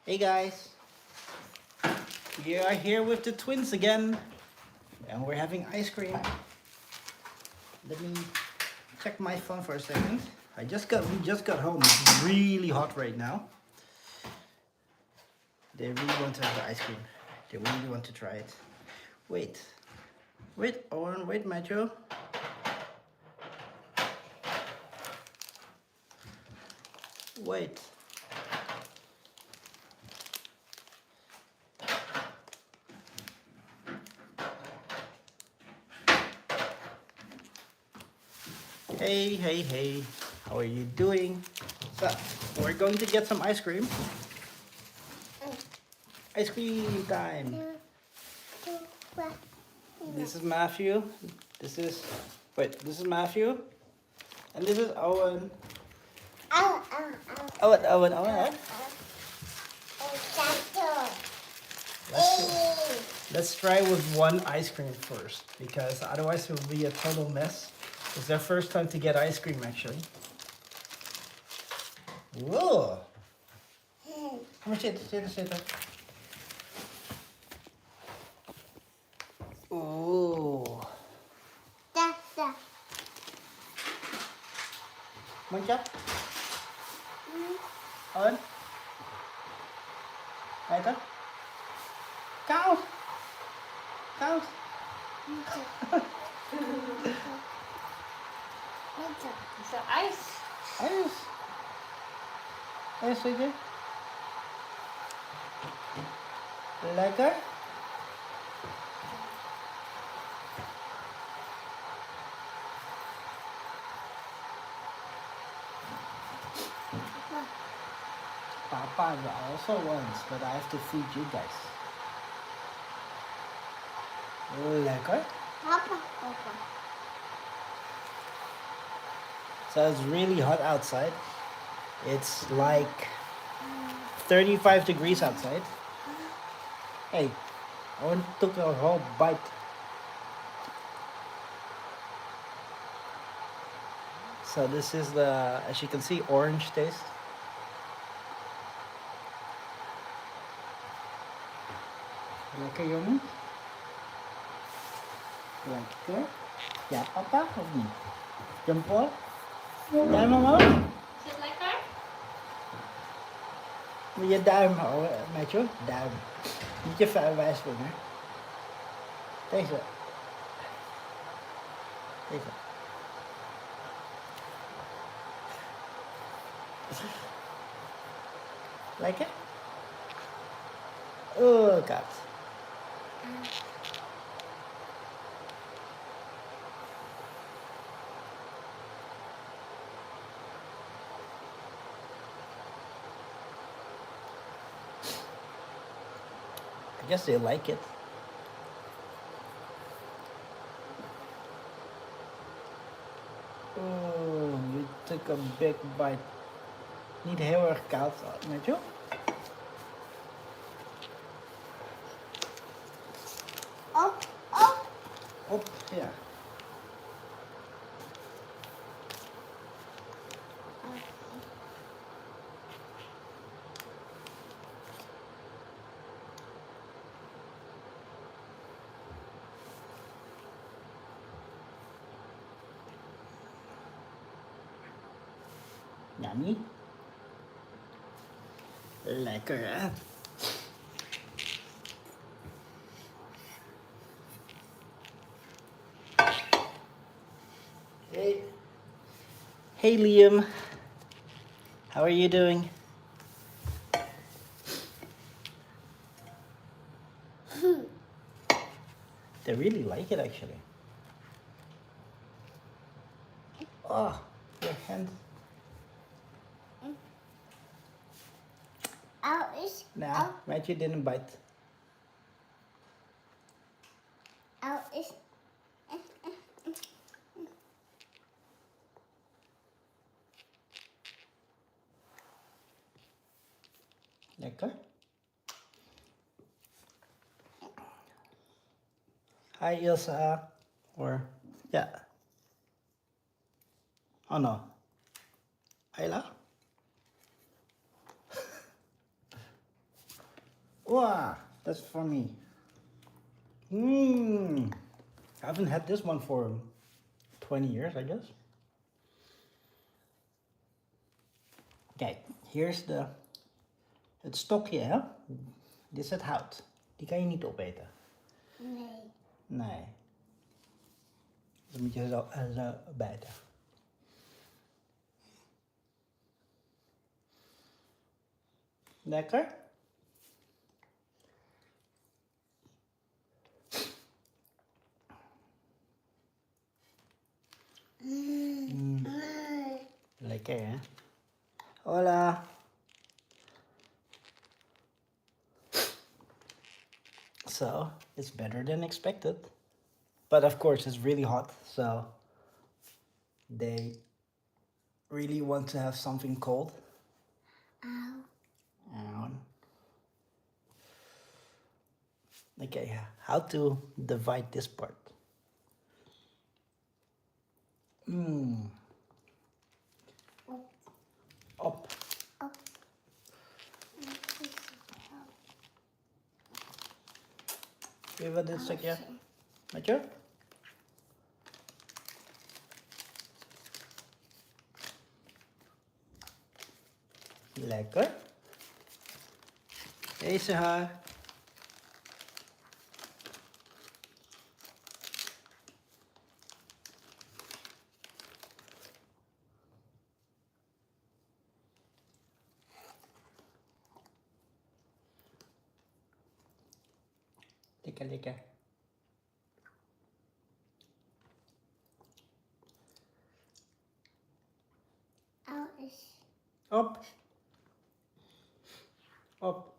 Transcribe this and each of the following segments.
Hey guys, we are here with the twins again, and we're having ice cream. Let me check my phone for a second. We just got home. It's really hot right now. They really want to have the ice cream. They really want to try it. Wait, Owen, wait, Matthew. Wait. Hey, how are you doing? So, we're going to get some ice cream. Ice cream time. This is Matthew. This is Matthew. And this is Owen. Owen. Let's try with one ice cream first, because otherwise it will be a total mess. It's their first time to get ice cream, actually. Whoa! Come on, sit. Oh. Manca? Owen? Weiter? Koud! Is er ijs? Ijs, weet je? Lekker? Papa also wants, but I have to feed you guys. Lekker? Papa. So it's really hot outside. It's like 35 degrees outside. Hey, I took a whole bite. So this is the, as you can see, orange taste. Lekker jongen? Lekker? Ja, papa of niet? Jempol? Duim omhoog? Is het lekker? Met je duim houden, Matthew. Duim. Niet je wijsvinger. Deze. Lekker? Oh, koud. I guess they like it. Oh, you took a big bite. Niet heel erg koud, Matthew. Op, ja. Yummy. Lekker, hè? Hey Liam, how are you doing? They really like it, actually. Oh, your hand. Nah, Matthew didn't bite. Lekker. Hi Ilsa. Or, yeah. Oh no. Ayla? Wow, that's for me. Mmm. I haven't had this one for 20 years, I guess. Kijk, hier is het stokje, hè? Dit is het hout. Die kan je niet opeten. Nee. Nee. Dus moet je zo bijten. Lekker? Lekker, hè? Hola. So, it's better than expected. But of course, it's really hot, so they really want to have something cold. Ow. Okay, how to divide this part? Op. Op. Even dit stukje. Weet je? Lekker. Deze haar. Lekker, lekker. Op. Op.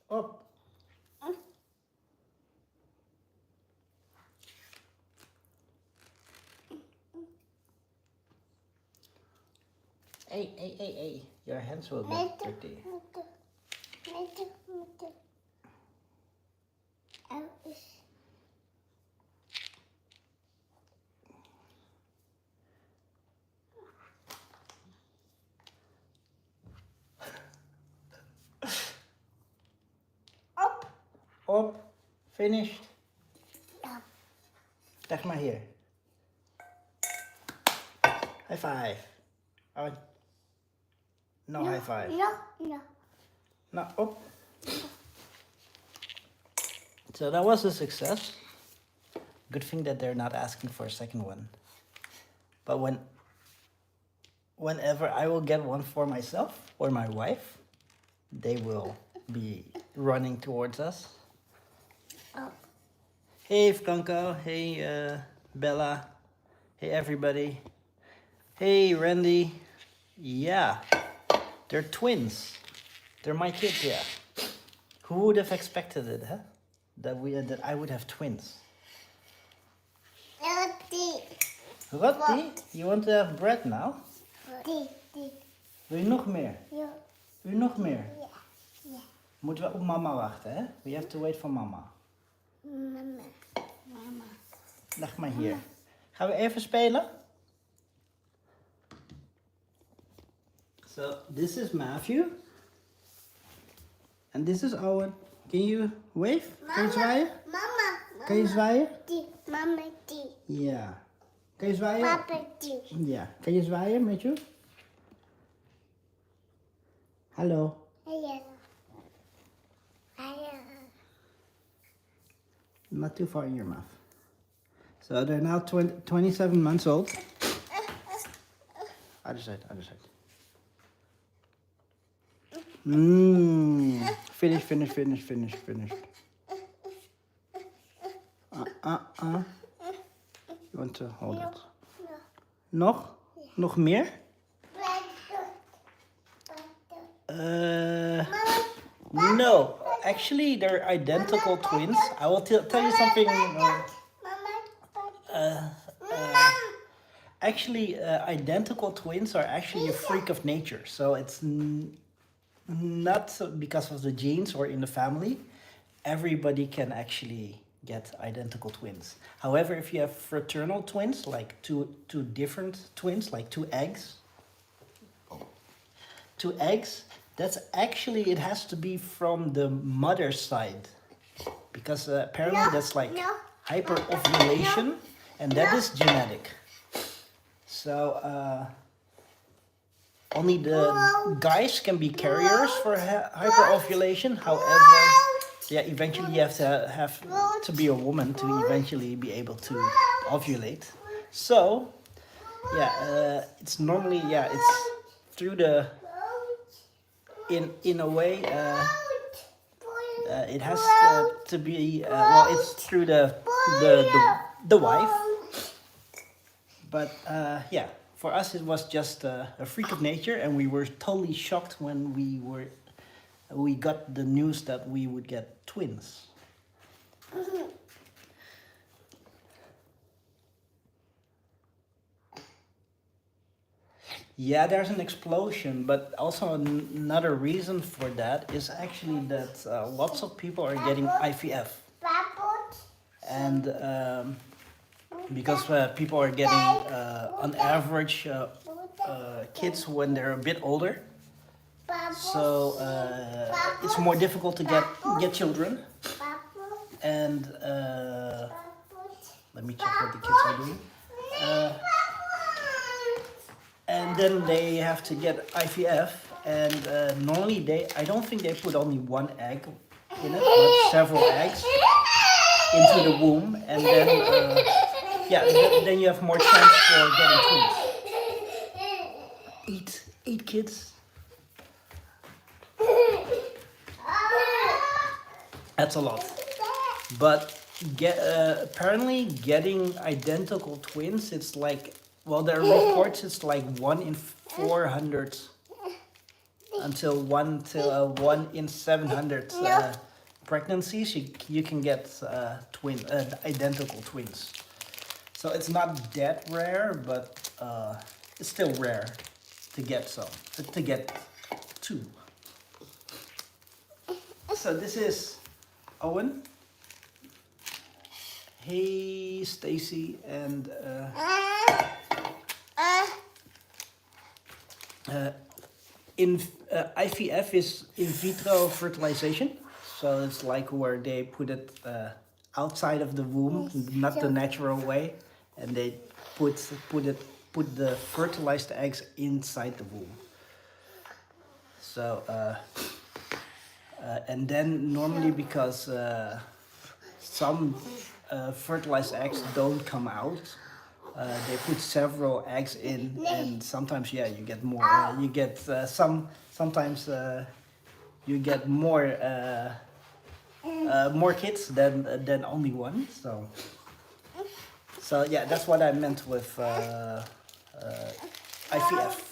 Op. Hey. Your hands will get dirty. Op. Finished. Leg maar hier. High five. Oh. No high five. No. No, op. So that was a success. Good thing that they're not asking for a second one. But whenever I will get one for myself or my wife, they will be running towards us. Oh. Hey Franco, hey Bella, hey everybody, hey Randy. Yeah, they're twins. They're my kids, yeah. Who would have expected it, huh? That I would have twins. Rotti, you want to have bread now? Wil je nog meer? Ja. Wil je nog meer? Ja. Moeten we op mama wachten, hè? We have to wait for mama. Mama. Leg maar hier. Gaan we even spelen? So, this is Matthew. And this is Owen. Can you wave? Kan je zwaaien? Mama. Kan je zwaaien? Mama die. Ja. Kan je zwaaien? Papa die. Ja. Kan je zwaaien, Matthew? Hallo. Hallo. Not too far in your mouth. So they're now 27 months old. Other side. Finish. You want to hold it? Nog? Nog meer? No. Actually, they're identical twins. I will tell you something. Actually, identical twins are actually a freak of nature. So it's not because of the genes or in the family. Everybody can actually get identical twins. However, if you have fraternal twins, like two different twins, like two eggs, That's actually, it has to be from the mother's side. Because apparently that's like hyperovulation, and that is genetic. So only the guys can be carriers for hyperovulation. However, yeah, eventually you have to be a woman to eventually be able to ovulate. So yeah, it's normally, yeah, it's through the, in a way, it has to be well, it's through the wife. But yeah, for us it was just a freak of nature, and we were totally shocked when we got the news that we would get twins. Yeah, there's an explosion, but also another reason for that is actually that lots of people are getting IVF. And because people are getting, on average, kids when they're a bit older. So it's more difficult to get children. And let me check what the kids are doing. And then they have to get IVF, and normally I don't think they put only one egg in it, but several eggs into the womb, and then yeah, then you have more chance for getting twins. Eight kids. That's a lot. But apparently getting identical twins, it's like, well, there are reports it's like 1 in 400 until 1 in 700 pregnancies. You can get identical twins. So it's not that rare, but it's still rare to get two. So this is Owen. Hey, Stacy, and IVF is in vitro fertilization, so it's like where they put it outside of the womb, not the natural way, and they put the fertilized eggs inside the womb. So and then normally, because some fertilized eggs don't come out, they put several eggs in, and sometimes, yeah, you get more. You get sometimes you get more kids than only one. So yeah, that's what I meant with IVF.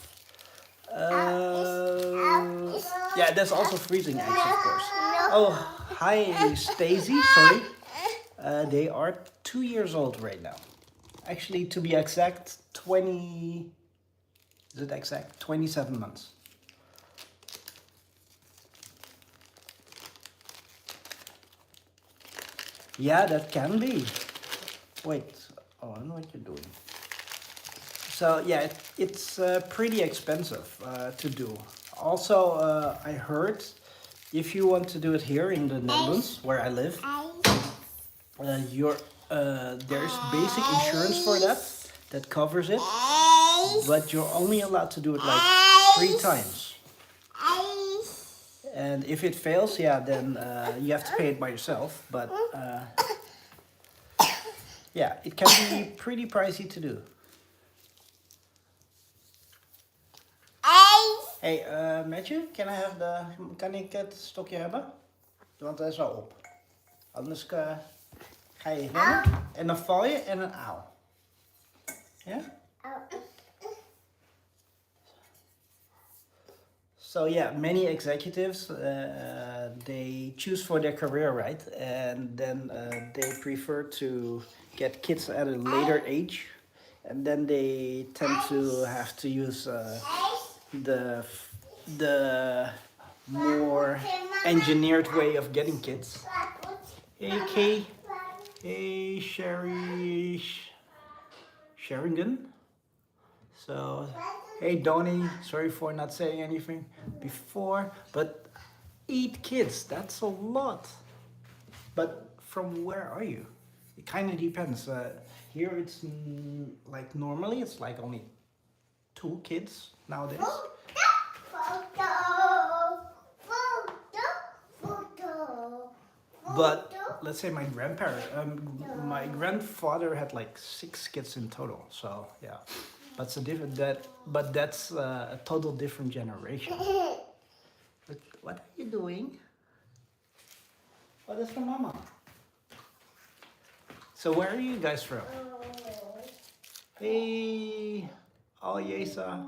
Yeah, there's also freezing eggs, of course. Oh, hi, Stacy. Sorry. They are 2 years old right now. Actually, to be exact, 27 months. Yeah, that can be. Wait, oh, I know what you're doing. So yeah, it's pretty expensive to do. Also, I heard if you want to do it here in the Netherlands, where I live, there's basic insurance for that covers it, but you're only allowed to do it like 3 times. And if it fails, yeah, then you have to pay it by yourself. But yeah, it can be pretty pricey to do. Hey, Matthew, kan ik het stokje hebben? Want hij is al op. Anders ga je rennen en dan val je en een auw. Ja? So yeah, many executives, they choose for their career, right? And then they prefer to get kids at a later age. And then they tend to have to use the more engineered way of getting kids. Hey Kay, hey Sheringan. So Hey Donnie, sorry for not saying anything before, but 8 kids, that's a lot. But from where are you? It kind of depends. Here it's like normally it's like only 2 kids nowadays. But let's say my my grandfather had like 6 kids in total. So yeah, that's a different but that's a total different generation. But what are you doing? What is for mama? So where are you guys from? Hey, oh Yesa.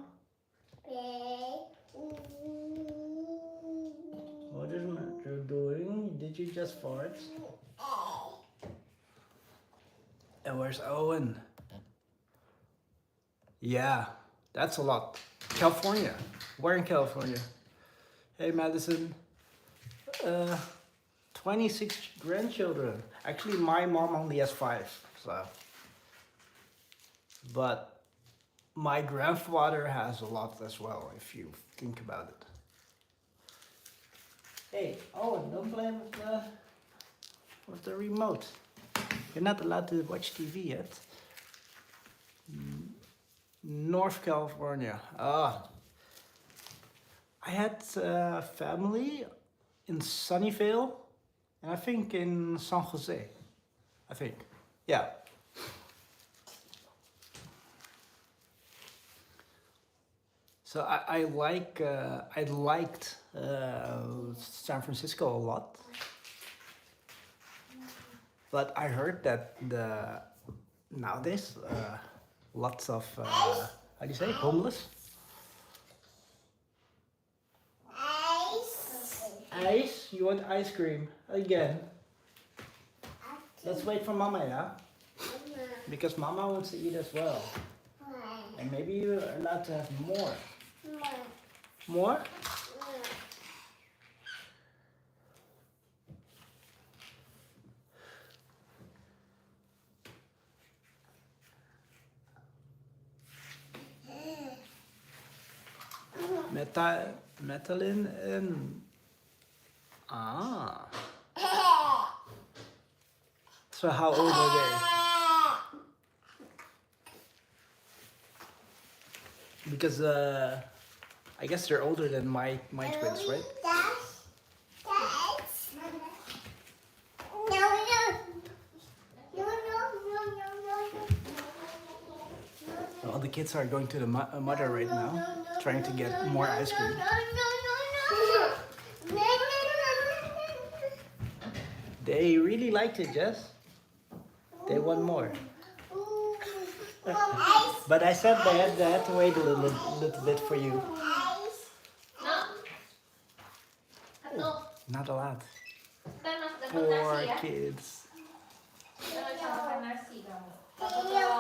What is Matthew doing? Did you just fart? And where's Owen? Yeah, that's a lot. California. Where in California? Hey Madison. 26 grandchildren. Actually, my mom only has 5. So, but my grandfather has a lot as well, if you think about it. Hey, Owen, don't play with the remote. You're not allowed to watch TV yet. North California. I had family in Sunnyvale, and I think in San Jose. I think, yeah. So I liked San Francisco a lot, but I heard that nowadays lots of how do you say, homeless? Ice? You want ice cream again? Let's wait for Mama, yeah? Because Mama wants to eat as well, and maybe you're allowed to have more. More? Metalin and so how old are they? Because I guess they're older than my twins, right? All the kids are going to the mother right now, trying to get more ice cream. They really liked it, Jess. They want more. But I said they had to wait a little bit for you. Oh, not allowed. 4 kids.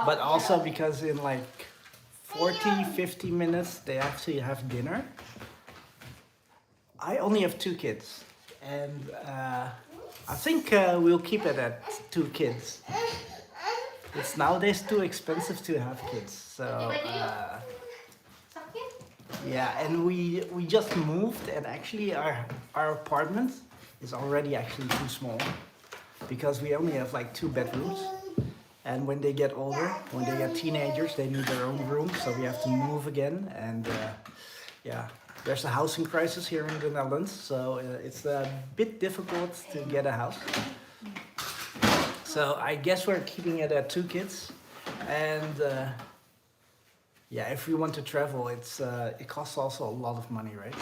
But also because in like 40-50 minutes they actually have dinner. I only have 2 kids, and I think we'll keep it at 2 kids. It's nowadays too expensive to have kids, so yeah. And we just moved, and actually our apartment is already actually too small because we only have like 2 bedrooms. And when they get older, when they get teenagers, they need their own room, so we have to move again. And yeah, there's a housing crisis here in the Netherlands, so it's a bit difficult to get a house. So I guess we're keeping it at 2 kids. And yeah, if we want to travel, it costs also a lot of money, right?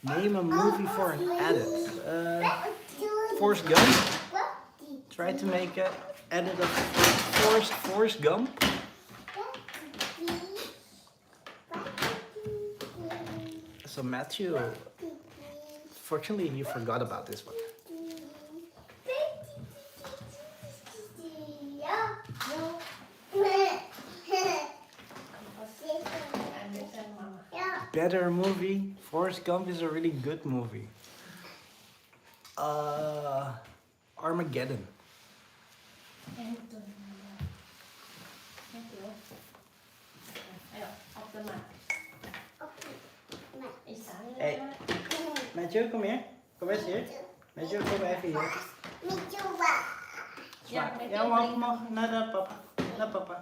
Name a movie for an adult. Forrest Gump. Try to make an edit of Forrest Gump. So Matthew, fortunately you forgot about this one. Better movie. Forrest Gump is a really good movie. Armageddon. sơ mặt. Okay. Ý sáng Hey. lên. Matthew, come here. Come over here. Matthew, come over here. Me too, ba. It's fine. Yeah, come on. No, Papa. No, Papa.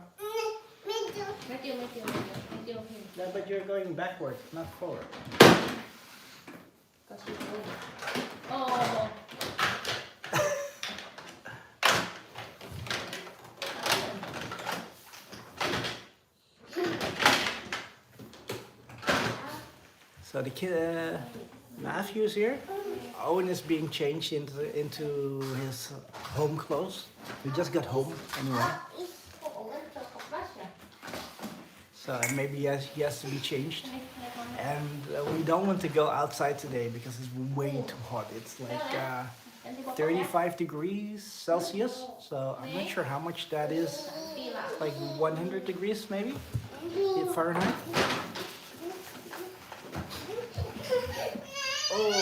Me too. Matthew. No, but you're going backwards, not forward. Có chịu không? Oh. So the kid, Matthew's here. Owen is being changed into his home clothes. We just got home anyway. So maybe he has to be changed. And we don't want to go outside today because it's way too hot. It's like 35 degrees Celsius. So I'm not sure how much that is. Like 100 degrees maybe in Fahrenheit. Oh.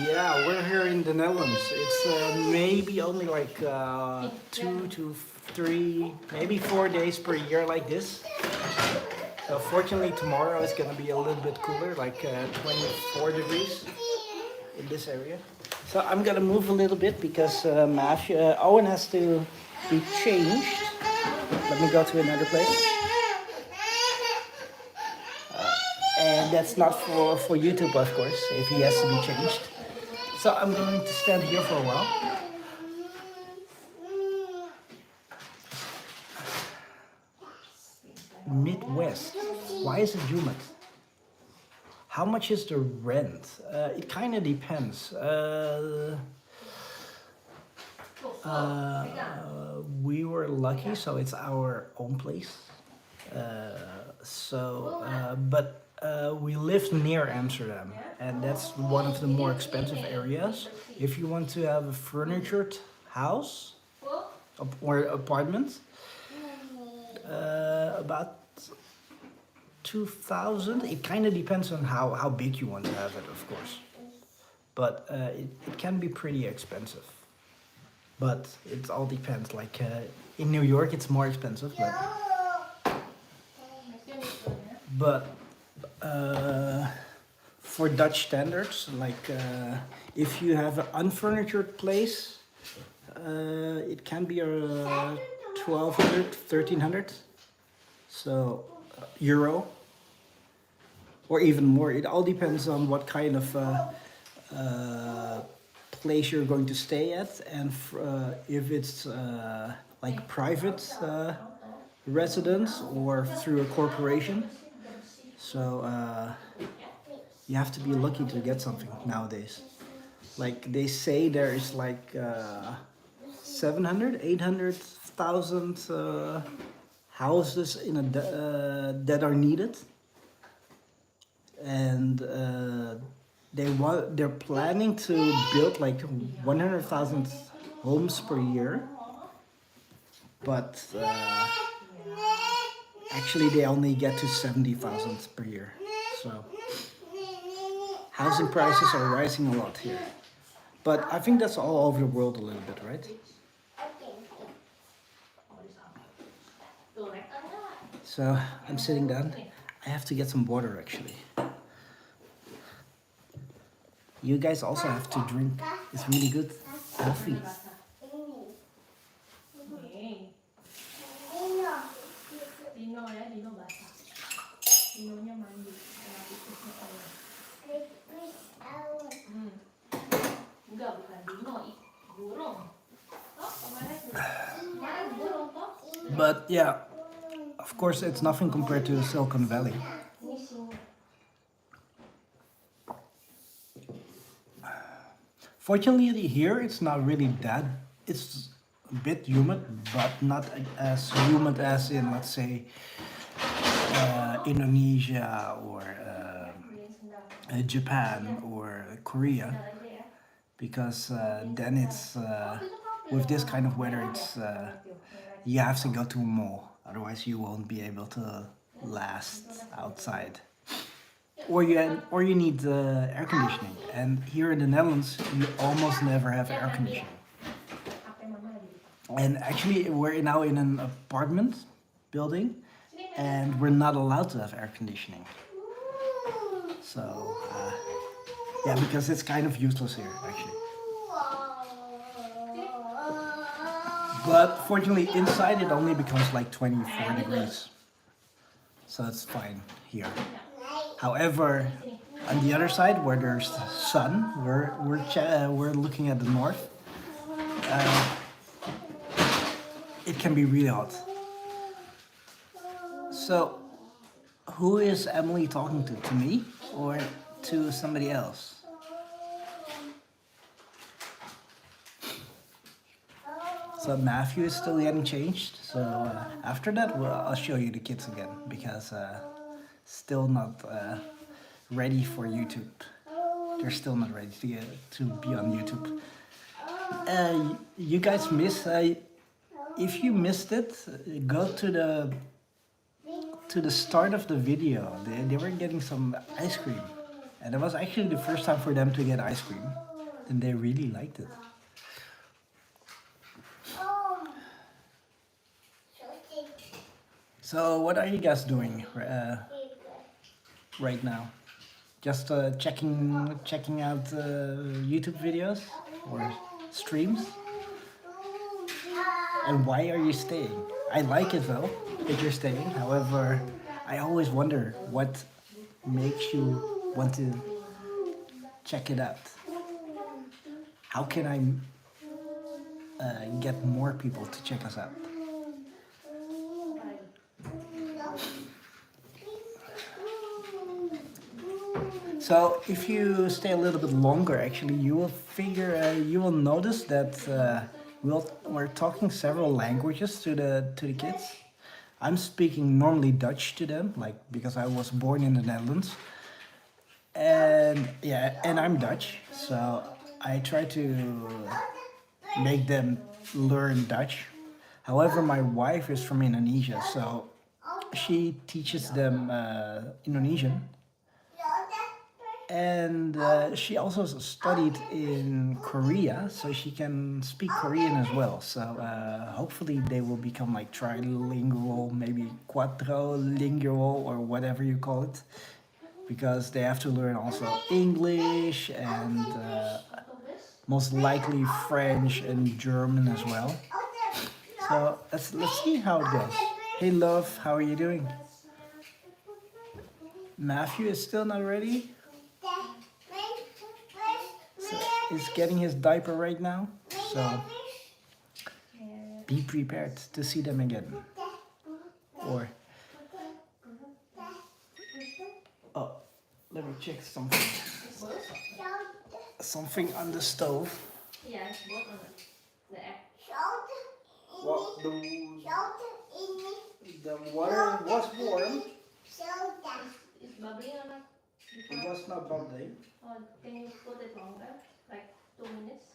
Yeah, we're here in the Netherlands. It's maybe only like 2 to 3, maybe 4 days per year like this. So fortunately tomorrow is gonna be a little bit cooler, like 24 degrees in this area. So I'm gonna move a little bit because Owen has to be changed. Let me go to another place. And that's not for YouTube, of course, if he has to be changed. So I'm going to stand here for a while. Midwest. Why is it humid? How much is the rent? It kind of depends. We were lucky, so it's our own place. But we live near Amsterdam, and that's one of the more expensive areas. If you want to have a furnitured house or apartment, about 2,000. It kind of depends on how big you want to have it, of course. But it can be pretty expensive. But it all depends. Like in New York, it's more expensive. But for Dutch standards, like if you have an unfurnitured place, it can be 1,200, 1,300. So euro, or even more. It all depends on what kind of place you're going to stay at, and if it's like private residence or through a corporation. So you have to be lucky to get something nowadays. Like they say there is like 700, 800,000 houses in that are needed, and they're planning to build like 100,000 homes per year, but actually they only get to 70,000 per year. So housing prices are rising a lot here, but I think that's all over the world a little bit, right? So I'm sitting down. I have to get some water actually. You guys also have to drink. It's really good. Coffee. But yeah, of course it's nothing compared to Silicon Valley. Fortunately here it's not really that, it's a bit humid, but not as humid as in, let's say, Indonesia or Japan or Korea, because then it's, with this kind of weather, it's you have to go to a mall, otherwise you won't be able to last outside. Or you need air conditioning, and here in the Netherlands you almost never have air conditioning. And actually, we're now in an apartment building, and we're not allowed to have air conditioning. So, yeah, because it's kind of useless here, actually. But fortunately, inside it only becomes like 24 degrees. So it's fine here. However, on the other side, where there's the sun, we're looking at the north. It can be really hot. So, who is Emily talking to? To me or to somebody else? So Matthew is still getting changed. So after that, I'll show you the kids again because still not ready for YouTube. They're still not ready to be on YouTube. You guys miss. If you missed it, go to the start of the video. They were getting some ice cream, and it was actually the first time for them to get ice cream, and they really liked it. So what are you guys doing right now? Just checking out YouTube videos or streams? And why are you staying? I like it though that you're staying. However, I always wonder what makes you want to check it out. How can I get more people to check us out? So if you stay a little bit longer, actually, you will notice that we're talking several languages to the kids. I'm speaking normally Dutch to them, like because I was born in the Netherlands, and yeah, and I'm Dutch, so I try to make them learn Dutch. However, my wife is from Indonesia, so she teaches them Indonesian. And she also studied in Korea, so she can speak Korean as well. So hopefully they will become like trilingual, maybe quadrilingual or whatever you call it. Because they have to learn also English and most likely French and German as well. So let's see how it goes. Hey love, how are you doing? Matthew is still not ready. Is getting his diaper right now, so be prepared to see them again. Or oh, let me check something. Something on the stove. Yeah, it's both on the app. Well, the water was warm. It's bubbling or not? It was not bubbling. Or can you put it longer? Like 2 minutes?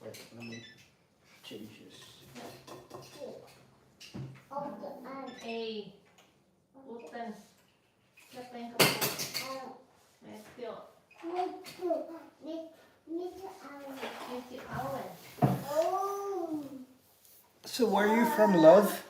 Wait, let me change this. Hey, Button. Let's make a Let's go. So where are you from, love?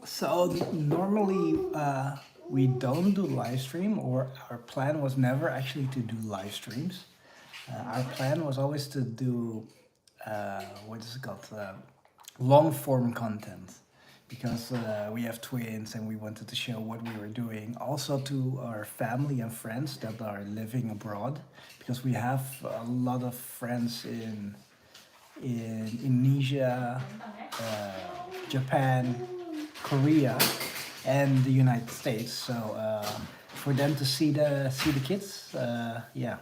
So normally we don't do live stream, or our plan was never actually to do live streams. Our plan was always to do what is it called, long form content, because we have twins and we wanted to show what we were doing also to our family and friends that are living abroad, because we have a lot of friends in Indonesia, Japan, Korea, and the United States. So for them to see the kids, yeah,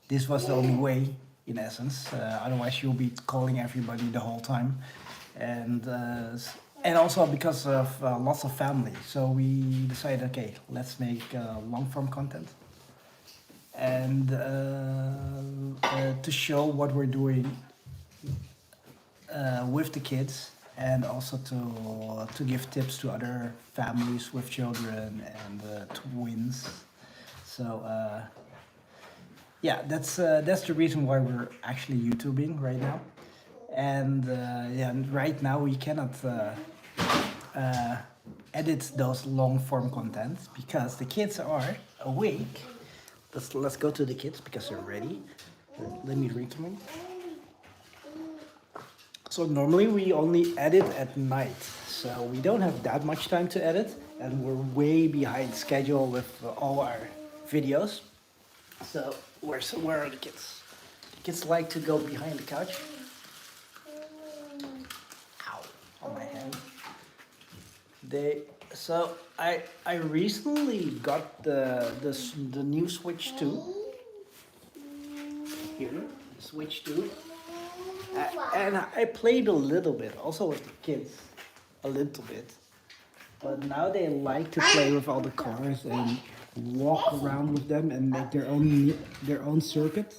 this was the only way, in essence. Otherwise, you'll be calling everybody the whole time, and also because of lots of family. So we decided, okay, let's make long form content. and to show what we're doing with the kids, and also to give tips to other families with children and twins. So yeah, that's the reason why we're actually YouTubing right now. And yeah, and right now we cannot edit those long form content because the kids are awake. Let's go to the kids because they're ready. Let me read to them. So normally we only edit at night, so we don't have that much time to edit, and we're way behind schedule with all our videos. So where are the kids? The kids like to go behind the couch. Ow, on my hand. I recently got the new Switch 2. Here, Switch 2. And I played a little bit, also with the kids, a little bit. But now they like to play with all the cars and walk around with them and make their own circuit.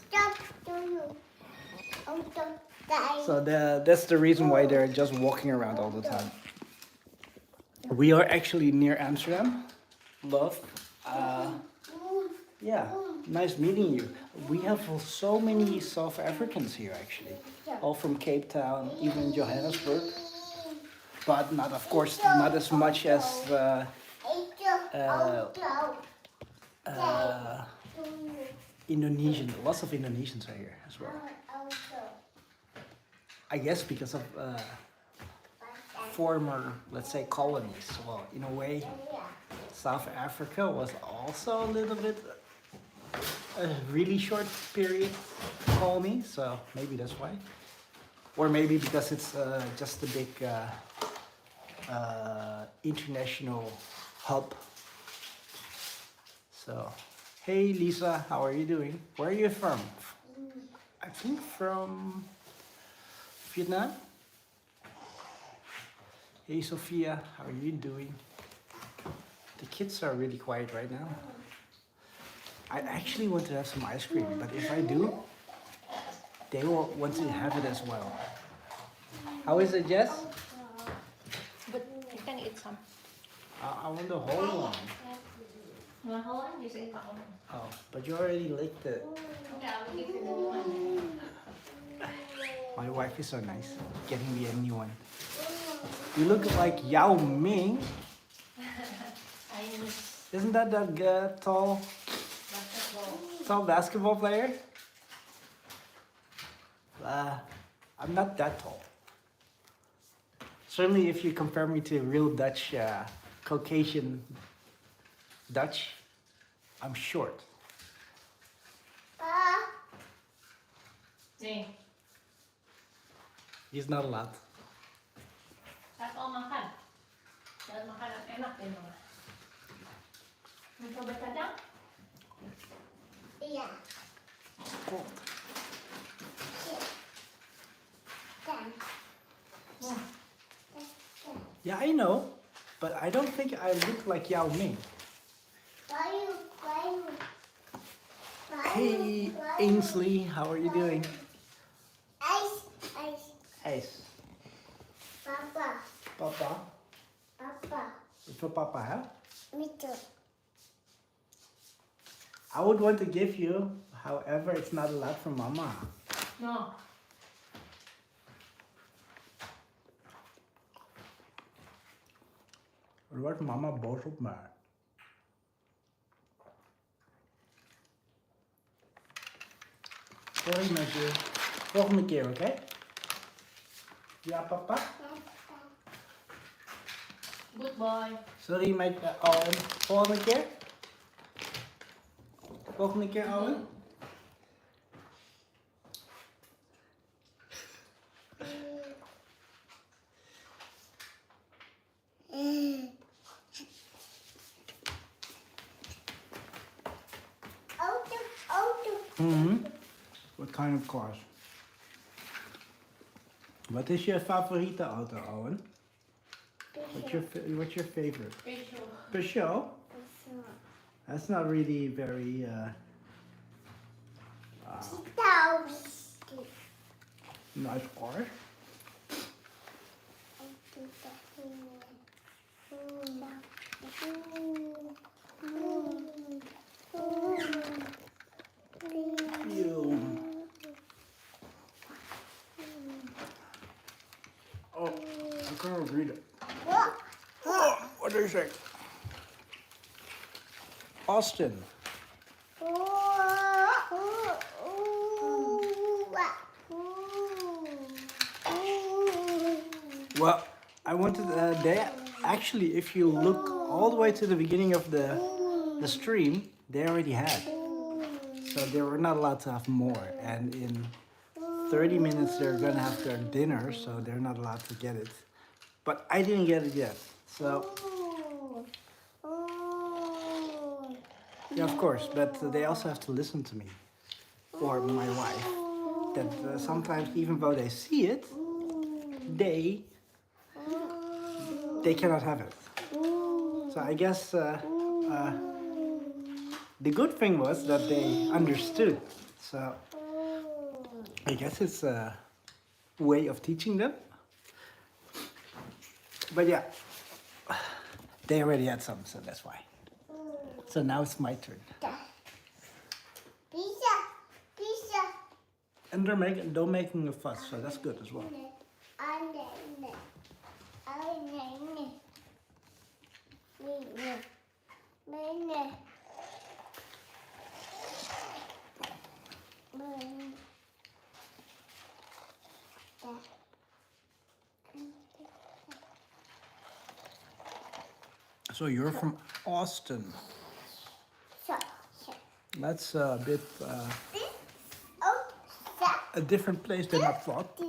So that's the reason why they're just walking around all the time. We are actually near Amsterdam, love. Yeah, nice meeting you. We have so many South Africans here actually, all from Cape Town, even Johannesburg. But not, of course, not as much as Indonesian. Lots of Indonesians are here as well. I guess because of former, let's say, colonies. Well, in a way, South Africa was also a little bit a really short period colony, so maybe that's why. Or maybe because it's just a big international hub. So, hey Lisa, how are you doing? Where are you from? I think from Vietnam. Hey Sophia, how are you doing? The kids are really quiet right now. I actually want to have some ice cream, but if I do, they will want to have it as well. How is it, Jess? But you can eat some. I want the whole one. No, hold on, you say that one. Oh, but you already licked it. Okay, I will give you the new one. My wife is so nice, getting me a new one. You look like Yao Ming. Isn't that tall basketball player? I'm not that tall. Certainly if you compare me to real Dutch, Caucasian Dutch, I'm short. Nih, He's not allowed. Kau makan. Jangan makan yang enak ya, Mama. Mau coba kacang? Iya. Cold. Yeah, I know, but I don't think I look like Yao Ming. Hey, Ainsley, how are you doing? Ice. Ice. Papa. Papa. For Papa, huh? Me too. I would want to give you, however, it's not allowed for Mama. No. Er wordt Mama boos op mij. Sorry, meisje. Volgende keer, oké? Ja, Papa? Good boy. Sorry, meisje. Owen. Volgende keer? Volgende keer, Owen? What kind of cars? Wat is je favoriete auto, Owen? What's your favorite? Peugeot? That's not really very Nice car. Ew. Oh, I can't read it. Oh, what do you say? Austin. Well, I wanted they actually, if you look all the way to the beginning of the stream, they already had. So they were not allowed to have more. And in 30 minutes they're gonna have their dinner, so they're not allowed to get it. But I didn't get it yet. So yeah, of course, but they also have to listen to me or my wife. That sometimes, even though they see it, they cannot have it. So I guess the good thing was that they understood. So I guess it's a way of teaching them. But yeah, they already had some, so that's why. So now it's my turn. And they're making a fuss, so that's good as well. So you're from Austin. That's a bit a different place than I thought.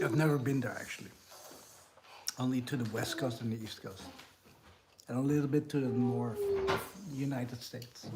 I've never been there actually. Only to the West Coast and the East Coast. And a little bit to the north of the United States.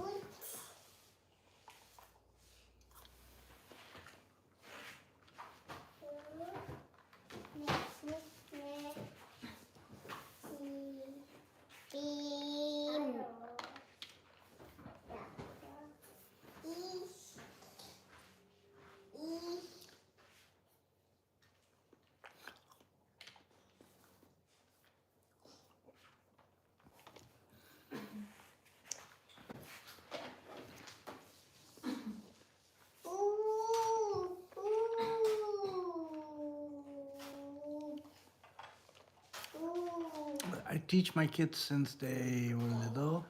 I teach my kids since they were little.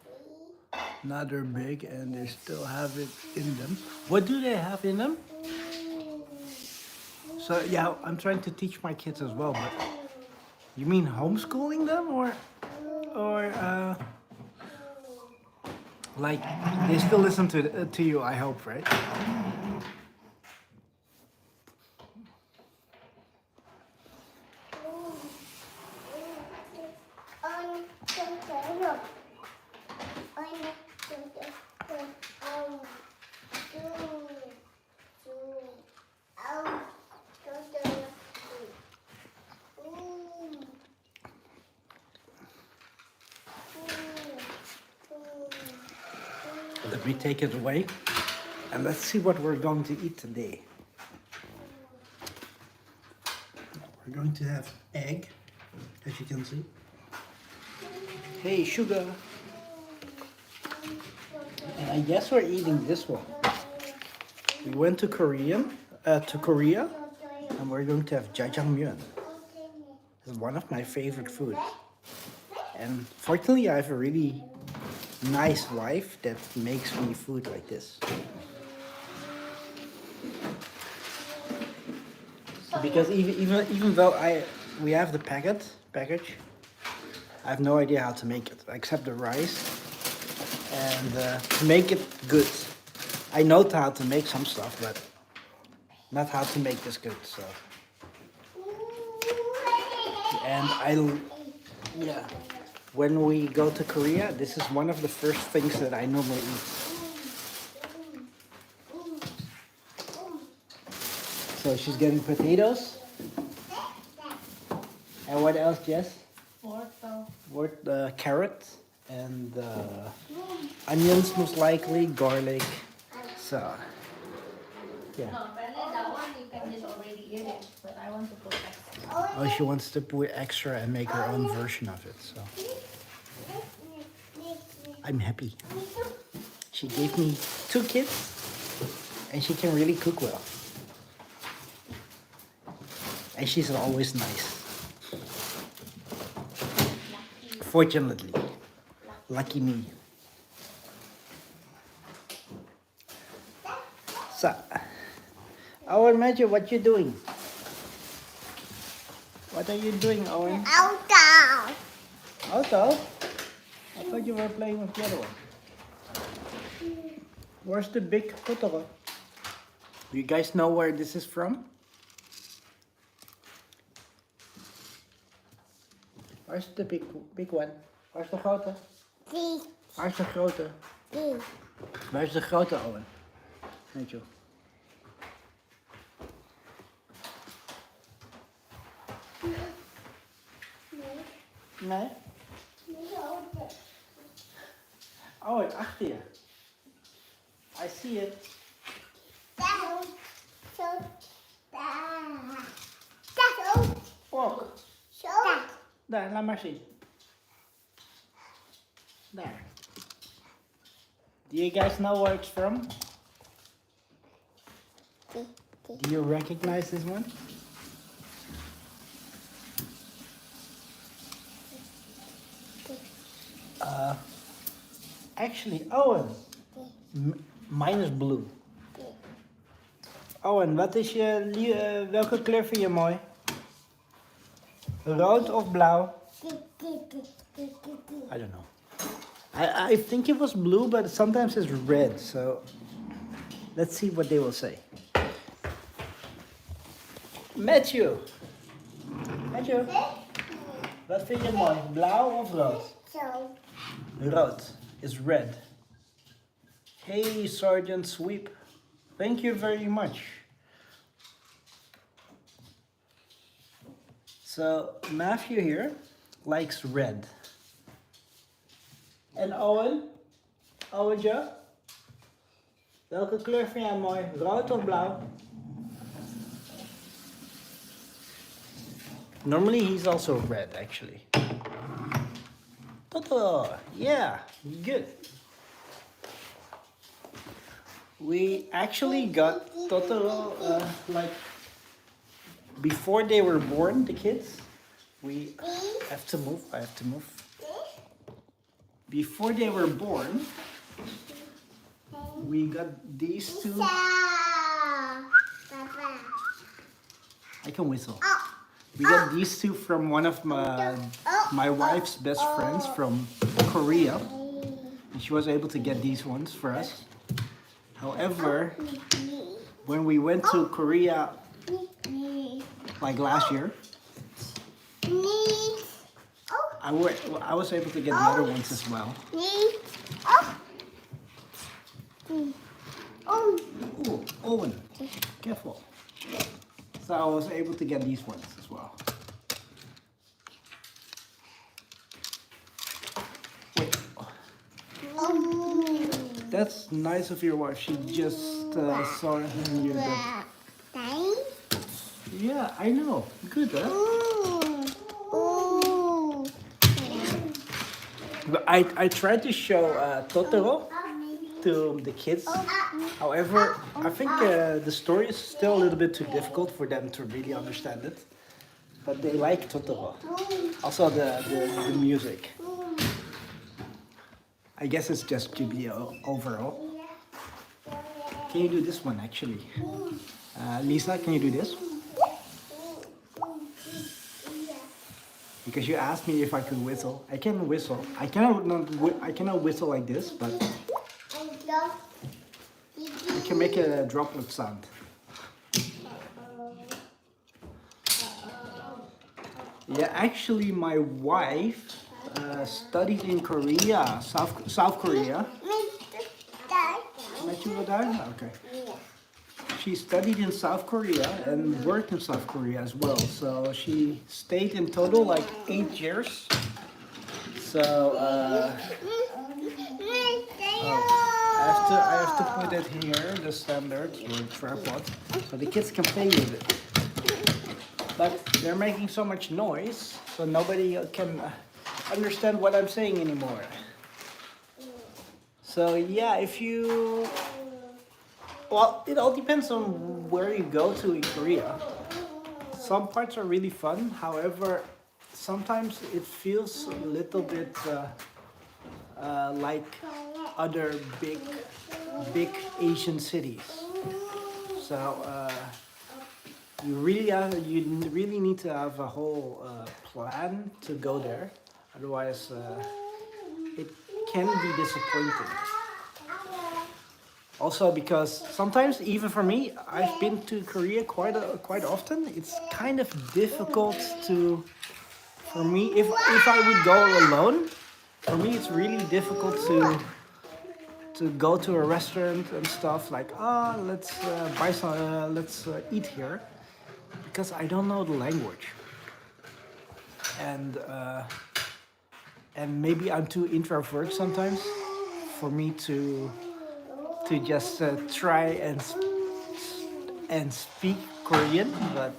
Now they're big and they still have it in them. What do they have in them? So yeah, I'm trying to teach my kids as well, but you mean homeschooling them or like they still listen to you, I hope, right? Let me take it away and let's see what we're going to eat today. We're going to have egg, as you can see. Hey, sugar. And I guess we're eating this one. We went to Korea, and we're going to have jjajangmyeon. It's one of my favorite foods. And fortunately, I have a really nice wife that makes me food like this. Because even though we have the package, I have no idea how to make it except the rice and to make it good. I know how to make some stuff, but not how to make this good. So, and yeah. When we go to Korea, this is one of the first things that I normally eat. So she's getting potatoes. And what else, Jess? carrot and onions, most likely garlic. So yeah. No, apparently that one you can just already eat it, but I want to put extra. Oh, she wants to put extra and make her own version of it. So I'm happy. She gave me 2 kids, and she can really cook well. And she's always nice. Fortunately. Lucky me. So, Owen, Matthew, what you doing? What are you doing, Owen? Auto. Auto? I thought you were playing with the other one. Where's the big Totoro? Do you guys know where this is from? Where's the big one? Where's de grote? Die. Where's de grote? Die. Where's de grote, Owen? Weet je. Nee? Owen, achter je. I see it. Daar. Zo. Daar. Daar. Zo. Walk. Zo. Daar. Daar, laat maar zien. Daar. Do you guys know where it's from? Die. Die. Do you recognize this one? Actually, Owen. Mine is blue. Owen, wat is welke kleur vind je mooi? Rood of blauw? Die. Die. Die. Die. Die. I don't know. I think it was blue, but sometimes it's red. So let's see what they will say. Matthew. Matthew. Wat vind je mooi? Blauw of rood? Zo. Rood is red. Hey, Sergeant Sweep. Thank you very much. So Matthew here likes red. En Owen? Owentje? Welke kleur vind jij mooi? Rood of blauw? Normally he's also red actually. Toto! Yeah, good. We actually got Totoro like before they were born, the kids. We have to move. I have to move. Before they were born, we got these two. Papa. I can whistle. We got these two from one of my wife's best friends from Korea. And she was able to get these ones for us. However, when we went to Korea like last year, I was able to get the other ones as well. Ooh, Owen, careful. So I was able to get these ones as well. Wait. That's nice of your wife. She just saw it in your bed. Yeah, I know. Good, huh? But I tried to show Totoro to the kids. However, I think the story is still a little bit too difficult for them to really understand it. But they like Totoro. Also the music. I guess it's just to be overall. Can you do this one actually? Lisa, can you do this? Because you asked me if I could whistle. I can whistle. I cannot whistle like this, but I can make a droplet sound. Yeah, actually, my wife studied in Korea, South Korea. Met you daar? Okay. she studied in South Korea and worked in South Korea as well. So she stayed in total like 8 years. So I have to put it here, the standard or tripod, so the kids can play with it. But they're making so much noise, so nobody can understand what I'm saying anymore. So yeah, if you, well, it all depends on where you go to in Korea. Some parts are really fun. However, sometimes it feels a little bit like other big Asian cities. So you really need to have a whole plan to go there. Otherwise, it can be disappointing. Also, because sometimes, even for me, I've been to Korea quite often. It's kind of difficult for me, if I would go alone. For me, it's really difficult to go to a restaurant and stuff like, let's buy some, let's eat here, because I don't know the language, and maybe I'm too introvert sometimes for me to just try and speak Korean, but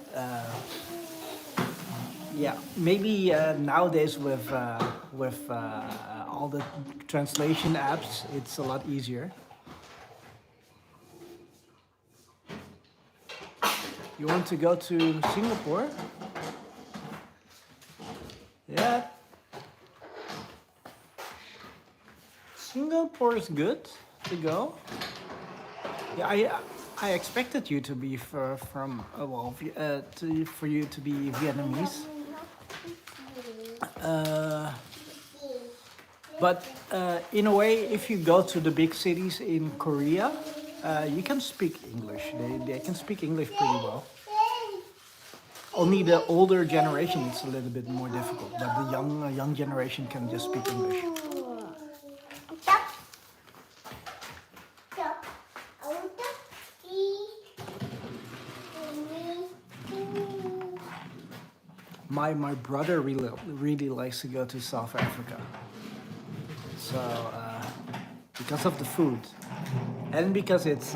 yeah, maybe nowadays with all the translation apps, it's a lot easier. You want to go to Singapore? Yeah. Singapore is good to go. Yeah, I expected you to be for you to be Vietnamese. But in a way, if you go to the big cities in Korea, you can speak English. They can speak English pretty well. Only the older generation is a little bit more difficult, but the young generation can just speak English. My brother really likes to go to South Africa. So because of the food, and because it's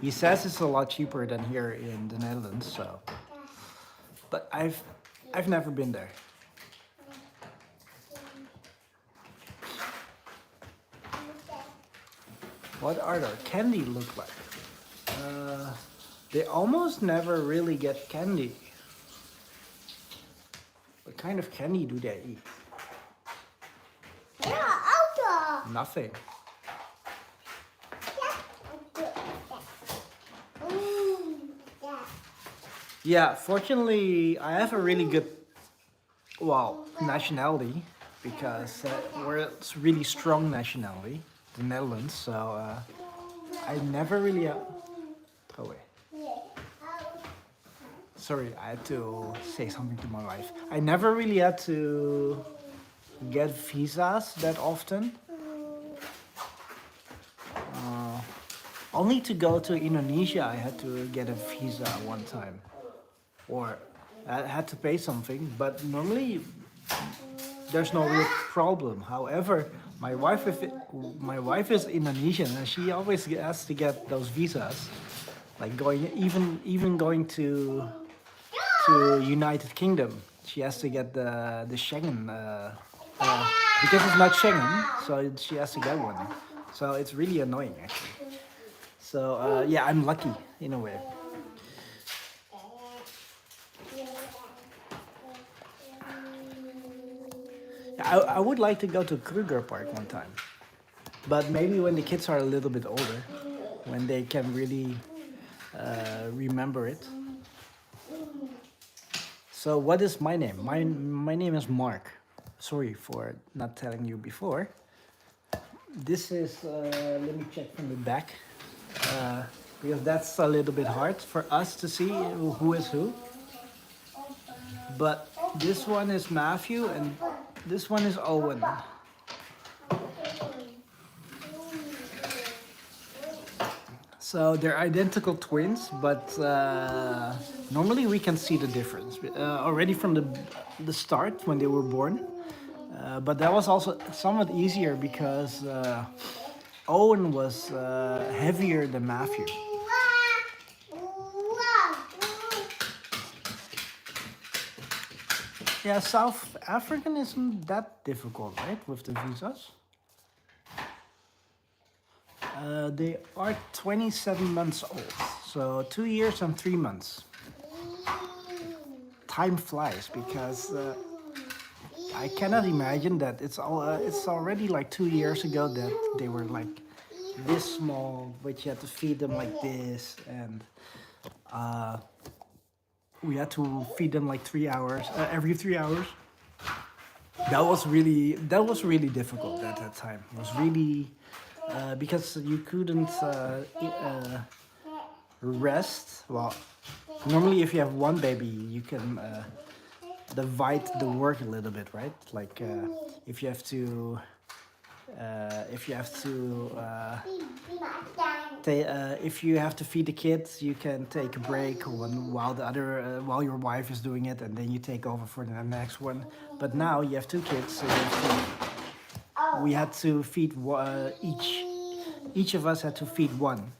he says it's a lot cheaper than here in the Netherlands. So, but I've never been there. What are their candy look like? They almost never really get candy. What kind of candy do they eat? Nothing. Yeah, fortunately, I have a really good, nationality, because we're a really strong nationality, the Netherlands. So I never really. Oh wait. Sorry, I had to say something to my wife. I never really had to get visas that often. Only to go to Indonesia, I had to get a visa one time, or I had to pay something. But normally, there's no real problem. However, my wife is Indonesian, and she always has to get those visas, like even going to United Kingdom. She has to get the Schengen because it's not Schengen, so she has to get one. So it's really annoying, actually. So yeah, I'm lucky in a way. I would like to go to Kruger Park one time, but maybe when the kids are a little bit older, when they can really remember it. So what is my name? My name is Mark. Sorry for not telling you before. This is, let me check from the back, because that's a little bit hard for us to see who is who. But this one is Matthew and this one is Owen. So they're identical twins, but normally we can see the difference already from the start when they were born. But that was also somewhat easier because Owen was heavier than Matthew. Yeah, South African isn't that difficult, right, with the visas? They are 27 months old, so 2 years and 3 months. Time flies because I cannot imagine that it's already like 2 years ago that they were like this small, but you had to feed them like this, and we had to feed them like 3 hours every 3 hours. That was really difficult at that time. It was really because you couldn't rest. Well, normally if you have one baby, you can divide the work a little bit, right? Like if you have to if you have to feed the kids, you can take a break while your wife is doing it, and then you take over for the next one. But now you have 2 kids, so we had to feed each. Each of us had to feed one.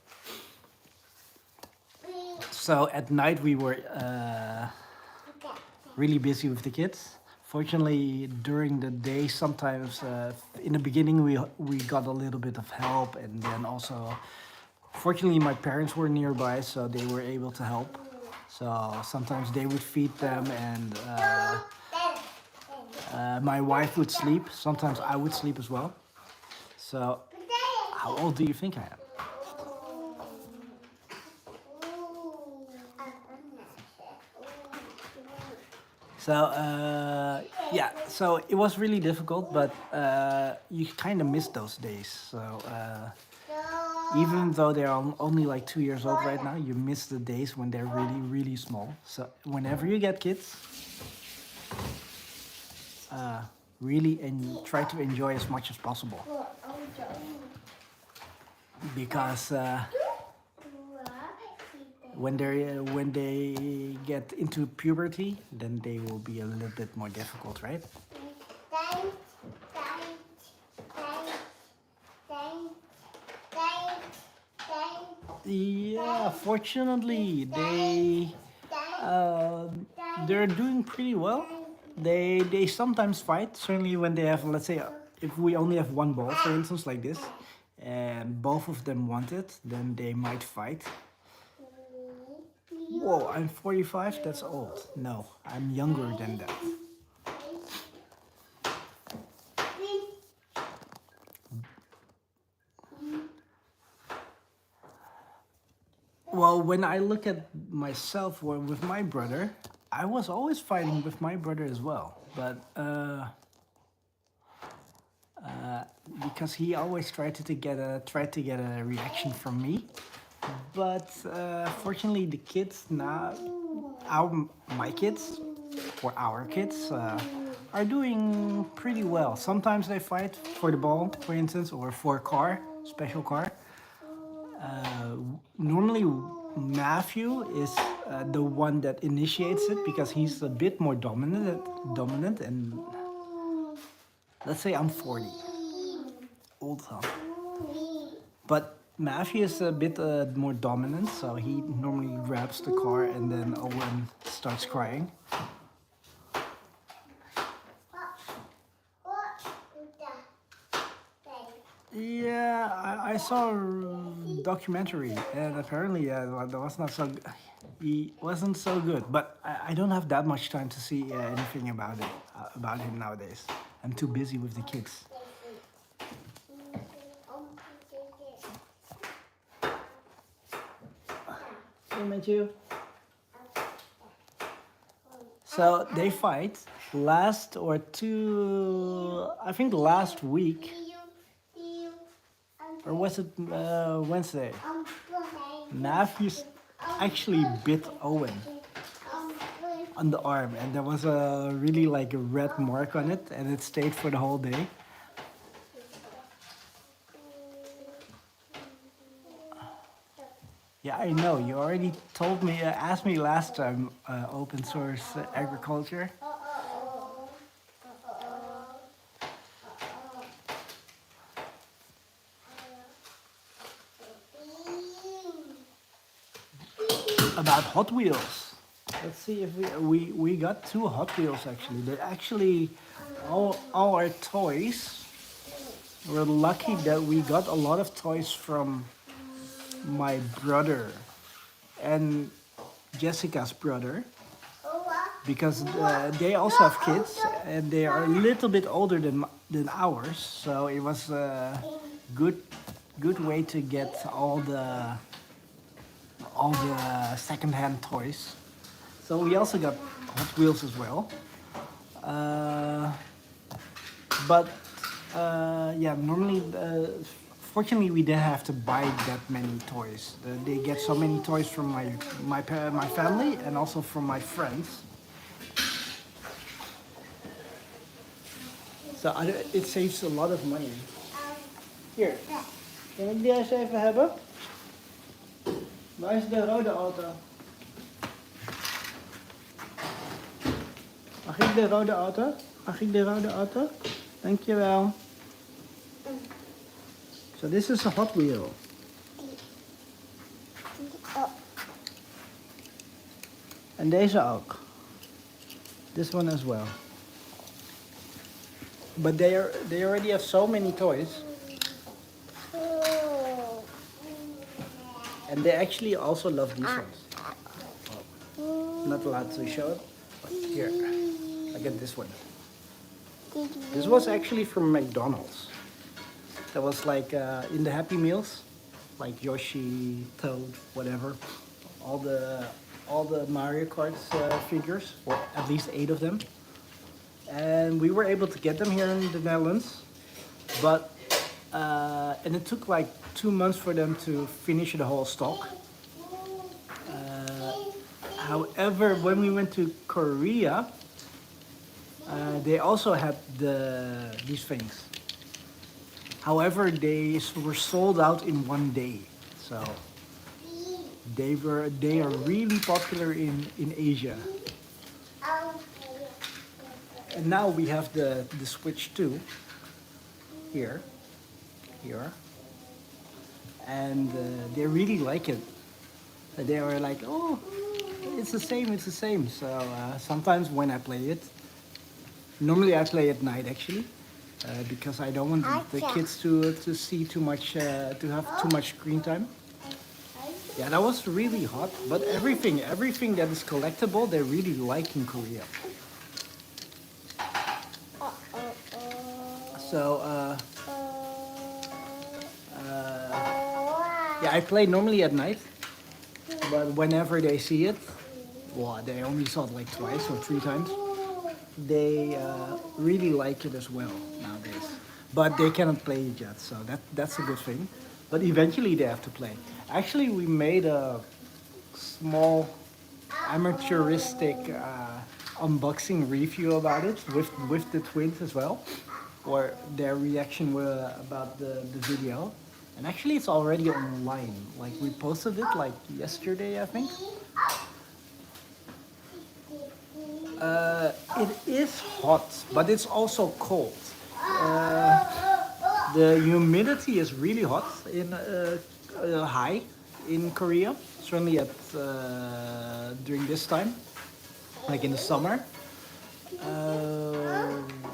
So at night we were really busy with the kids. Fortunately, during the day, sometimes in the beginning we got a little bit of help, and then also, fortunately, my parents were nearby, so they were able to help. So sometimes they would feed them, and my wife would sleep. Sometimes I would sleep as well. So, how old do you think I am? So yeah, so it was really difficult, but you kind of miss those days. So even though they're only like 2 years old right now, you miss the days when they're really, really small. So whenever you get kids, really try to enjoy as much as possible. Because when they get into puberty, then they will be a little bit more difficult, right? Yeah, fortunately, they're doing pretty well. They sometimes fight. Certainly, when they have, let's say, if we only have one ball, for instance, like this, and both of them want it, then they might fight. Whoa, I'm 45? That's old. No, I'm younger than that. Well, when I look at myself with my brother, I was always fighting with my brother as well. But because he always tried to get a reaction from me. But fortunately, the kids now, my kids, or our kids, are doing pretty well. Sometimes they fight for the ball, for instance, or for a car, special car. Normally, Matthew is the one that initiates it because he's a bit more dominant, and let's say I'm 40, old huh? But Matthew is a bit more dominant, so he normally grabs the car, and then Owen starts crying. Yeah, I saw a documentary, and apparently that was not so. He wasn't so good, but I don't have that much time to see anything about him nowadays. I'm too busy with the kids. Hey, Matthew. So they fight last week. Or was it Wednesday? Matthews actually bit Owen on the arm, and there was a really like a red mark on it, and it stayed for the whole day. I know. You already told me, asked me last time, open source agriculture. About Hot Wheels. Let's see if we got 2 Hot Wheels actually. They're actually all our toys. We're lucky that we got a lot of toys from my brother and Jessica's brother, because they also have kids and they are a little bit older than ours. So it was a good way to get all the second-hand toys. So we also got Hot Wheels as well. But yeah, normally, fortunately, we didn't have to buy that many toys. They get so many toys from my family and also from my friends. So it saves a lot of money. Hier, kan ik die eens even hebben? Waar is de rode auto? Mag ik de rode auto? Mag ik de rode auto? Dankjewel. So this is a Hot Wheel. En deze ook. This one as well. But they already have so many toys. And they actually also love these ones. Oh, not allowed to show it. But here, I get this one. This was actually from McDonald's. That was like in the Happy Meals, like Yoshi, Toad, whatever. All the Mario Kart figures, or at least 8 of them. And we were able to get them here in the Netherlands, but and it took like 2 months for them to finish the whole stock. However, when we went to Korea, they also had these things. However, they were sold out in 1 day, so they are really popular in Asia. And now we have the Switch 2 here, and they really like it. They were like, oh, it's the same. So sometimes when I play it, normally I play at night actually, because I don't want the kids to see too much, to have too much screen time. Yeah, that was really hot, but everything that is collectible, they really like in Korea. So, yeah, I play normally at night, but whenever they see it, well, they only saw it like 2 or 3 times. They really like it as well nowadays, but they cannot play it yet, so that's a good thing. But eventually they have to play. Actually, we made a small amateuristic unboxing review about it with the twins as well, or their reaction about the video. And actually it's already online. Like we posted it like yesterday, I think. It is hot, but it's also cold. The humidity is really hot high in Korea, certainly during this time, like in the summer.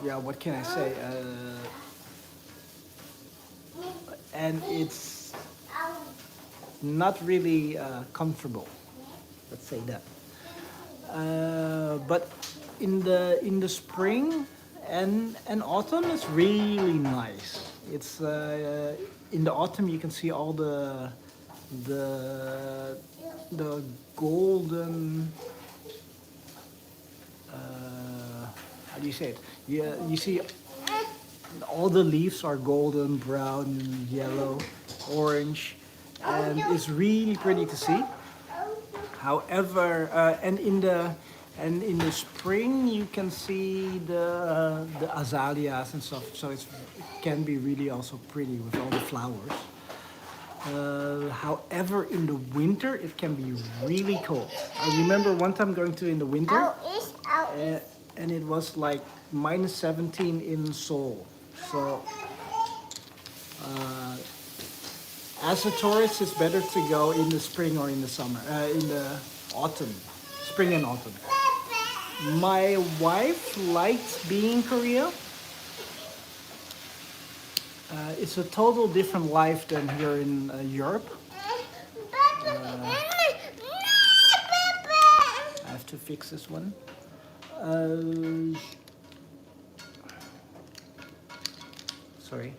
Yeah, what can I say? And it's not really comfortable. Let's say that. But in the spring and autumn, it's really nice. It's in the autumn you can see all the golden. How do you say it? Yeah, you see all the leaves are golden, brown, yellow, orange, and it's really pretty to see. However, and in the spring you can see the azaleas and stuff, so it can be really also pretty with all the flowers. However, in the winter it can be really cold. I remember one time going to in the winter, and it was like minus 17 in Seoul. So, as a tourist, it's better to go in the spring or in the summer, in the autumn, spring and autumn. My wife liked being in Korea. It's a total different life than here in Europe. I have to fix this one. Sorry.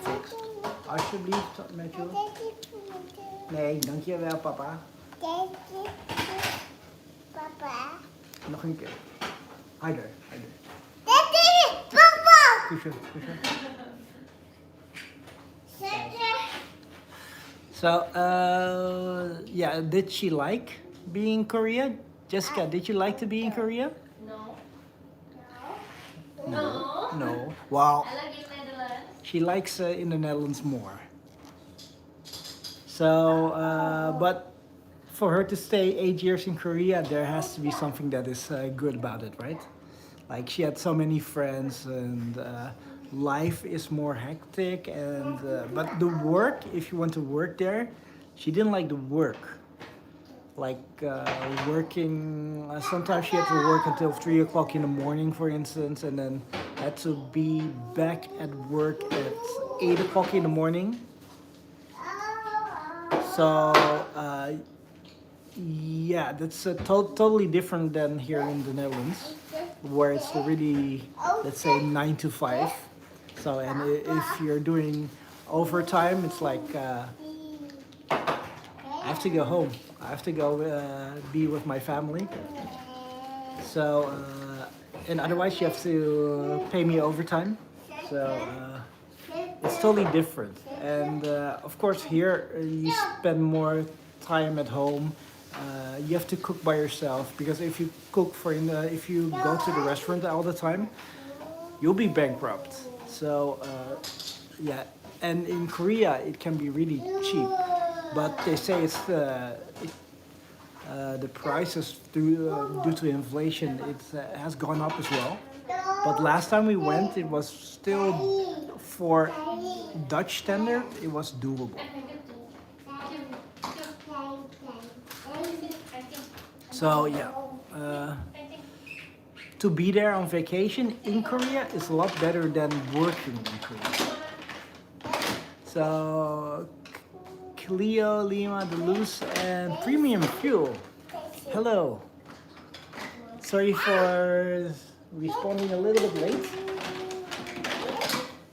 Fix. Alsjeblieft, Matthew. Nee, dankjewel papa. Papa. Nog een keer. Harder, harder. Papa. Kusje, kusje. So, yeah, did she like being in Korea? Jessica, did you like to be in Korea? No. No. No. Wow. I like in Netherlands. She likes in the Netherlands more. So, but for her to stay 8 years in Korea, there has to be something that is good about it, right? Like she had so many friends, and life is more hectic. And but the work, if you want to work there, she didn't like the work. Like working, sometimes she had to work until 3 o'clock in the morning, for instance, and then had to be back at work at 8 o'clock in the morning. So, yeah, that's totally different than here in the Netherlands, where it's really, let's say, 9 to 5. So, and if you're doing overtime, it's like, I have to go home. I have to go be with my family. So, and otherwise you have to pay me overtime. So, it's totally different. And of course here you spend more time at home. You have to cook by yourself, because if you cook if you go to the restaurant all the time, you'll be bankrupt. So yeah, and in Korea it can be really cheap, but they say it's the prices due to inflation, it has gone up as well. But last time we went, it was still, for Dutch standard, it was doable. So yeah, to be there on vacation in Korea is a lot better than working in Korea. So Cleo, Lima, Deleuze, and Premium Fuel. Hello. Sorry for responding a little bit late.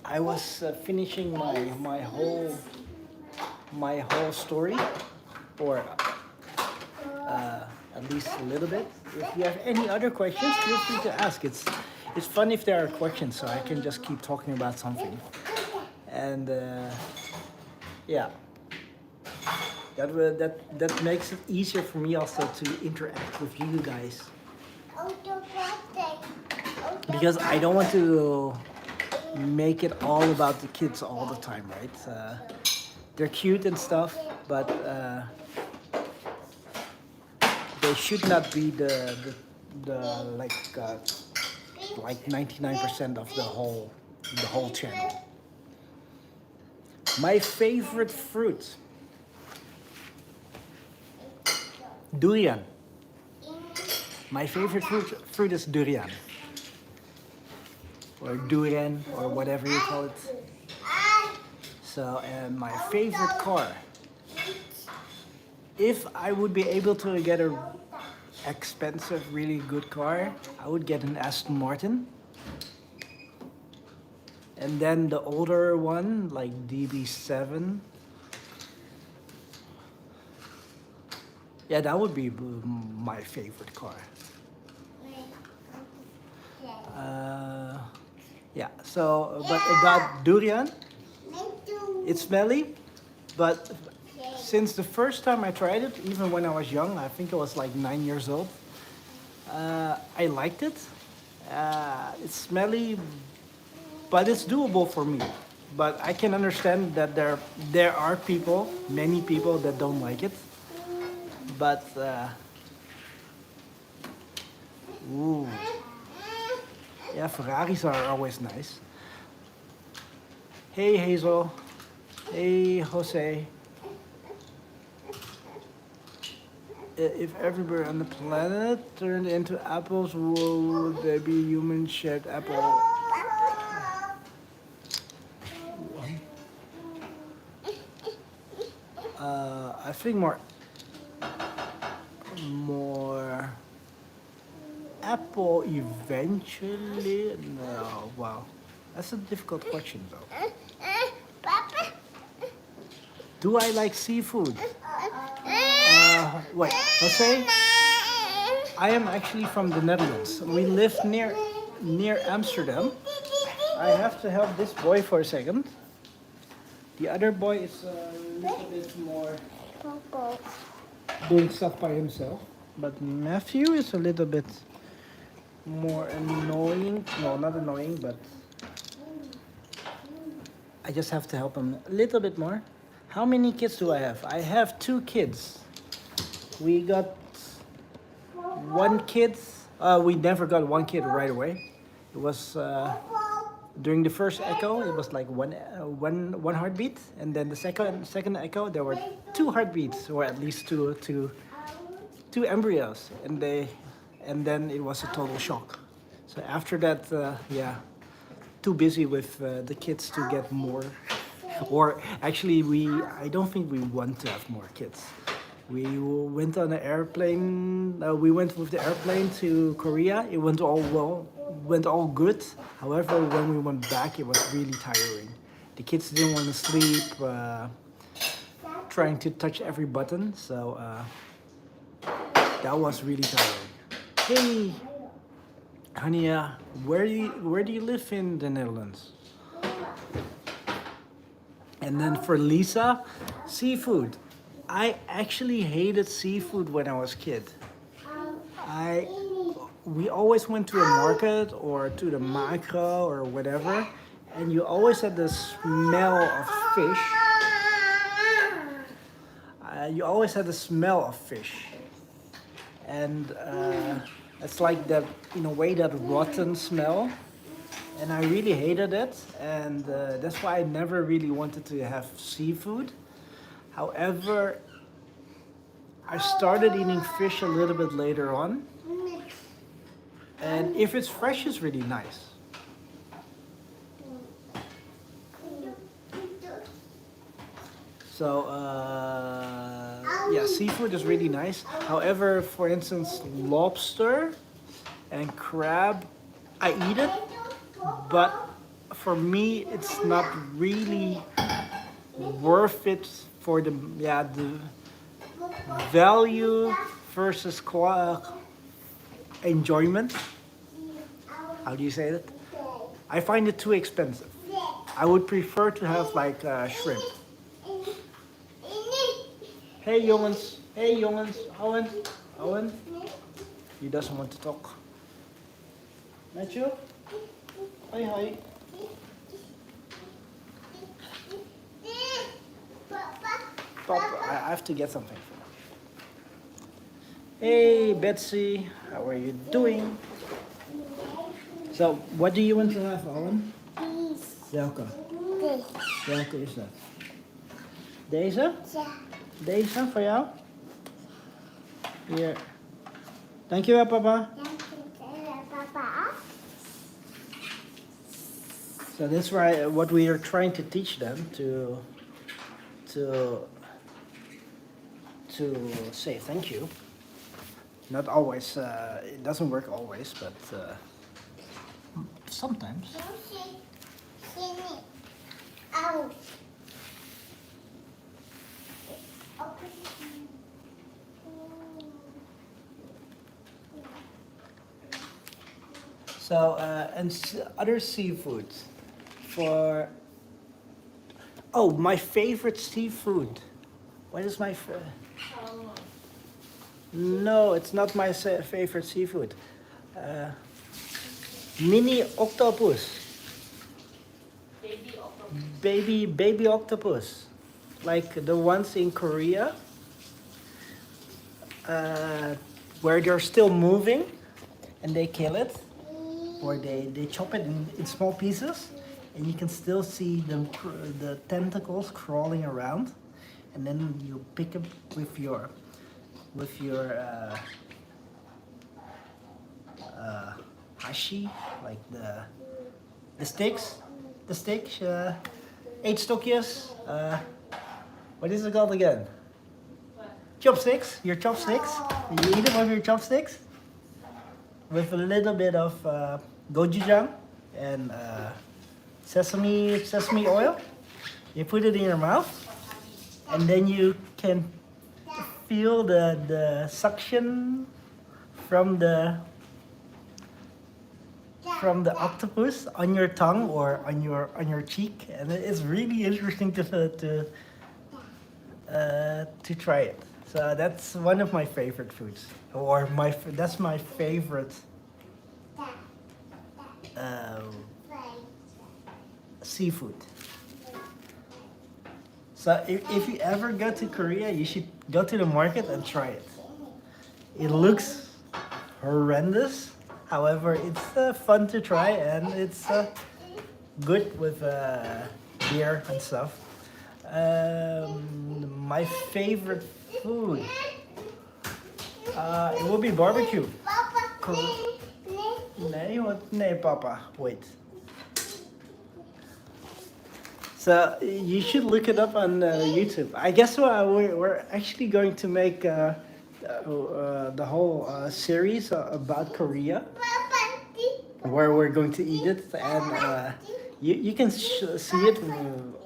I was finishing my whole story, or at least a little bit. If you have any other questions, feel free to ask. It's fun if there are questions, so I can just keep talking about something. And yeah, that makes it easier for me also to interact with you guys, because I don't want to make it all about the kids all the time, right? They're cute and stuff, but they should not be the like 99% of the whole channel. My favorite fruit, durian. My favorite fruit is durian, or durian, or whatever you call it. So, and my favorite car, if I would be able to get a expensive, really good car, I would get an Aston Martin. And then the older one, like DB7. Yeah, that would be my favorite car. Yeah, so, but about durian, it's smelly, but since the first time I tried it, even when I was young, I think I was like 9 years old, I liked it. It's smelly, but it's doable for me. but I can understand that there are people, many people that don't like it. But ooh, yeah, Ferraris are always nice. Hey Hazel, hey Jose. If everybody on the planet turned into apples, would there be human shaped apple? I think more apple eventually. No, wow, that's a difficult question though. Papa. Do I like seafood? Wait, Jose? I am actually from the Netherlands. We live near Amsterdam. I have to help this boy for a second. The other boy is a little bit more doing stuff by himself. But Matthew is a little bit more annoying. No, not annoying, but I just have to help him a little bit more. How many kids do I have? I have 2 kids. We got 1 kid. We never got 1 kid right away. It was during the first echo. It was like one heartbeat, and then the second echo there were 2 heartbeats, or at least two embryos, and then it was a total shock. So after that, yeah, too busy with the kids to get more. Or actually, I don't think we want to have more kids. We went on an airplane. We went with the airplane to Korea. It went all well, went all good. However, when we went back, it was really tiring. The kids didn't want to sleep, trying to touch every button. So that was really tiring. Hey, Hania, where do you live in the Netherlands? And then for Lisa, seafood. I actually hated seafood when I was a kid. We always went to a market or to the macro or whatever, and you always had the smell of fish. You always had the smell of fish, and it's like that, in a way, that rotten smell. And I really hated it, and that's why I never really wanted to have seafood. However, I started eating fish a little bit later on, and if it's fresh, it's really nice. So yeah, seafood is really nice. However, for instance, lobster and crab, I eat it, but for me, it's not really worth it for the value versus enjoyment. How do you say that? I find it too expensive. I would prefer to have like shrimp. Hey jongens, Owen. He doesn't want to talk. Matthew? Hi. Papa, I have to get something for him. Hey Betsy, how are you doing? So, what do you want to have, Owen? Welke? Welke is dat? Deze? Ja. Deze voor jou? Hier. Dankjewel, papa. Dankjewel, papa. So that's what we are trying to teach them to say thank you. Not always. It doesn't work always, but sometimes. Out. So other seafood for. Oh, my favorite seafood. What is my No, it's not my favorite seafood. Mini octopus. baby octopus, like the ones in Korea, where they're still moving, and they kill it, or they chop it in small pieces, and you can still see the tentacles crawling around, and then you pick it with your hashi, like the sticks, eight stokjes. What is it called again? Chopsticks. Your chopsticks. You eat it with your chopsticks, with a little bit of gochujang and sesame oil. You put it in your mouth, and then you can feel the suction from the octopus on your tongue or on your cheek, and it's really interesting to try it. So that's one of my favorite foods, or that's my favorite seafood. So if you ever go to Korea, you should go to the market and try it. It looks horrendous. However, it's fun to try, and it's good with beer and stuff. My favorite food, it will be barbecue. Nee, papa, wait. So you should look it up on YouTube. I guess we're actually going to make the whole series about Korea, where we're going to eat it, and you can see it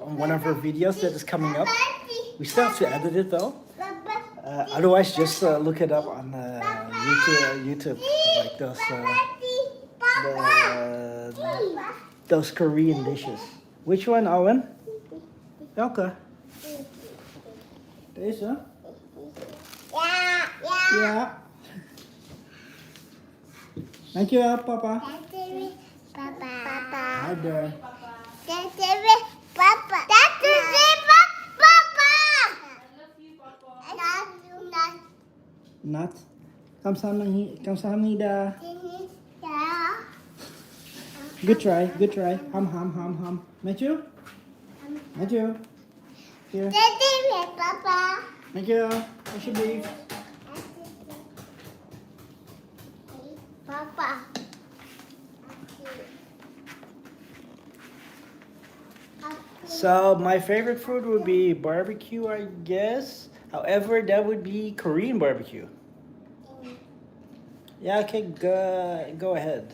on one of our videos that is coming up. We still have to edit it though. Otherwise, just look it up on YouTube, like those Korean dishes. Which one, Owen? Welke? Deze? Ja. Dankjewel, papa. Papa. Hi there. Papa. Nat. Kamsahamnida. Good try. Hum. Matthew? Here. Papa. Matthew, where's your beef? Papa. So my favorite food would be barbecue, I guess. However, that would be Korean barbecue. Yeah, okay, go ahead.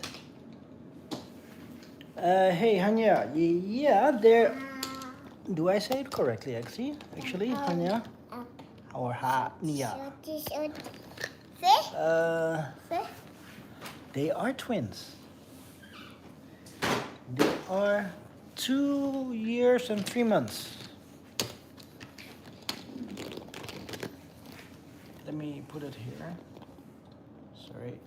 Hey, Hanya. Yeah, there. Do I say it correctly, actually, Hanya? Or Hanya? They are twins. They are 2 years and 3 months. Let me put it here. Sorry.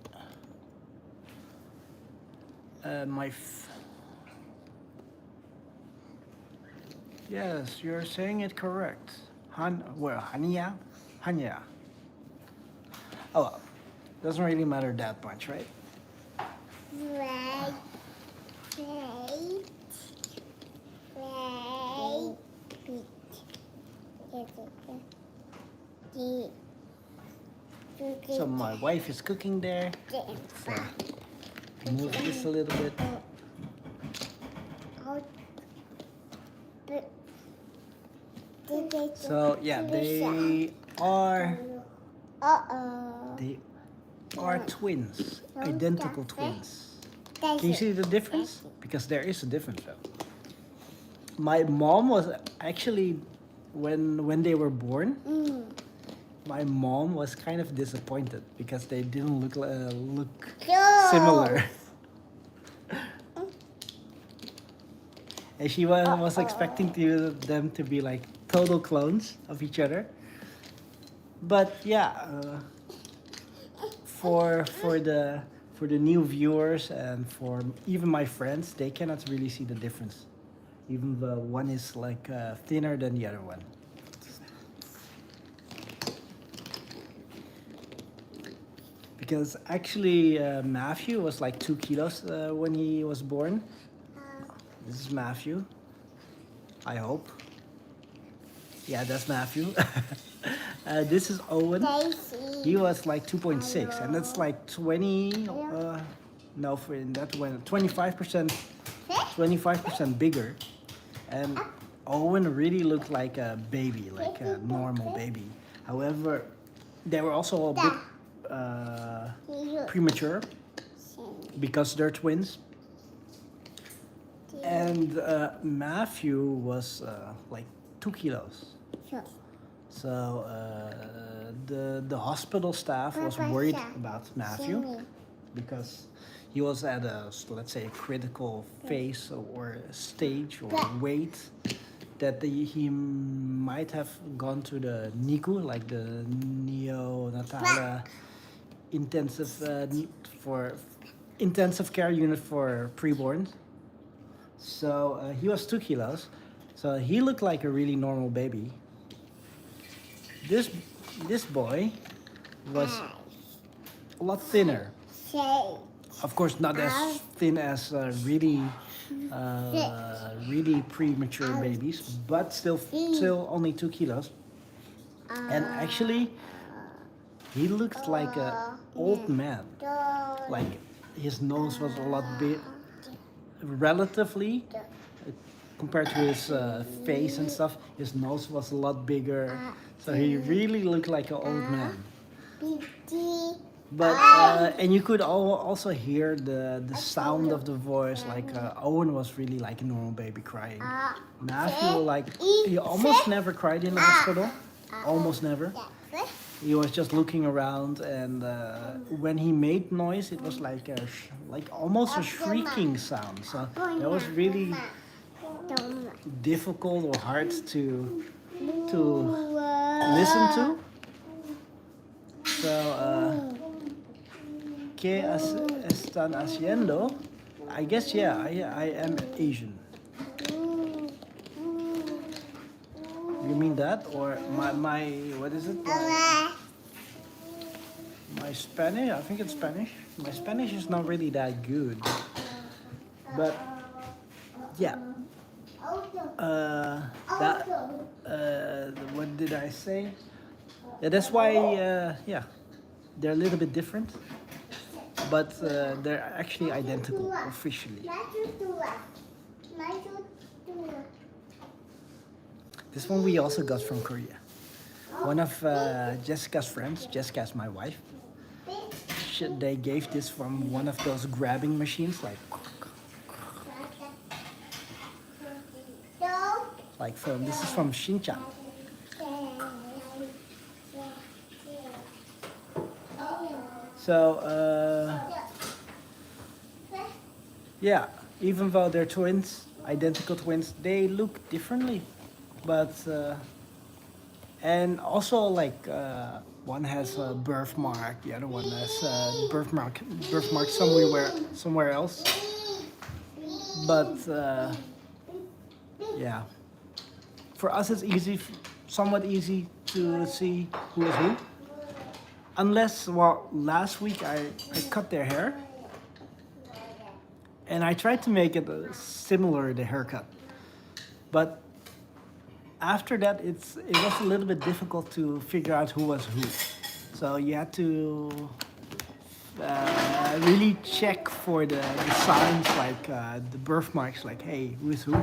Yes, you're saying it correct. Hanya. Oh well, doesn't really matter that much, right? So my wife is cooking there. So move this a little bit. So yeah, they are twins, identical twins. Can you see the difference? Because there is a difference though. My mom was actually, when they were born, my mom was kind of disappointed because they didn't look similar. And she was expecting them to be like total clones of each other. But yeah, for the new viewers and for even my friends, they cannot really see the difference even though one is like thinner than the other one. Because actually Matthew was like 2 kilos when he was born. This is Matthew. I hope. Yeah, that's Matthew. This is Owen. He was like 2.6, and that's like 20. No, for in that one, 25% bigger. And Owen really looked like a baby, like a normal baby. However, they were also a bit premature because they're twins. And Matthew was like 2 kilos. So the hospital staff was worried about Matthew because he was at a, let's say, a critical phase or stage or weight that he might have gone to the NICU, like the neonatal intensive care unit for preborn. So he was 2 kilos. So he looked like a really normal baby. This boy was a lot thinner. Of course, not as thin as really premature babies, but still only 2 kilos. And actually, he looked like an old man. Like his nose was a lot big, relatively, compared to his face and stuff. His nose was a lot bigger, so he really looked like an old man. But and you could also hear the sound of the voice. Like Owen was really like a normal baby crying. Matthew, like, he almost never cried in the hospital, almost never. He was just looking around, and when he made noise, it was like almost a shrieking sound. So that was really difficult or hard to listen to. So ¿qué están haciendo? I guess, yeah, I am Asian. You mean that, or my what is it? My Spanish? I think it's Spanish. My Spanish is not really that good, but yeah. What did I say? Yeah, that's why. Yeah, they're a little bit different, but they're actually identical officially. This one we also got from Korea. One of Jessica's friends, Jessica's my wife, they gave this from one of those grabbing machines, this is from Shincha. So yeah, even though they're twins, identical twins, they look differently. But and also like one has a birthmark, the other one has a birthmark somewhere else. But yeah, for us it's somewhat easy to see who is who. Unless, well, last week I cut their hair, and I tried to make it similar, the haircut, but after that it was a little bit difficult to figure out who was who. So you had to really check for the signs, like the birthmarks, like, hey, who is who?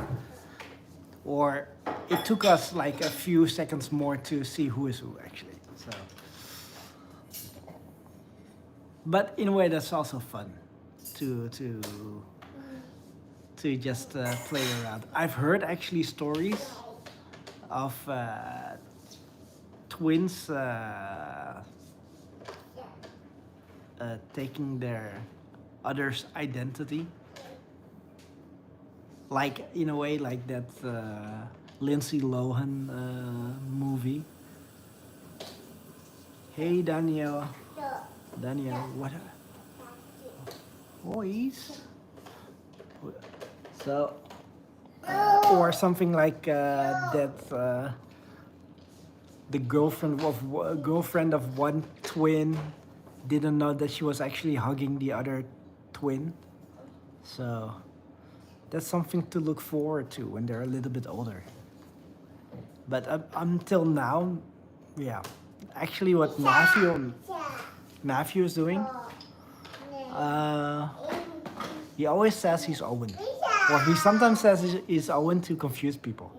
Or it took us like a few seconds more to see who is who, actually. So, but in a way, that's also fun to just play around. I've heard actually stories of twins taking their other's identity, like in a way like that Lindsay Lohan movie. Hey Daniel, what? Boys. So or something like that. The girlfriend of one twin didn't know that she was actually hugging the other twin. So that's something to look forward to when they're a little bit older. But until now, yeah. Actually, what Matthew is doing, he always says he's Owen. Or he sometimes says he's Owen to confuse people.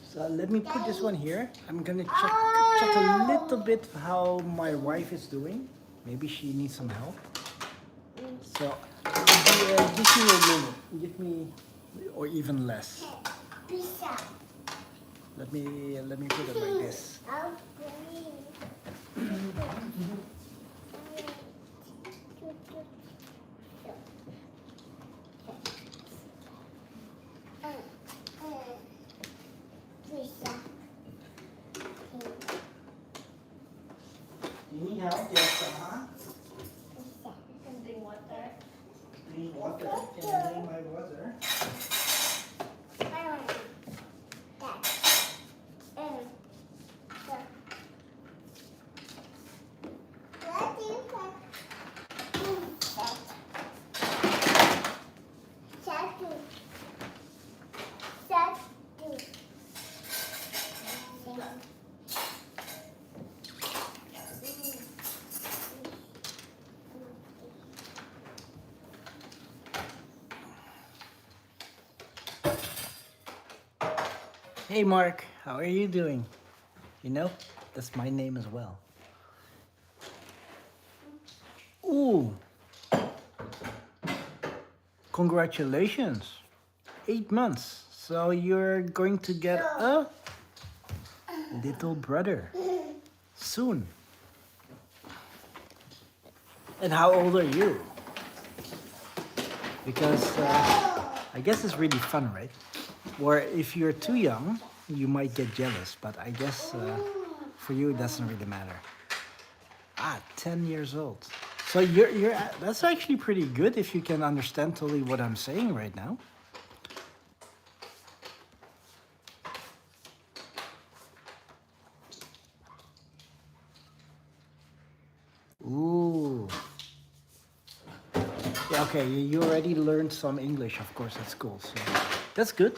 So let me put this one here. I'm gonna check a little bit how my wife is doing. Maybe she needs some help. So give me a minute. Give me, or even less. Let me put it like this. You need help? Yes, Drink water. Drink water. Can I drink my water? Hey Mark, how are you doing? You know, that's my name as well. Ooh. Congratulations. 8 months. So you're going to get a little brother soon. And how old are you? Because I guess it's really fun, right? Or if you're too young, you might get jealous. But I guess for you, it doesn't really matter. 10 years old. So that's actually pretty good if you can understand totally what I'm saying right now. Ooh. Yeah, okay, you already learned some English, of course, at school, so that's good.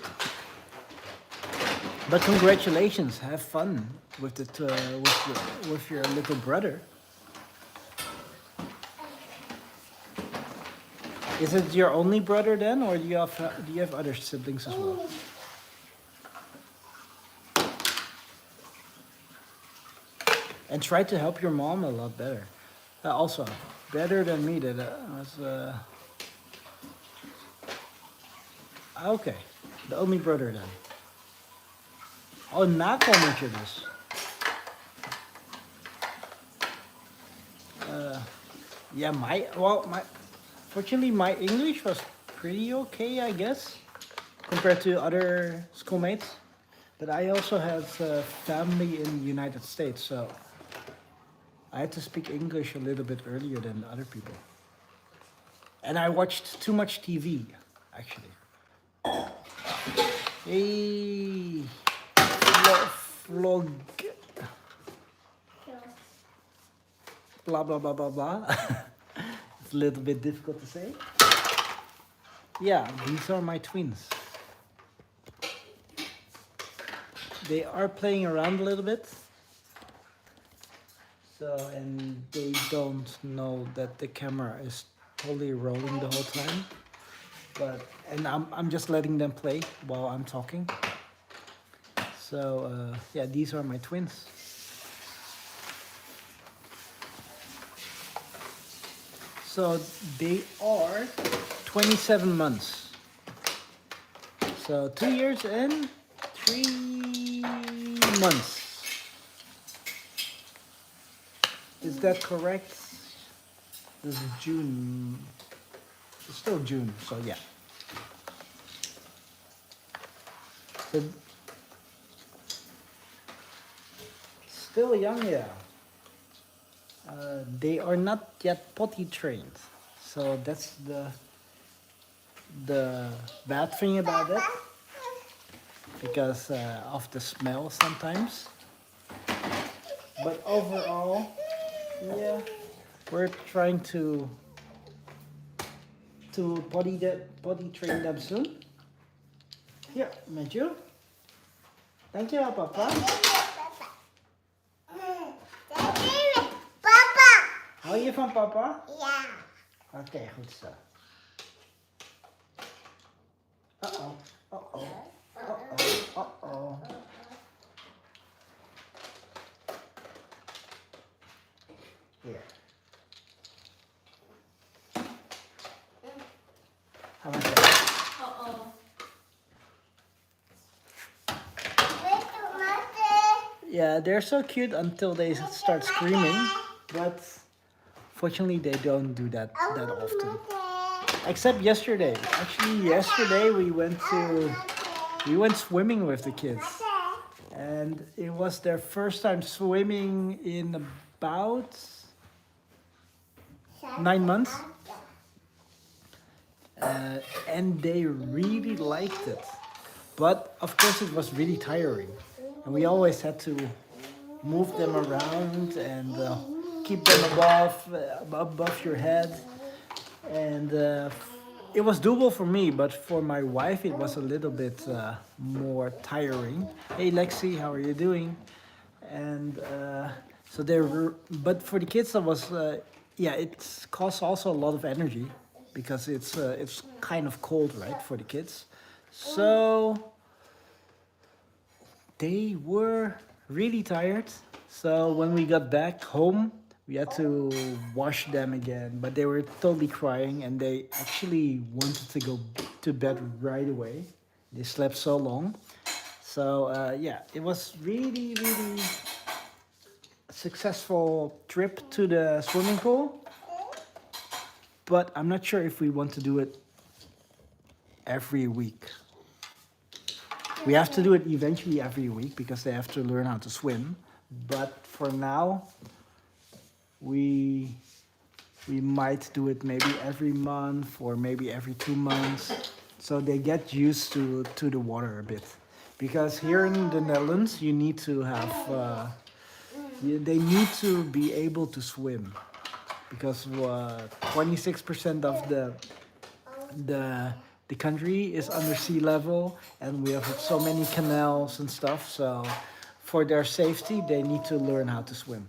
But congratulations, have fun with with your little brother. Is it your only brother then, or do you have other siblings as well? And try to help your mom a lot better. Also, better than me. That was okay. The only brother then. Oh, na komen je dus. Yeah, fortunately my English was pretty okay, I guess, compared to other schoolmates. But I also have family in the United States, so I had to speak English a little bit earlier than other people. And I watched too much TV, actually. Hey, vlog. Blah, blah, blah, blah, blah. It's a little bit difficult to say. Yeah, these are my twins. They are playing around a little bit. So, and they don't know that the camera is totally rolling the whole time. And I'm just letting them play while I'm talking. So, yeah, these are my twins. So they are 27 months. So 2 years and 3 months. Is that correct? This is June. It's still June, so yeah. So, still young, yeah. They are not yet potty trained, so that's the bad thing about it, because of the smell sometimes. But overall, yeah, we're trying to potty train them soon. Here, Matthew. Thank you, Papa. Papa. Hou je van papa? Ja. Oké, goed zo. Uh-oh, uh-oh, uh-oh, uh-oh. Here. How much? Uh-oh. Yeah, they're so cute until they start screaming, but fortunately they don't do that often. Except yesterday. Actually, yesterday we went swimming with the kids, and it was their first time swimming in about 9 months, and they really liked it. But of course, it was really tiring, and we always had to move them around and keep them above your head. And it was doable for me, but for my wife it was a little bit more tiring. Hey Lexi, how are you doing? And so but for the kids that was yeah, it costs also a lot of energy, because it's kind of cold, right, for the kids. So they were really tired. So when we got back home, we had to wash them again, but they were totally crying, and they actually wanted to go to bed right away. They slept so long. So yeah, it was really, really a successful trip to the swimming pool. But I'm not sure if we want to do it every week. We have to do it eventually every week, because they have to learn how to swim. But for now, we might do it maybe every month or maybe every 2 months, so they get used to the water a bit. Because here in the Netherlands, you need to have they need to be able to swim, because 26% of the country is under sea level, and we have so many canals and stuff. So for their safety, they need to learn how to swim.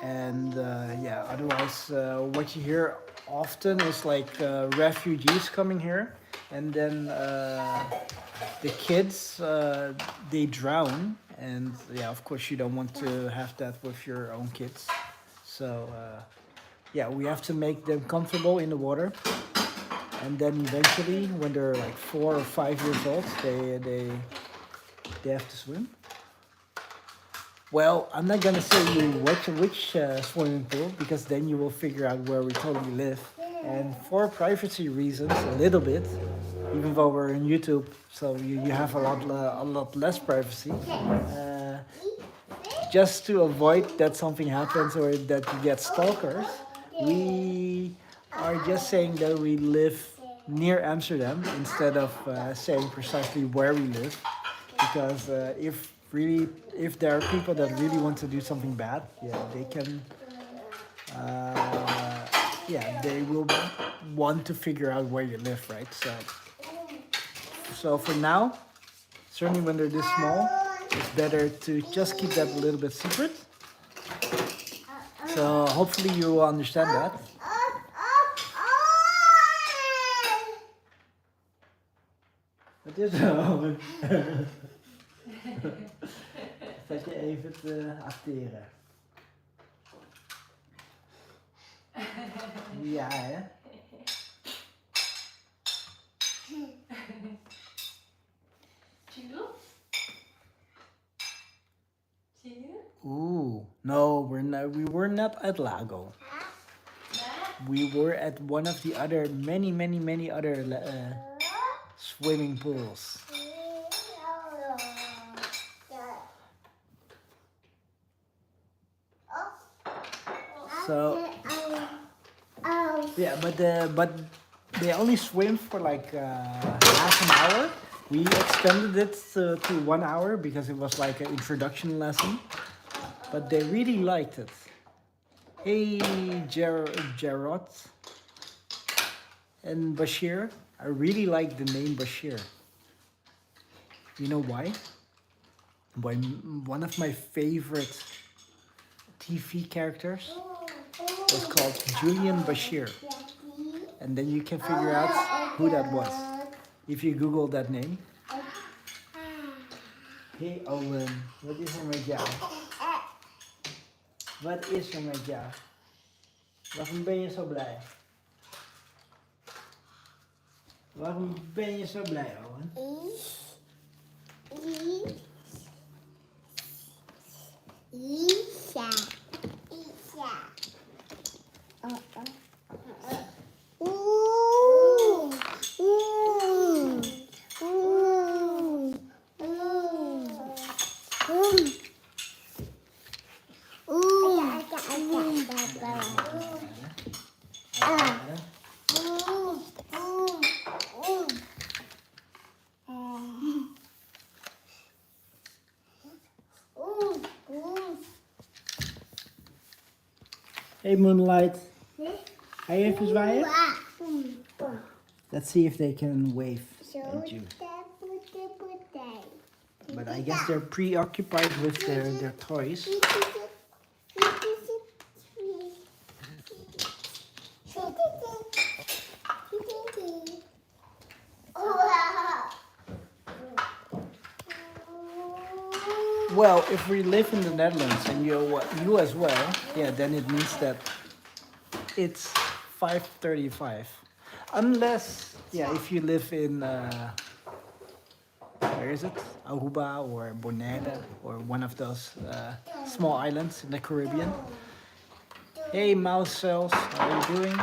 And yeah, otherwise what you hear often is like refugees coming here, and then the kids they drown, and yeah, of course you don't want to have that with your own kids. So yeah, we have to make them comfortable in the water, and then eventually when they're like 4 or 5 years old, they have to swim. Well, I'm not gonna say you which swimming pool, because then you will figure out where we totally live. And for privacy reasons, a little bit, even though we're on YouTube, so you have a lot less privacy. Just to avoid that something happens or that you get stalkers, we are just saying that we live near Amsterdam instead of saying precisely where we live, because if there are people that really want to do something bad, yeah, they can, yeah, they will want to figure out where you live, right? So for now, certainly when they're this small, it's better to just keep that a little bit secret. So hopefully you will understand that. Wat is er? Zet je even te acteren. Ja, hè? Chilu? Chilu? Ooh, no, we were not at Lago. We were at one of the other many other swimming pools. So yeah, but they only swim for like half an hour. We extended it to 1 hour because it was like an introduction lesson. But they really liked it. Hey, Jarrod and Bashir. I really like the name Bashir. You know why? One of my favorite TV characters was called Julian Bashir. And then you can figure out who that was if you Google that name. Hey Owen, wat is er met jou? Wat is er met jou? Waarom ben je zo blij? Waarom ben je zo blij, Owen? Isa. Hey Moonlight. Ga je even zwaaien? Let's see if they can wave at you. But I guess they're preoccupied with their toys. Well, if we live in the Netherlands and you as well, yeah, then it means that it's 5:35. Unless, yeah, if you live in, where is it? Aruba or Bonaire or one of those small islands in the Caribbean. Hey, milestones, how are you doing?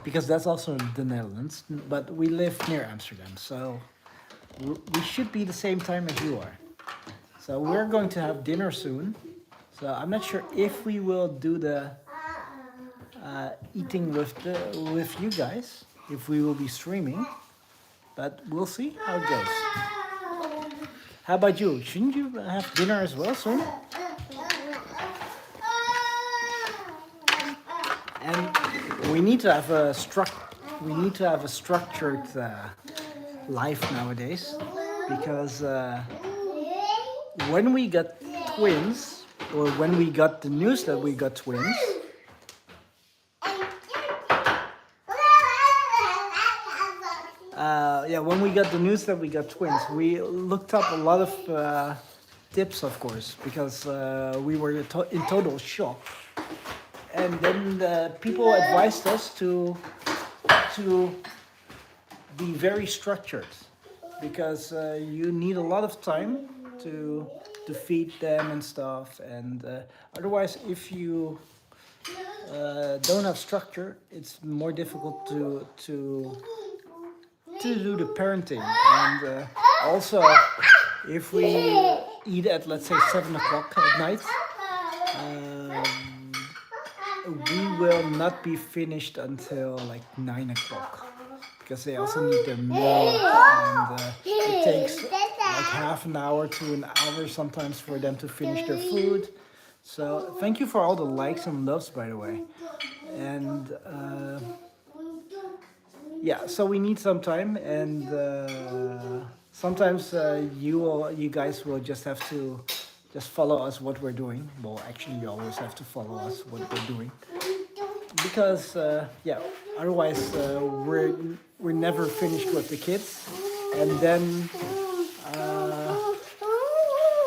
Because that's also the Netherlands, but we live near Amsterdam, so we should be the same time as you are. So we're going to have dinner soon. So I'm not sure if we will do the eating with you guys, if we will be streaming, but we'll see how it goes. How about you? Shouldn't you have dinner as well soon? And we need to have a structured life nowadays, because when we got twins, or when we got the news that we got twins, when we got the news that we got twins, we looked up a lot of tips, of course, because we were in total shock. And then people advised us to be very structured, because you need a lot of time to feed them and stuff, and otherwise, if you don't have structure, it's more difficult to do the parenting. And also, if we eat at, let's say, 7 o'clock at night, we will not be finished until like 9 o'clock, because they also need their milk, and it takes like half an hour to an hour sometimes for them to finish their food. So thank you for all the likes and loves, by the way. And yeah, so we need some time, and sometimes you guys will just have to just follow us what we're doing. Well, actually, you always have to follow us what we're doing, because yeah, otherwise we're never finished with the kids, and then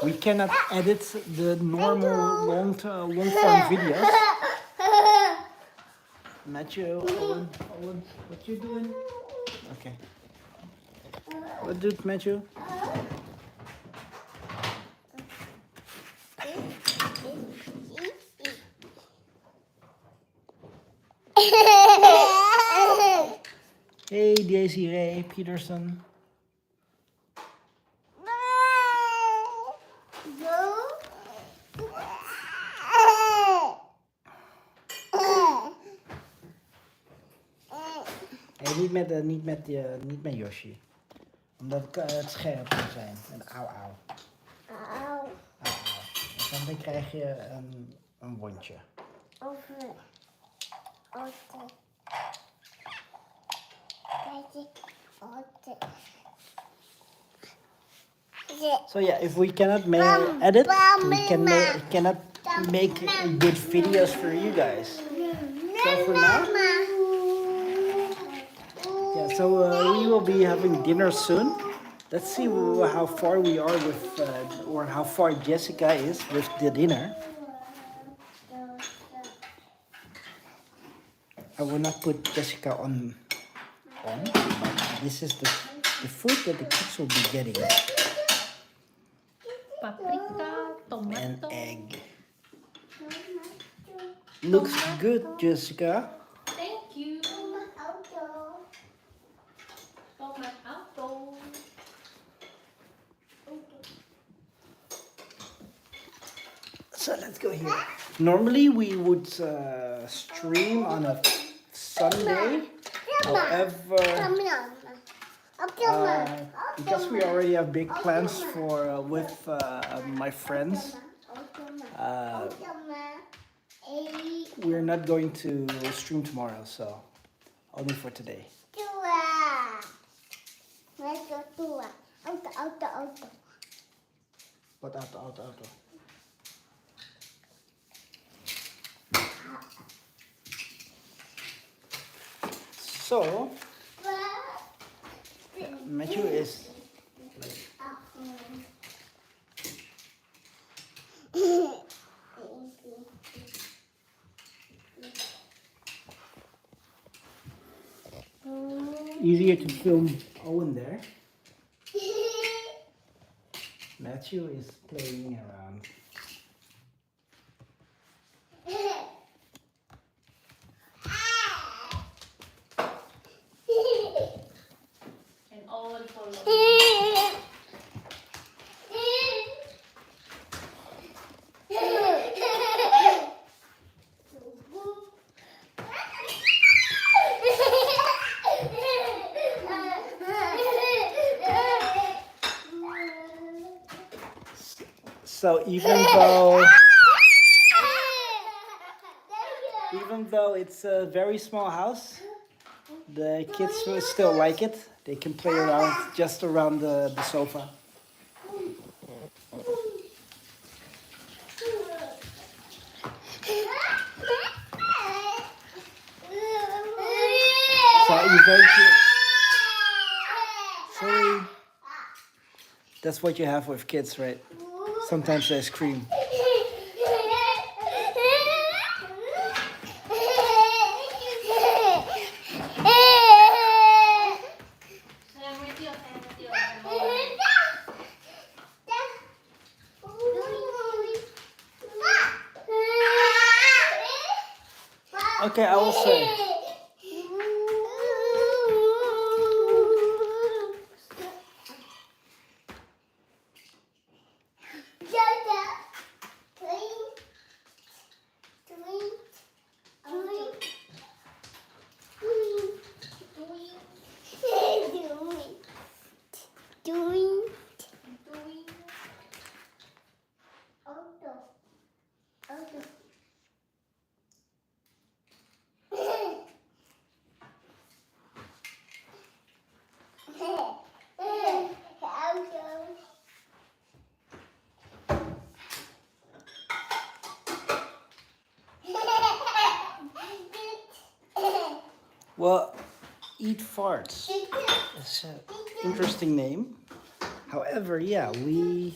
we cannot edit the normal long form videos. Matthew, Owen, what you doing? Okay. What did Matthew? Hey, Daisy Ray Peterson. Hey, niet met Yoshi. Omdat het scherp moet zijn. En auw, auw. Auw, auw. En dan krijg je een wondje. So yeah, if we cannot edit, we cannot make good videos for you guys. So for now, yeah. So we will be having dinner soon. Let's see how far we are with, or how far Jessica is with the dinner. I will not put Jessica on. But this is the food that the kids will be getting. Paprika, tomato. And egg. Looks good, Jessica. Thank you. Tomato. So let's go here. Normally we would stream on a Sunday. However, because we already have big plans for with my friends, we're not going to stream tomorrow. So only for today. What auto? So Matthew is easier to film Owen there. Matthew is playing around. And all for So even though it's a very small house, the kids will still like it. They can play around just around the sofa. So eventually, sorry, that's what you have with kids, right? Sometimes they scream. Okay, I will say. Well, Eat Farts. It's an interesting name. However, yeah, we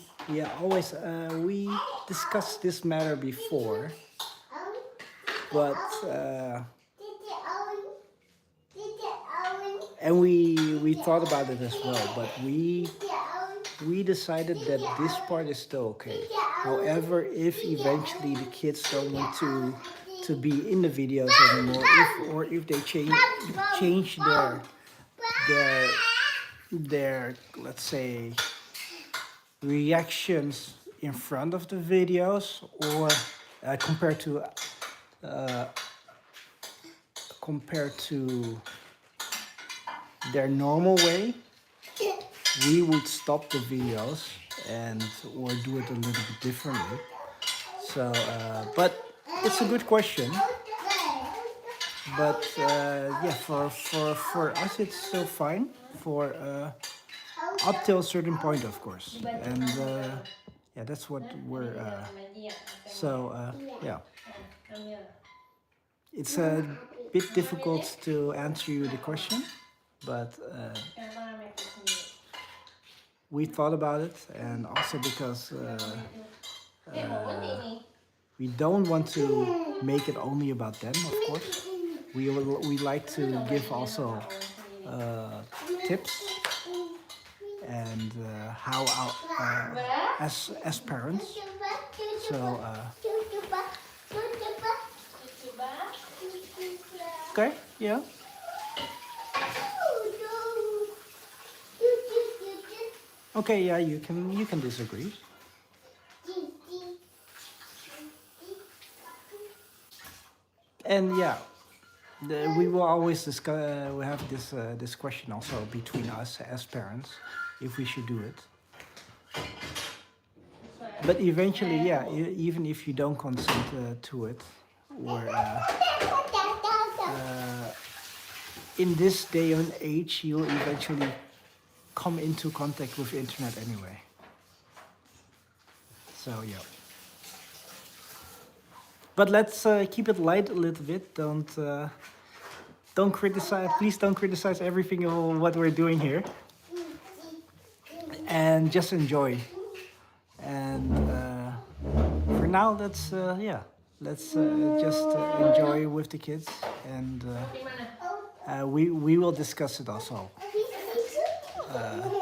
discussed this matter before, but and we thought about it as well, but we decided that this part is still okay. However, if eventually the kids don't want to be in the videos anymore, if they change their let's say reactions in front of the videos, or uh, compared to their normal way, we would stop the videos and or do it a little bit differently. So, but it's a good question. But yeah, for us it's still fine for up till a certain point, of course. And yeah, that's what we're. So yeah, it's a bit difficult to answer you the question, but we thought about it, and also because we don't want to make it only about them, of course. We like to give also tips and how our as parents. So okay, yeah. Okay, yeah, you can disagree. And yeah, we will always discuss. We have this question also between us as parents, if we should do it. But eventually, yeah, even if you don't consent to it, or in this day and age, you'll eventually come into contact with internet anyway. So yeah. But let's keep it light a little bit. Don't criticize. Please don't criticize everything of what we're doing here. And just enjoy. And for now, let's let's just enjoy with the kids, and we will discuss it also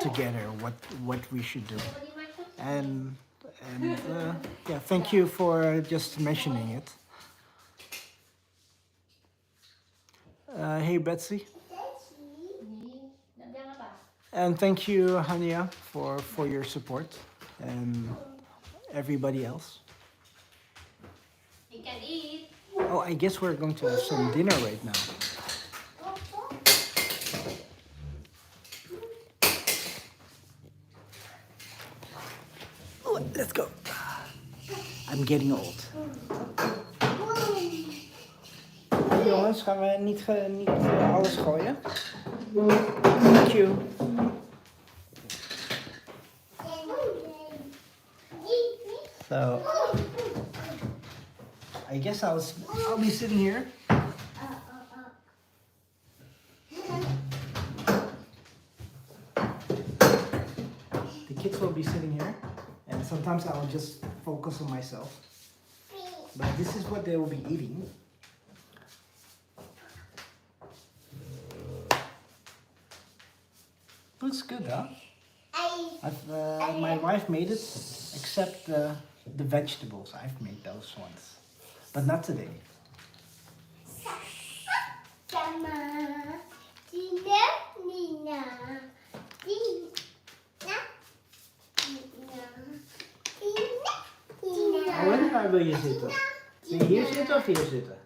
together what we should do. And yeah, thank you for just mentioning it. Hey Betsy. And thank you, Hania, for your support, and everybody else. You can eat. Oh, I guess we're going to have some dinner right now. Oh, let's go. I'm getting old. Jongens, gaan we niet alles gooien? Thank you. So, I guess I'll be sitting here. The kids will be sitting here, and sometimes I'll just focus on myself. But this is what they will be eating. Looks good, huh? My wife made it, except the vegetables. I've made those ones, but not today. Owen, waar wil je zitten? Wil je hier zitten of hier zitten?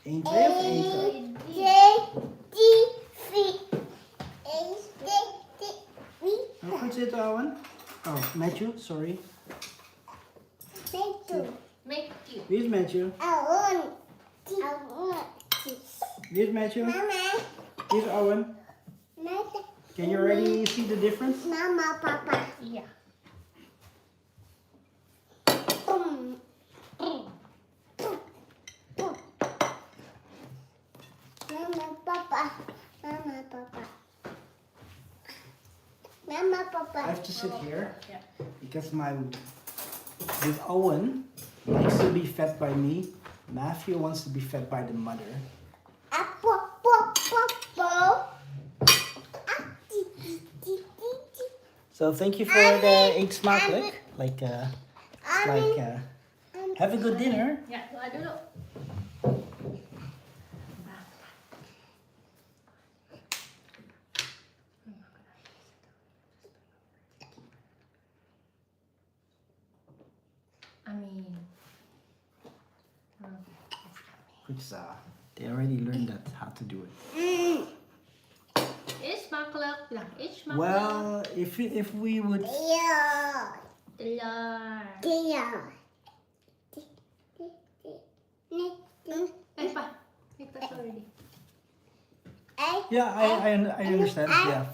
Eén, twee of eten? Nou, goed zitten, Owen. Oh, Matthew, sorry. Make you. Wie is Matthew? Wie is Matthew? Wie is Owen? Can you already see the difference? Mama, Papa. Yeah. Mama, Papa. Mama, Papa. Mama, I'm a I papa. have to sit here Yeah. because this Owen likes to be fed by me. Matthew wants to be fed by the mother. A popo. So thank you for the 8 smakelijk. Have a good dinner. Ya, doa dulu. Amin. Good job. They already learned that how to do it. Eet smakelijk. Bilang, eet smakelijk. Well, if we would Yeah. Telur. Yeah. Pa. Eat that already. yeah, I understand. Yeah.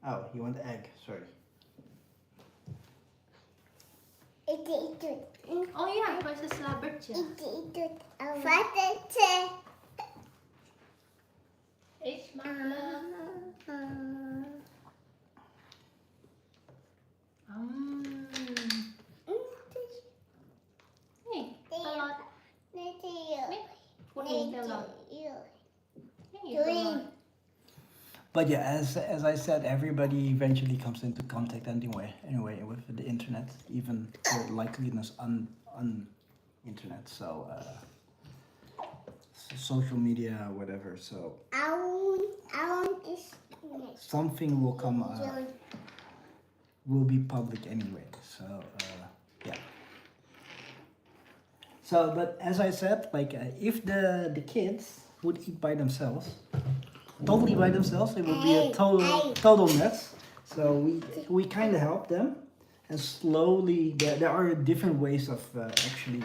Oh, you want egg? Sorry. Oh ja, het was een slabbertje. Eet smakelijk. Nee, telur. Nee, voor één telur. Nee, telur. But yeah, as I said, everybody eventually comes into contact anyway with the internet, even for likeliness on internet. So social media, whatever. So something will come. Will be public anyway. So yeah. So, but as I said, if the kids would eat by themselves, totally by themselves, it would be a total mess. So we kind of help them, and slowly there are different ways of actually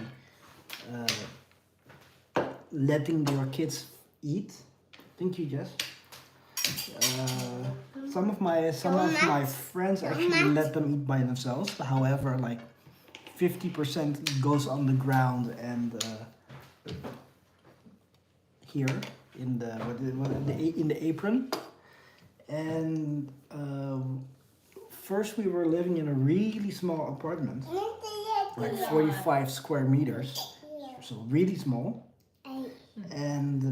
letting your kids eat. Thank you, Jess. Some of my friends actually let them eat by themselves. However, 50% goes on the ground and here in the apron. And first we were living in a really small apartment, like 45 square meters, so really small. And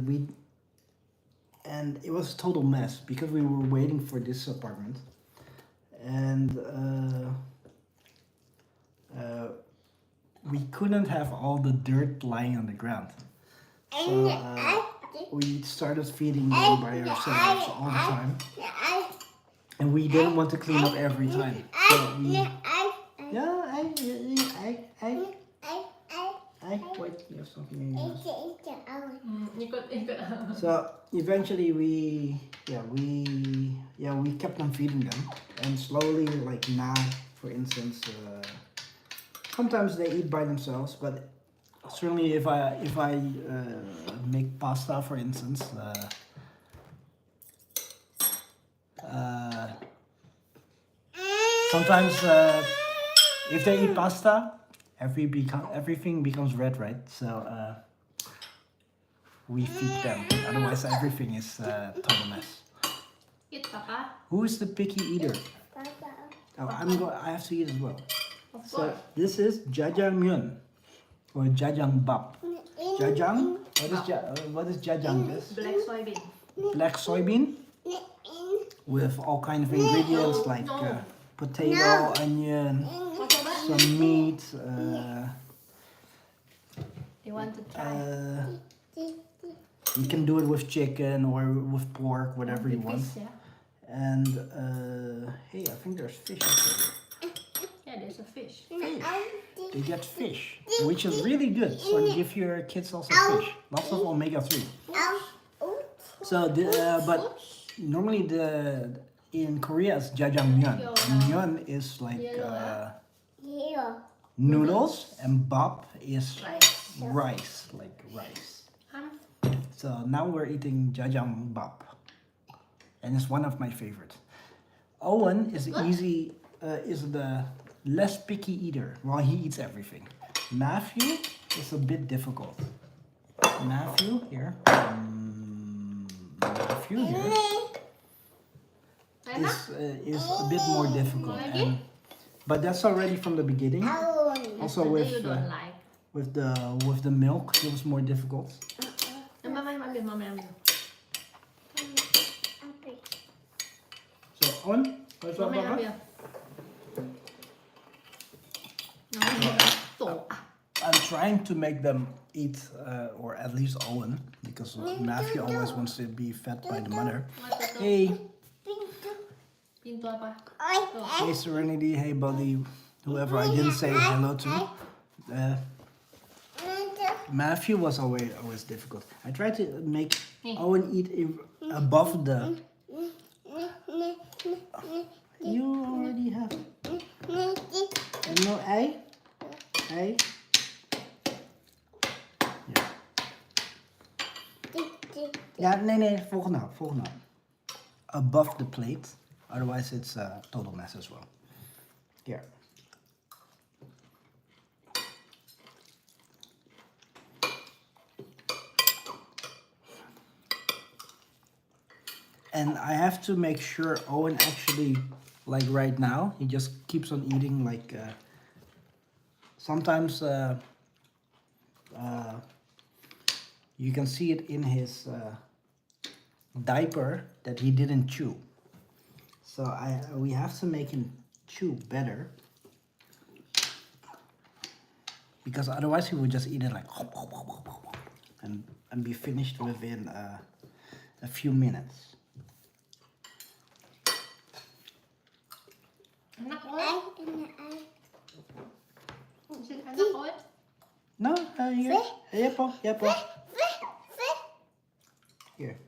it was a total mess because we were waiting for this apartment, and we couldn't have all the dirt lying on the ground. So we started feeding them by ourselves all the time, and we didn't want to clean up every time. So wait, you have something in your nose. Ikut. So eventually we kept on feeding them, and slowly, like now, for instance, sometimes they eat by themselves, but certainly if I make pasta, for instance, sometimes if they eat pasta, everything becomes red, right? So we feed them. Otherwise, everything is total mess. Eat, Papa. Who is the picky eater? Oh, I have to eat as well. Of So course. this is jajangmyeon or jajangmbap. Jajang. What is jajang? This Black soybean. black soybean with all kind of ingredients like potato, onion, some meat. You want to try? You can do it with chicken or with pork, whatever you want. Fish, yeah? And hey, I think there's fish over here. Yeah, there's a fish. They get fish, which is really good. So give your kids also fish. Lots of omega-3. So but normally in Korea it's jajangmyeon. Myeon is like noodles, and bap is rice, like rice. So now we're eating jajangmbap, and it's one of my favorites. Owen is is the less picky eater. Well, he eats everything. Matthew is a bit difficult. Matthew here. Matthew here Enak? is a bit more difficult. And, but that's already from the beginning. Also Yesterday with you don't like. with the milk, it was more difficult. Mama ambil. So on, what's up, Mama Papa? ambil. Mama tuh. I'm trying to make them eat, or at least Owen, because Matthew always wants to be fed by the mother. Hey, Pintu apa? hey Serenity, hey Buddy, whoever I didn't say hello to. Matthew was always difficult. I tried to make Owen eat above the. You already have. No, hey. Ja, nee, volgende nou. Above the plate, otherwise it's a total mess as well. Here. And I have to make sure Owen actually, like right now, he just keeps on eating like, sometimes you can see it in his diaper that he didn't chew. So we have to make him chew better, because otherwise he would just eat it like and be finished within a few minutes. Enak Owen? Is it enak Owen? No, here. Yeah, Paul. Here.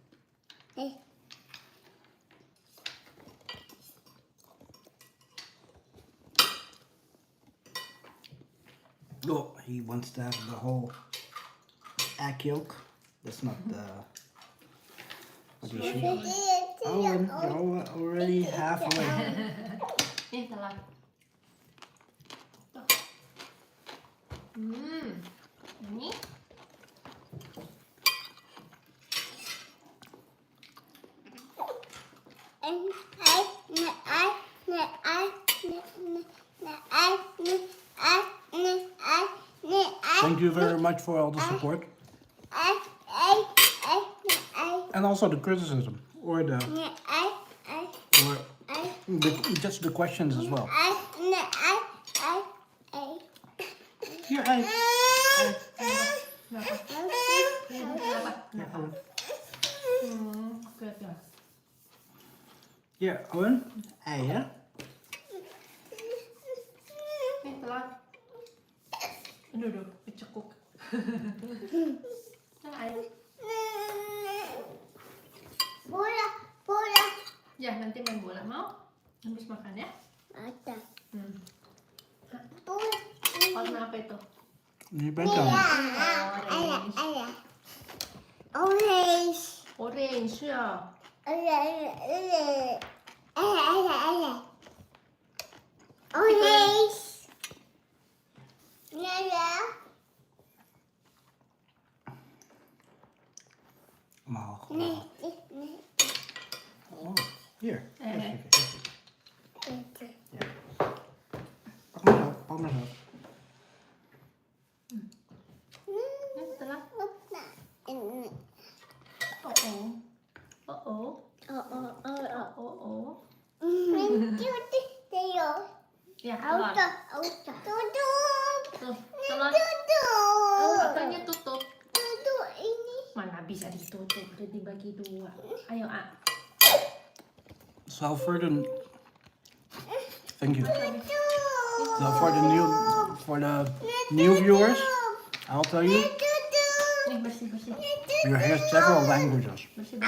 Oh, he wants to have the whole egg yolk. That's not the. What do you should? Owen, you're already halfway. Ini telat. Ini. Thank you very much for all the support. And also the criticism, or just the questions as well. Here, Here, Owen. Ei, hè? Ini telat. Duduk, dicekuk. Nah, ayo. Bola. Ya, nanti main bola. Mau? Habis makan ya? Ada. Warna apa itu? Ini Bedtime. Orange. Orange ya. Orange. Yellow. Mag. Oh, hier. Hier. Ja. Pak maar zo. Telat. Ya, telat. Tuh, telat. Makanya tutup. Mana bisa ditutup, udah dibagi dua. Ayo, A. So thank you. So for the new viewers, I'll tell you, Nih, bersih. you hear several languages. Bersih.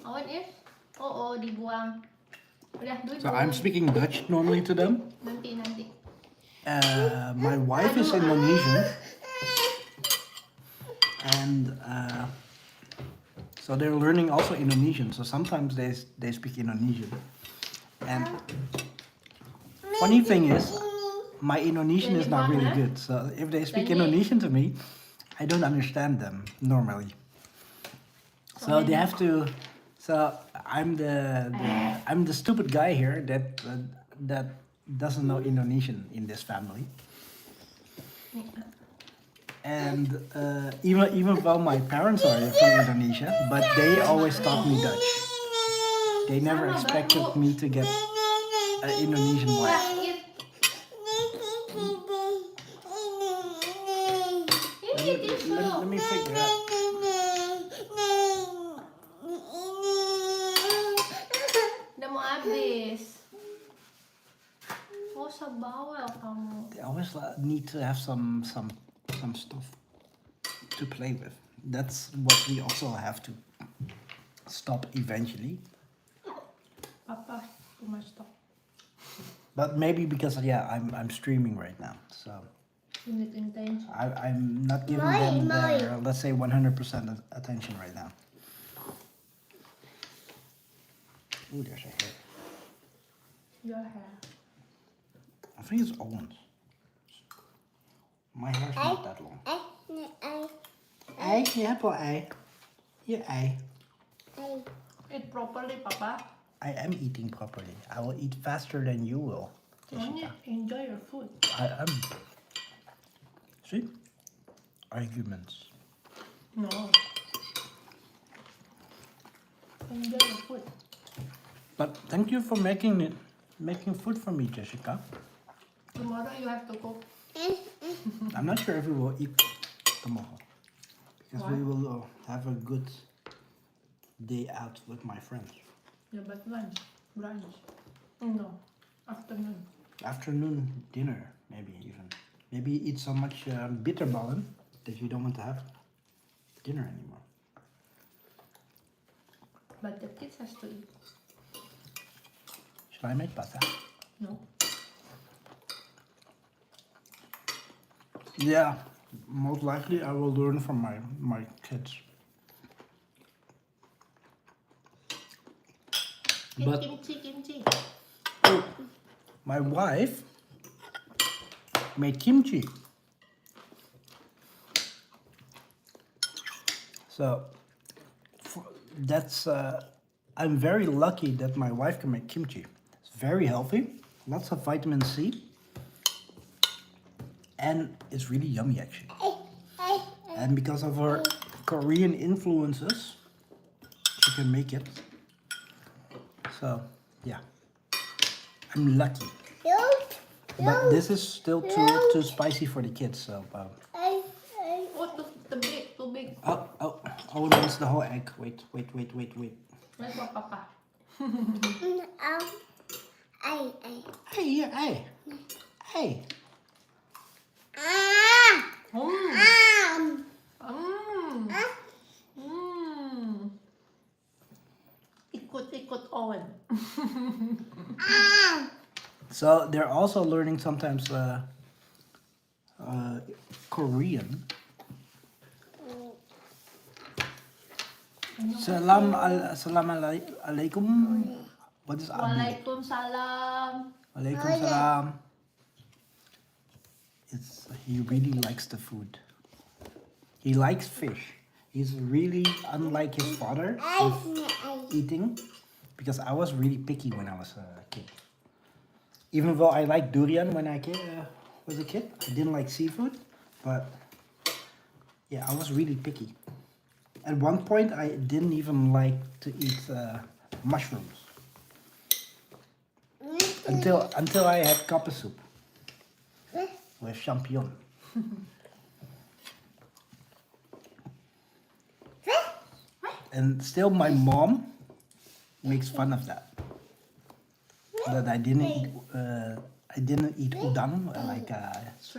Awan is? Dibuang. Udah, dulu. So I'm speaking Dutch normally to them. Nanti. My wife is Indonesian, and so they're learning also Indonesian. So sometimes they speak Indonesian. And funny thing is, my Indonesian is not really good. So if they speak Indonesian to me, I don't understand them normally. So they have to. So I'm the stupid guy here that doesn't know Indonesian in this family. And even though my parents are from Indonesia, but they always taught me Dutch. They never expected me to get an Indonesian wife. Let me figure it out. Udah mau habis. Oh, sa bawal kamu. They always need to have some stuff to play with. That's what we also have to stop eventually. Papa, too much stuff. But maybe because I'm streaming right now, so You need intention. I'm not giving them their, let's say, 100% attention right now. Ooh, there's a hair. Your hair. I think it's Owen's. My hair's not that long. Ei, je hebt al ei. Hier ei. Eat properly, Papa. I am eating properly. I will eat faster than you will. Only enjoy your food. I am. See? Arguments. No. Enjoy your food. But thank you for making food for me, Jessica. Tomorrow you have to cook. I'm not sure if we will eat tomorrow. Because Why? we will have a good day out with my friends. Yeah, but lunch, brunch. No, afternoon. Afternoon dinner, maybe even. Maybe you eat so much bitterballen that you don't want to have dinner anymore. But the kids has to eat. Shall I make pasta? No. Yeah, most likely I will learn from my kids. Eat But kimchi. my wife made kimchi. So that's I'm very lucky that my wife can make kimchi. It's very healthy, lots of vitamin C, and it's really yummy actually. And because of her Korean influences, she can make it. So yeah, I'm lucky. But this is still too spicy for the kids. So Oh, too big. oh, no, it's the whole egg. Wait. Let's go, Papa. Hey. Ikut Owen. So they're also learning sometimes Korean. Salam alaikum. What is abi? Waalaikumsalam. Alaikum salam. He really likes the food. He likes fish. He's really unlike his father with eating, because I was really picky when I was a kid. Even though I liked durian when I was a kid, I didn't like seafood, but yeah, I was really picky. At one point, I didn't even like to eat mushrooms until I had kappa soup with champignon. And still, my mom makes fun of that. That I didn't eat udang like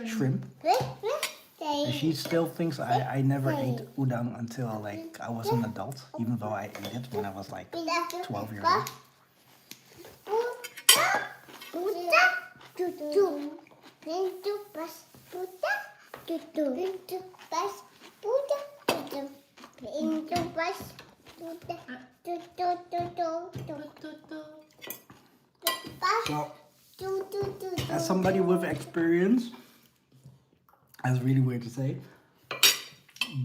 shrimp. And she still thinks I never ate udang until like I was an adult, even though I ate it when I was like 12 years old. So As somebody with experience, that's really weird to say,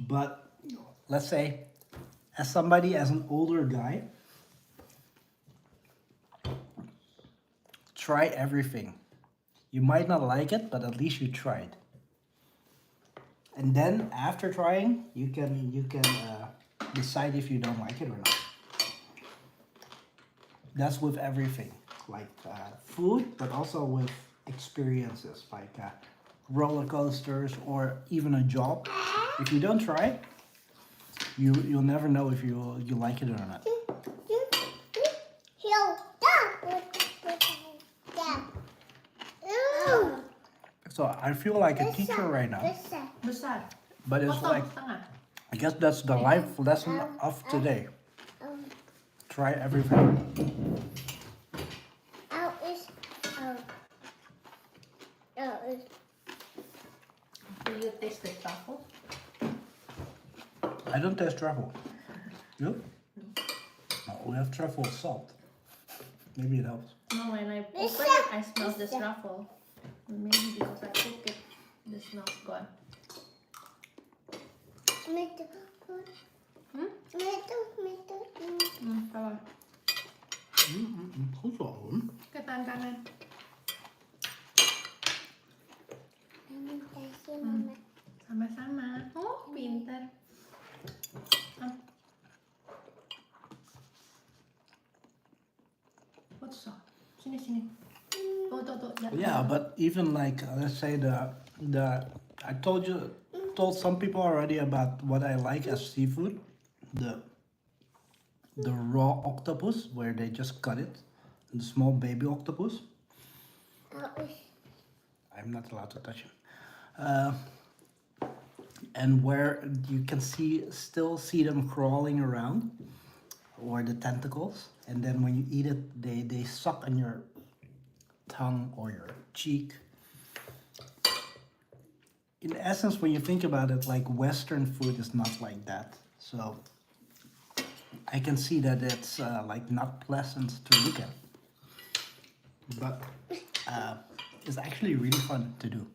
but let's say, as an older guy, try everything. You might not like it, but at least you tried. And then after trying, you can decide if you don't like it or not. That's with everything, like food, but also with experiences, like roller coasters or even a job. If you don't try, you'll never know if you like it or not. So I feel like a teacher right now, Besar. but it's Potong like, setengah. I guess that's the life lesson of today. Try everything. Do you taste the truffle? I don't taste truffle. You? No, we have truffle salt. Maybe it helps. No, when I open it, I smell the truffle. Maybe because I cook it, the smell's gone. Salah. Goed zo, hoor. Ketangan. Sama-sama. Oh, pintar. What's up? Sini, sini. Tuh. Yeah, but even like let's say the I told some people already about what I like as seafood, the raw octopus where they just cut it, the small baby octopus. I'm not allowed to touch it. And where you can still see them crawling around, or the tentacles, and then when you eat it, they suck on your tongue or your cheek. In essence, when you think about it, like Western food is not like that. So I can see that it's like not pleasant to look at, but it's actually really fun to do,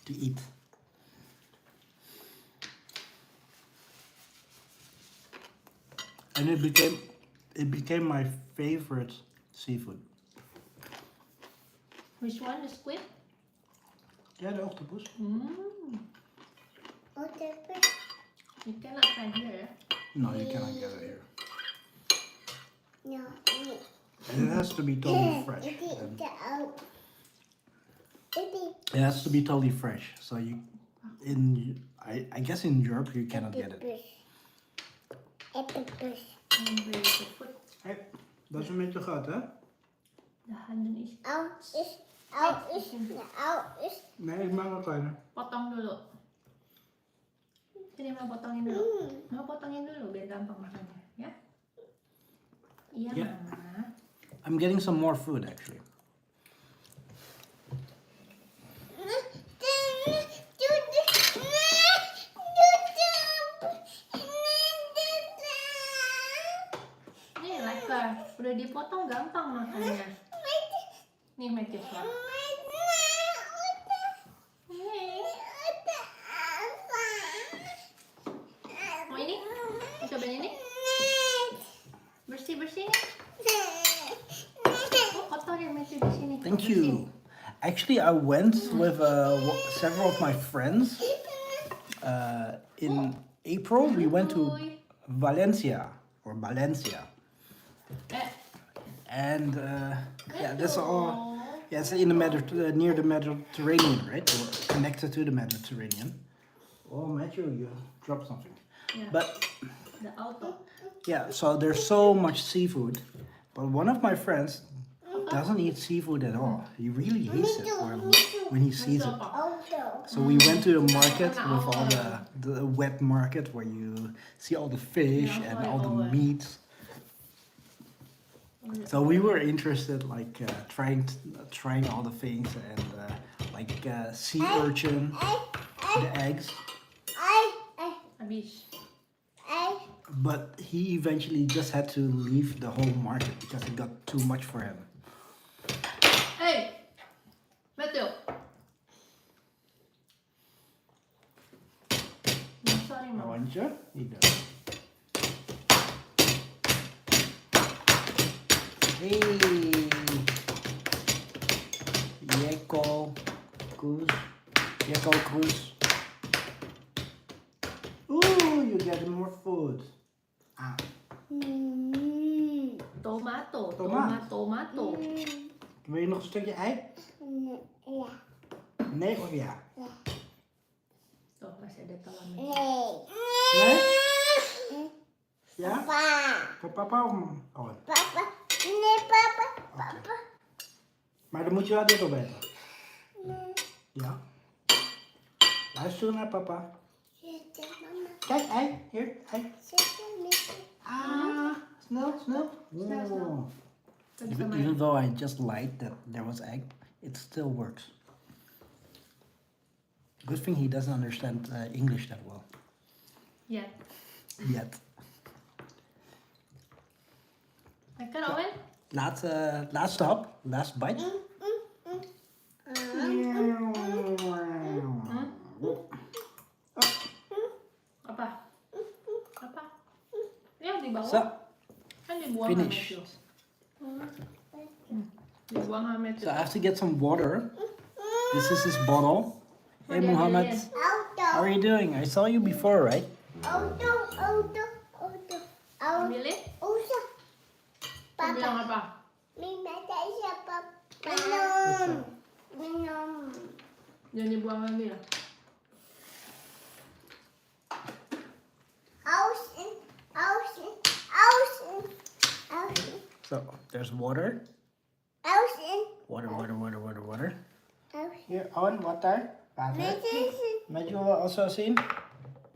to eat. And it became my favorite seafood. Which one? The squid? Yeah, the octopus. You cannot find here. No, you cannot get it here. No. It has to be totally fresh. It has to be totally fresh. So I guess in Europe you cannot get it. Hey, dat is een beetje groot, hè? De handen is... Nee, ik maak het kleiner. Potong dulu. Sini mau potongin dulu. Mau potongin dulu biar gampang makannya, ya? Iya, Yeah. Mama. I'm getting some more food actually. Nih, lekker. Udah dipotong gampang makannya. Nih, Matthew. Mau ini? Mau cobain ini? Bersih nih. Oh, kotor ya Matthew di sini. Thank you. Actually, I went with several of my friends. In April, we went to Valencia. And yeah, that's all. Yeah, it's in the near the Mediterranean, right? Or connected to the Mediterranean. Oh, Matthew, you dropped something. Yeah. But The auto. yeah, so there's so much seafood. But one of my friends doesn't eat seafood at all. He really hates it when he sees it. So we went to the market with all the wet market where you see all the fish and all the meats. So we were interested, like trying all the things and like sea urchin, the eggs. Habis. But he eventually just had to leave the whole market because it got too much for him. Hey, Betul. Sorry, Nou, Mama. handje. Hier. Hey. Jekko. Koes. Jekko, Koes. Ooh, you get more food. Ah. Tomato. Tomaat. Tomato. Wil je nog een stukje ei? Ja. Nee of ja? Tuh, masih ada telamnya. Nee. Nee? Ja? Papa. Voor papa of oh. Papa. Nee, papa. Papa. Maar dan moet je wel dit opeten. Nee. Ja. Luister naar papa. Zitten, mama. Kijk, ei. Hier, ei. Zitten, liefje. Ah, snel, snel. Snel, snel. Oh. Tadi sama Even though I just lied that there was egg, it still works. Good thing he doesn't understand English that well Ya. yet. Lekker, Owen? Laatste hap, last bite. Apa? Apa? Ya, di bawah. So, Kan dibuang finish. Hamet, dibuang Hamet. So I have to get some water. This is his bottle. Hey Dia Muhammad, ambilin. how are you doing? I saw you before, right? Auto. Ambilin? Auto. Kau bilang apa? Minta siapa? Minum. Jangan dibuang lagi ya. Außen. So there's water. Außen. Water. Außen. Here, on water. Water. Met you also zien?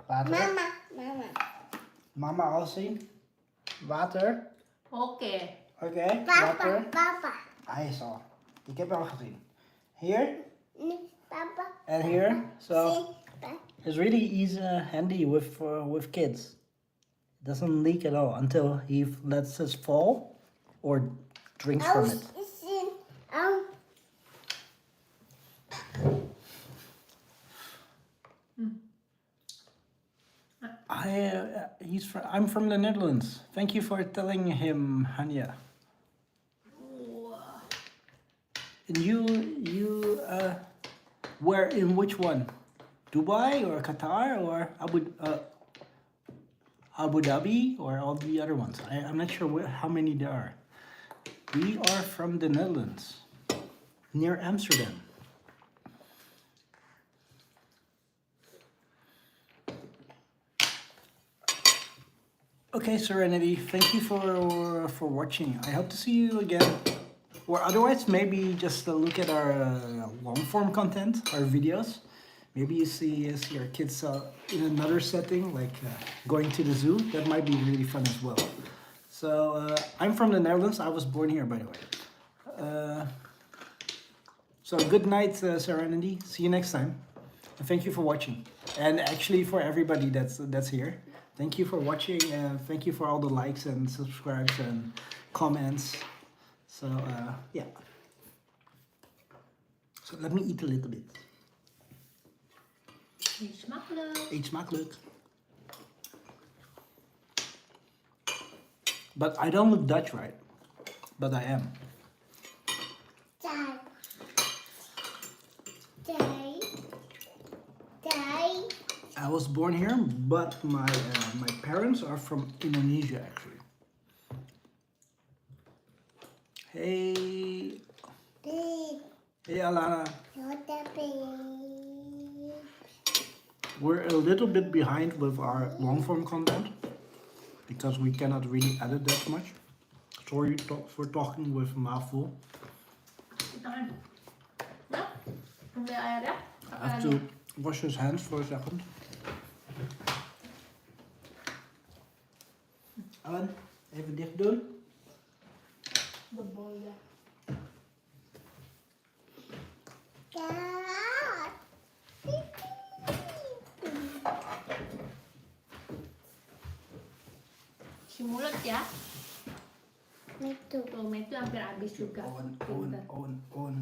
Water. Mama. Mama al zien? Water. Oke. Oké, water. Papa. Hij is al. Ik heb hem al gezien. Here Nee, papa. and here. So Papa. it's really easy, handy with kids. It doesn't leak at all until he lets us fall or drinks from it. Außen. I'm from the Netherlands. Thank you for telling him, Hanya. And you where in which one? Dubai or Qatar or Abu Dhabi or all the other ones? I'm not sure how many there are. We are from the Netherlands, near Amsterdam. Okay, Serenity, thank you for watching. I hope to see you again. Or otherwise, maybe just look at our long form content, our videos. Maybe you see our kids in another setting, like going to the zoo. That might be really fun as well. So I'm from the Netherlands. I was born here, by the way. So good night, Serenity. See you next time. And thank you for watching. And actually, for everybody that's here, thank you for watching, and thank you for all the likes and subscribes and comments. So yeah. So let me eat a little bit. Eet smakelijk. Eet smakelijk. But I don't look Dutch, right? But I am. Dad. I was born here, but my parents are from Indonesia, actually. Hey. Hey, Alana. We're a little bit behind with our long form content because we cannot really edit that much. Sorry for talking with mouthful. Tangan. Ya? Ambil air ya. I have to wash his hands for a second. Alan, even dicht doen. Bebola. Si mulut ya. Itu. Tuh, itu hampir habis juga. On.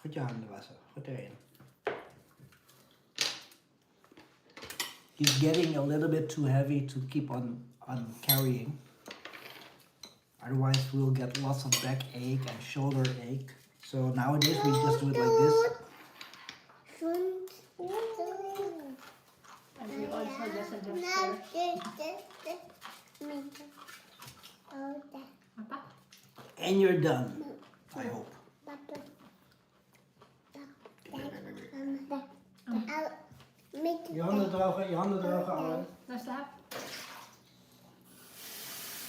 Goed je handen wassen. Goed erin. He's getting a little bit too heavy to keep on carrying. Otherwise we'll get lots of backache and shoulder ache. So nowadays we just do it like this. And we also just adjust Apa? And you're done. I hope. Je handen drogen, Alan. Nou, slaap.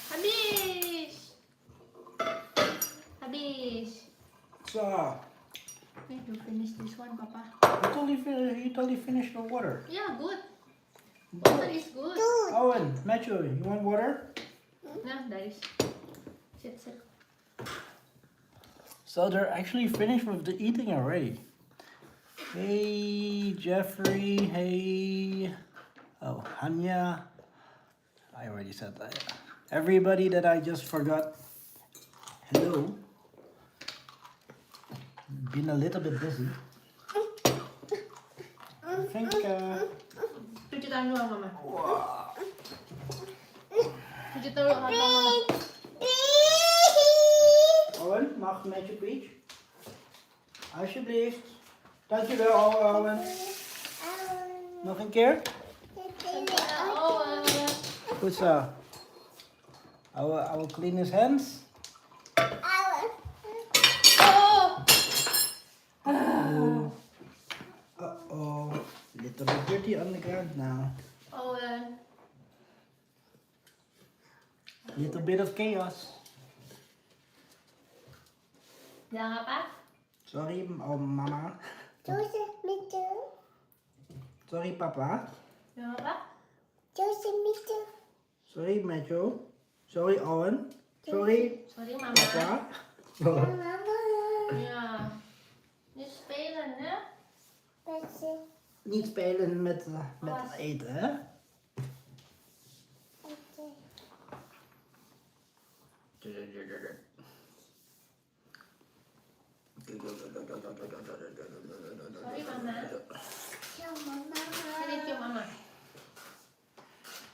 Habis! Habis! So, Need to finish this one, Papa. you totally finished the water. Yeah, good. Water is good. Owen, Matthew, you want water? No, that is. Sit, sit. So they're actually finished with the eating already. Hey, Jeffrey. Hey. Oh, Hanya. I already said that. Everybody that I just forgot. Hello. Been a little bit busy. I think. Cuci tangan dulu, Mama. Cuci tangan dulu, Mama. Owen, mag met je peach? Alsjeblieft. Dankjewel, Owen. Nog een keer? Goed zo. I will clean his hands. Uh-oh. Little bit dirty on the ground now. Owen. Little bit of chaos. Jangan apa? Sorry, mama. Sorry, papa. Jangan apa? Sorry, Matthew. Sorry, Owen. Sorry, Sorry, Mama. papa. Ja. Niet spelen, hè? Niet spelen met eten, hè? Sorry, Mama. Sini cium Mama.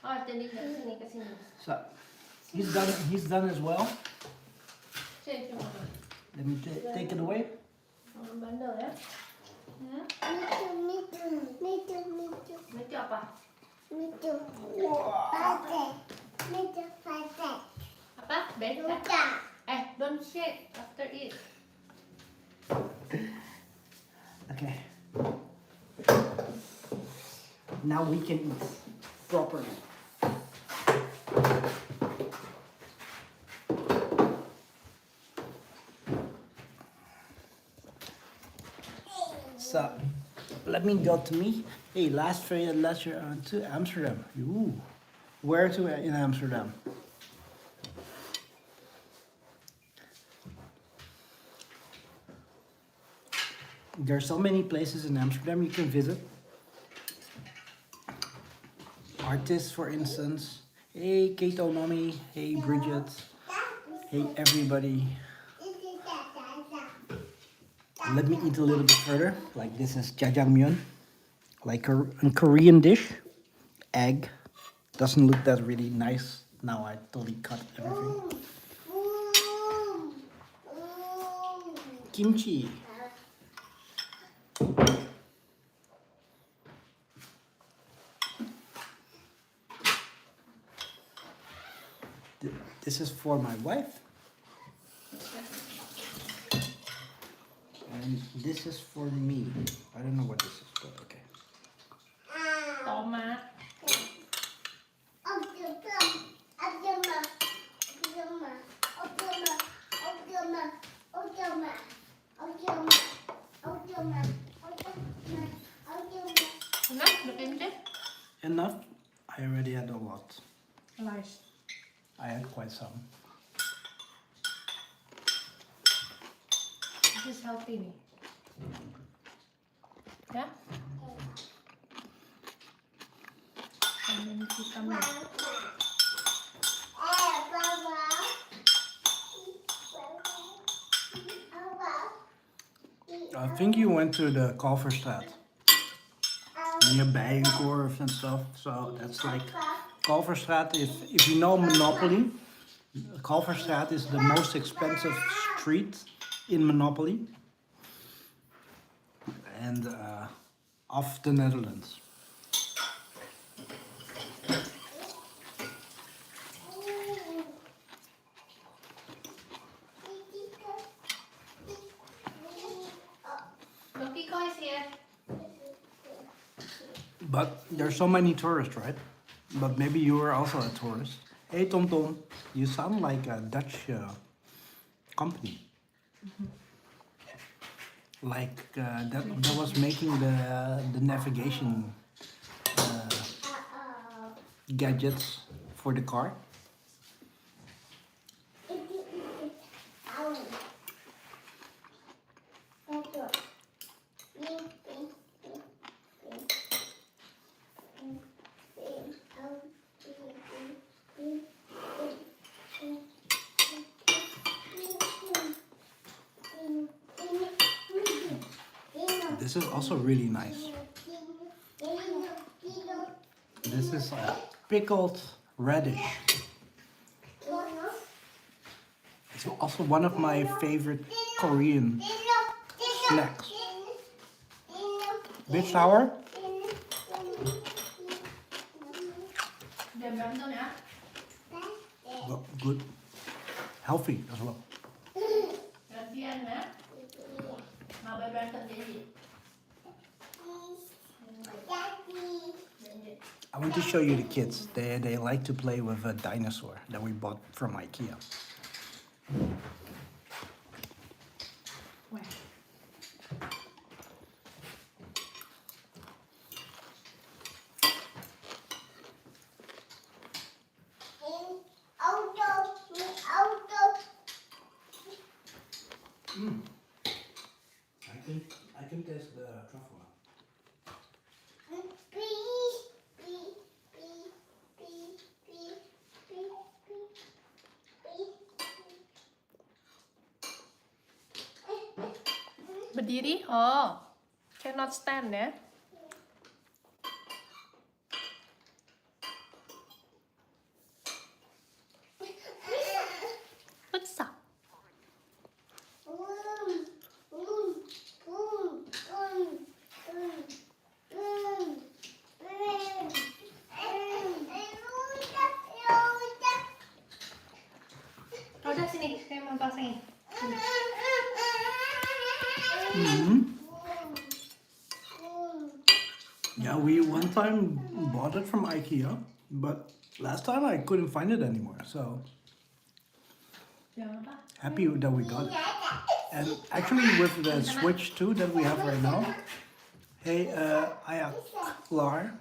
Oh, tadi sini ke sini. So, he's done as well. Sini cium Mama. Let me take it away. Mama bandel ya. Itu apa? Apa? Bedtime. Don't shake after it. Okay. Now we can eat properly. So, let me go to me. Hey, last year to Amsterdam. Ooh, where to in Amsterdam? There are so many places in Amsterdam you can visit. Artists, for instance. Hey, Kato, mommy. Hey, Bridget. Hey, everybody. Let me eat a little bit further. Like this is jjajangmyeon, like a Korean dish. Egg. Doesn't look that really nice. Now I totally cut everything. Kimchi. This is for my wife. And this is for me. I don't know what this is, but okay. Tomat. Enough? The kimchi? Enough? I already had a lot. Nice. I had quite some. This is healthy nih. Ya? And then kita milk. I think you went to the Kalverstraat near Bijenkorf and stuff. So that's like Kalverstraat is, if you know Monopoly, Kalverstraat is the most expensive street in Monopoly and of the Netherlands. Monkey Koi is here. But there's so many tourists, right? But maybe you were also a tourist. Hey Tom Tom, you sound like a Dutch company. Like that was making the navigation gadgets for the car. This is also really nice. This is pickled radish. It's also one of my favorite Korean snacks. Bit sour? Well, good. Healthy as well. Gantian ya. Mau berantem jadi. I want to show you the kids. They like to play with a dinosaur that we bought from IKEA. Where? I can taste the truffle. Berdiri? Oh, cannot stand ya? What's up? Oh, udah sini, saya mau pasangin. Yeah, we one time bought it from IKEA, but last time I couldn't find it anymore. So Jangan lupa. happy that we got it. And actually with the Switch 2 that we have right now, hey, I have Lar.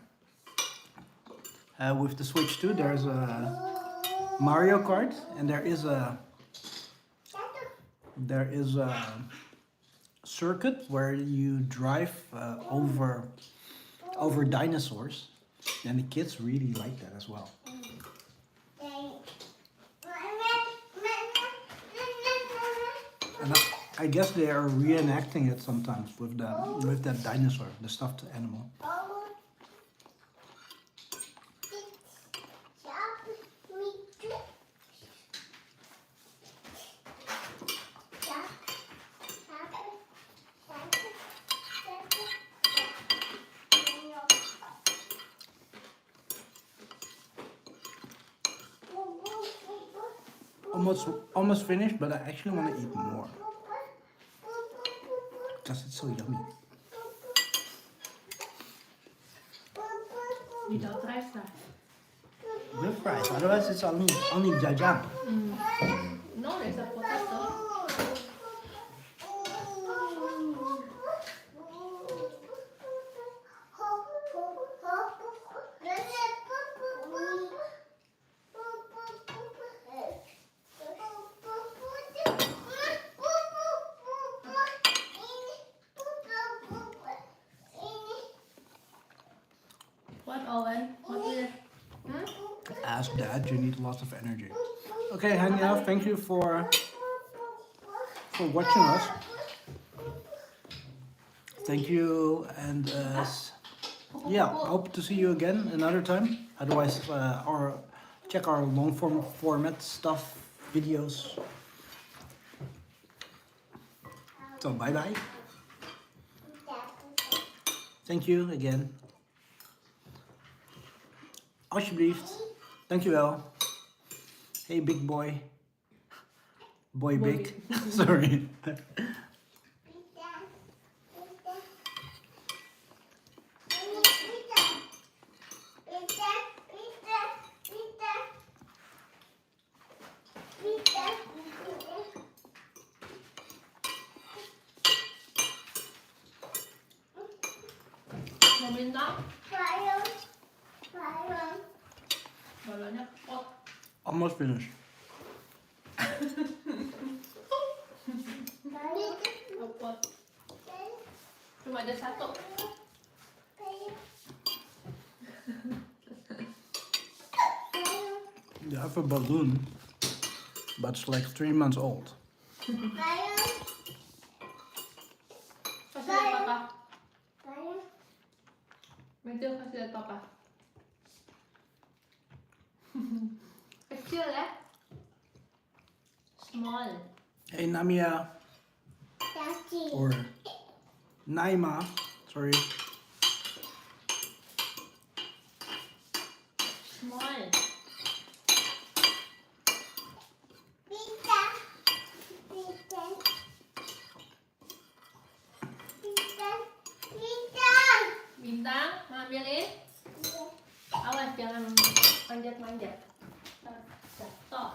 With the Switch 2, there's a Mario Kart, and there is a circuit where you drive over dinosaurs, and the kids really like that as well. And I guess they are reenacting it sometimes with that dinosaur, the stuffed animal. Almost finished, but I actually want to eat more because it's so yummy. Without rice lah. With fries, otherwise it's only jajang. No, there's a potato. What, Owen? What is it? Ask Dad, you need lots of energy. Okay, Hanya, thank you for watching us. Thank you, and yeah, hope to see you again another time. Otherwise, check our long format stuff videos. So bye bye. Thank you again. Alsjeblieft. Dankjewel. Hey big boy. Boy big. Sorry. Mau minta? Balonnya pot. Almost finished. Pot. Cuma ada satu. You have a balloon, but it's like 3 months old. Kasih lihat papa. Itu kasih lihat papa. Kecil ya? Small. Hey Namia. Or Naima. Sorry. Small. Bintang, mau ambilin? Awas jangan manjat-manjat. Jatuh.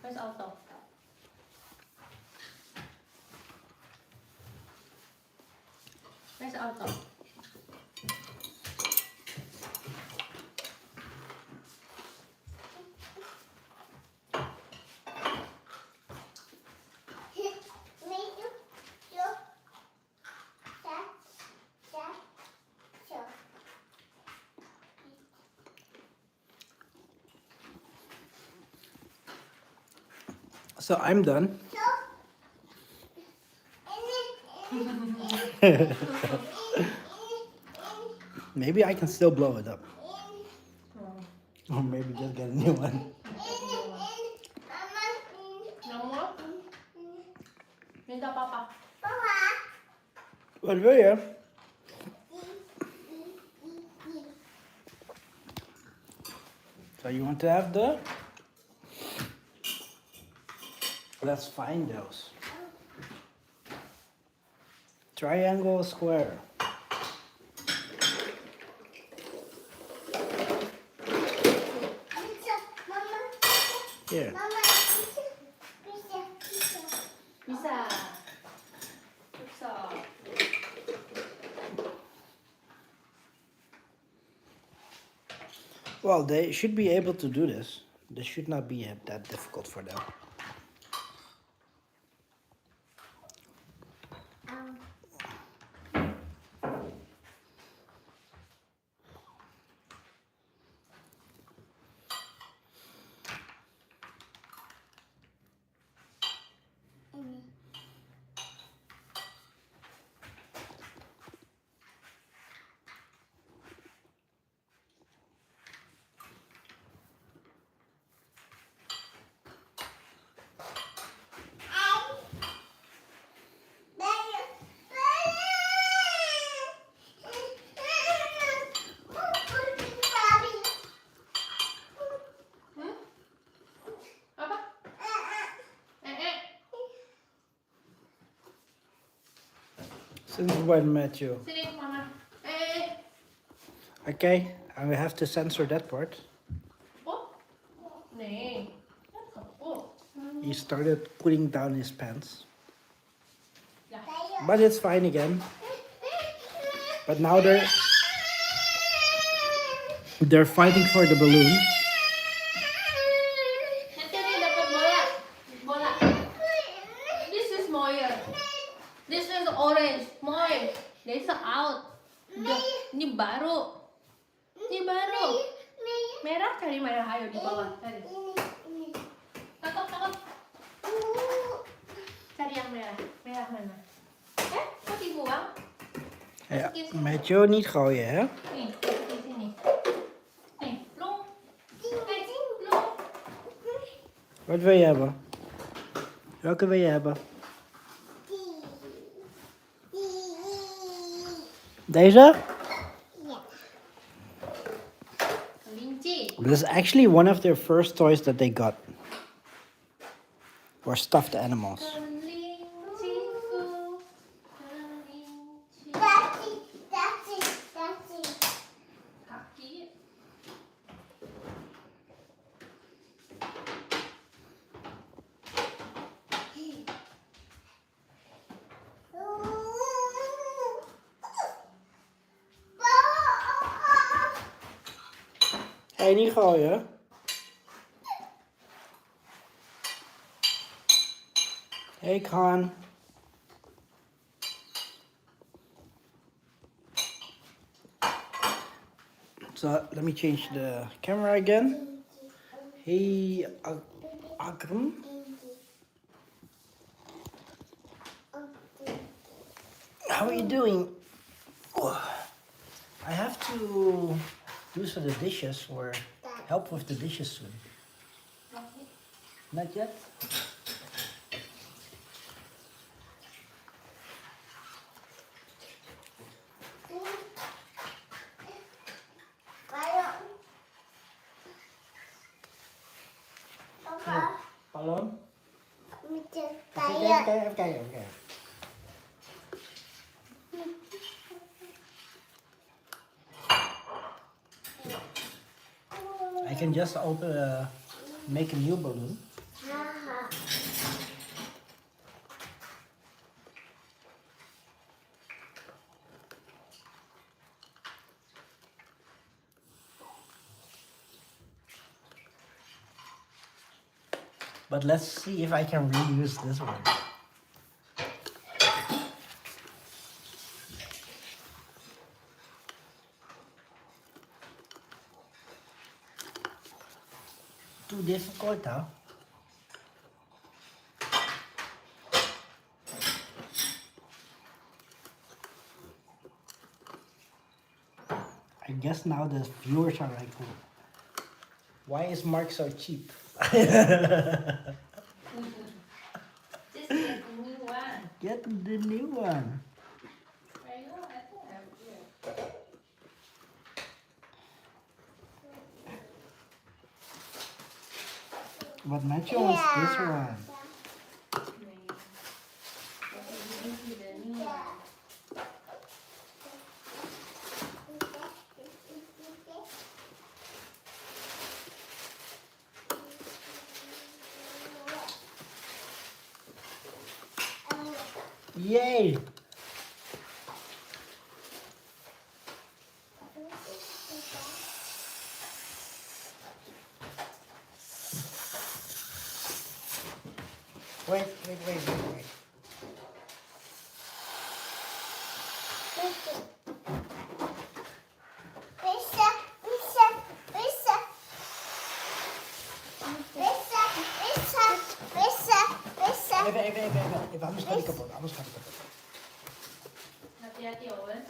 Press auto. Press auto. So I'm done. Maybe I can still blow it up. Or maybe just get a new one. Nomor? Minta papa. Wat wil je? So you want to have the? Let's find those. Triangle, square. Here. Bisa. Bisa. Well, they should be able to do this. This should not be that difficult for them. Apa? Since when, Matthew? Sini mama. Okay, and we have to censor that part. Oh. Nih. Oh. He started putting down his pants. Ya. But it's fine again. But now they're fighting for the balloon. Nanti dia dapat bola. Bola. This is Moyer. This is orange. Moy. This is out. Ini baru. Ini baru. Merah cari merah. Ayo di bawah. Cari. Takut, takut. yang merah. Merah mana? Kok dibuang? Ja, Matthew, niet gooien, hè? Nih, di sini. Nih, plung. Plung. Wat wil je hebben? Welke wil je hebben? Deze? Kelinci. This is actually one of their first toys that they got. Were stuffed animals. Kelinciku. Kelinci. Kaki. Hé, niet gooien. Hey, Khan. So, let me change the camera again. Hey, Akram. How are you doing? Oh, I have to do some of the dishes or help with the dishes soon. Not yet? Ballon? Even kijken. I can just make a new balloon. But let's see if I can reuse this one. Too difficult, huh? I guess now the viewers are like, why is Mark so cheap? Just get the new one. Get the new one. I know, I think I'm here. But Matthew wants this one. Yay! Wait. Even, anders gaat hij kapot. Hati-hati, Owen.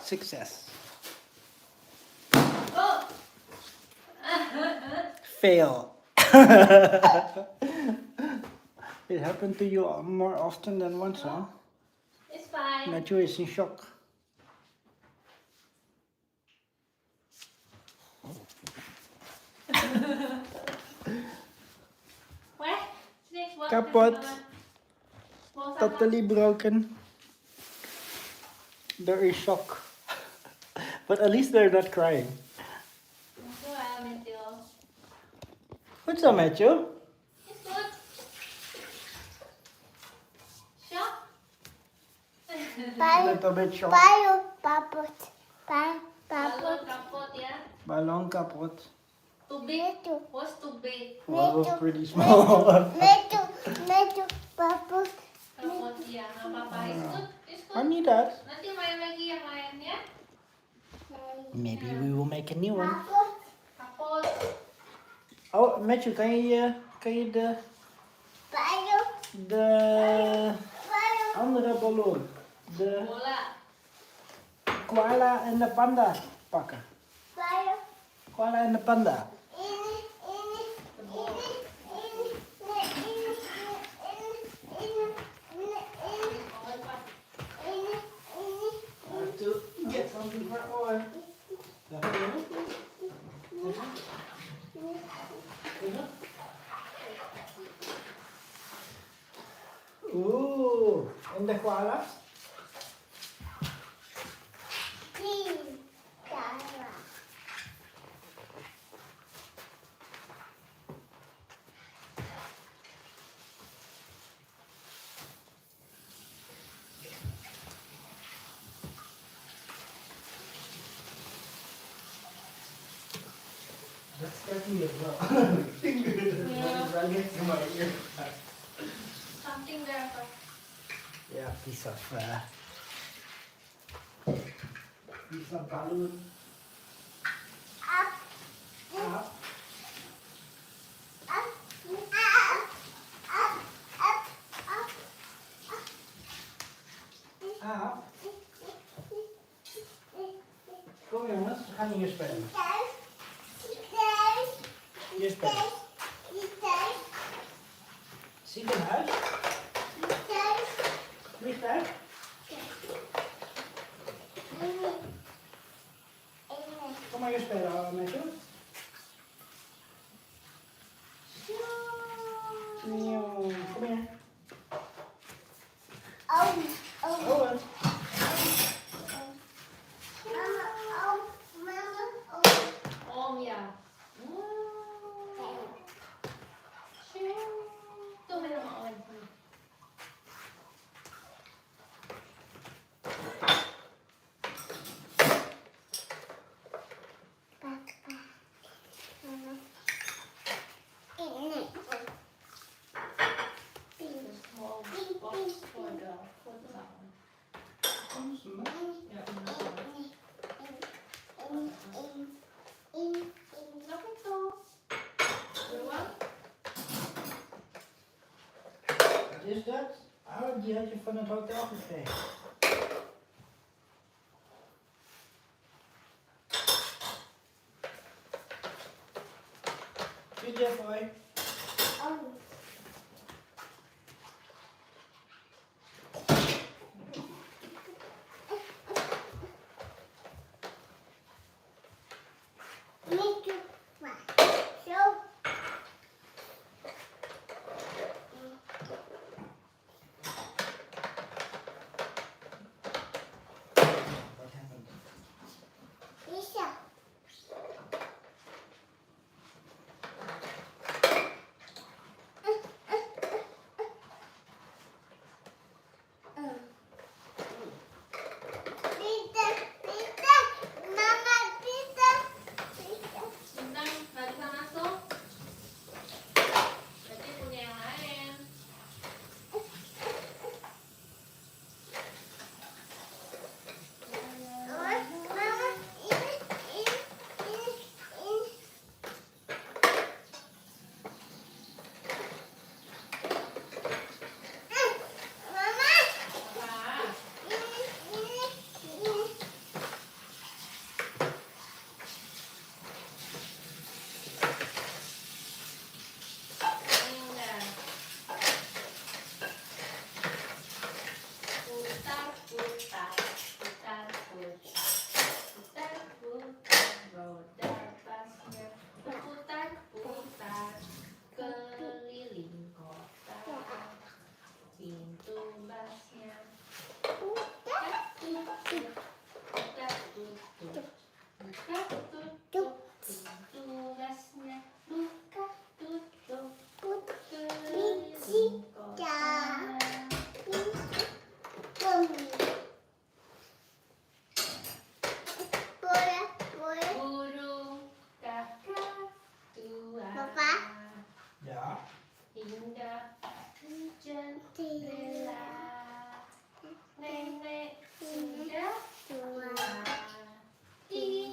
Success. Oh! Fail. It happened to you more often than once, huh? It's fine. Matthew is in shock. Where? Snakes, what? Kapot. Mau sama? Totally broken. They're in shock. But at least they're not crying. Itu Matthew. What's up, Matthew? It's good. Shock? Little bit shocked. Balon kapot ya. Balloon kapot. Too big. Was too big. Well, it was pretty small. Kapot ya. Nggak apa-apa. It's good. It's I good. need that. Nanti main lagi yang lainnya. Maybe we will make a new one. Kapot. Oh, Matthew, kan je de andere ballon, de Bola. koala en de panda pakken? Koala en de panda. To get something for oil. Oeh, en de koala? Dat scared me as well. Running through my ear. Something there. Yeah, piece of balloon. Up. Up. Kom jongens, we gaan hier spelen. Hier spelen. Ziekenhuis? Vliegtuig? Kom maar hier spelen met je. Kom hier. Owen. Om ja. Doe maar helemaal om. Small box for the sound. Ja, nog een toe. Wat is dat? Oh, die had je van het hotel gekregen. Good job, boy. What happened? Bintang, nggak bisa masuk. Berarti punya yang lain. Apa? Enggak. Putar, putar, putar, putar. Putar, putar, roda basnya. Putar, putar, keliling kota. Pintu basnya. Buka, tutup. Buka, tutup. Buka, tutup. Pintu basnya. Buka, tutup. Keliling kota. Burung kakak tua. Papa? Ja. Hingga jendela. Nenek sudah tua. Dia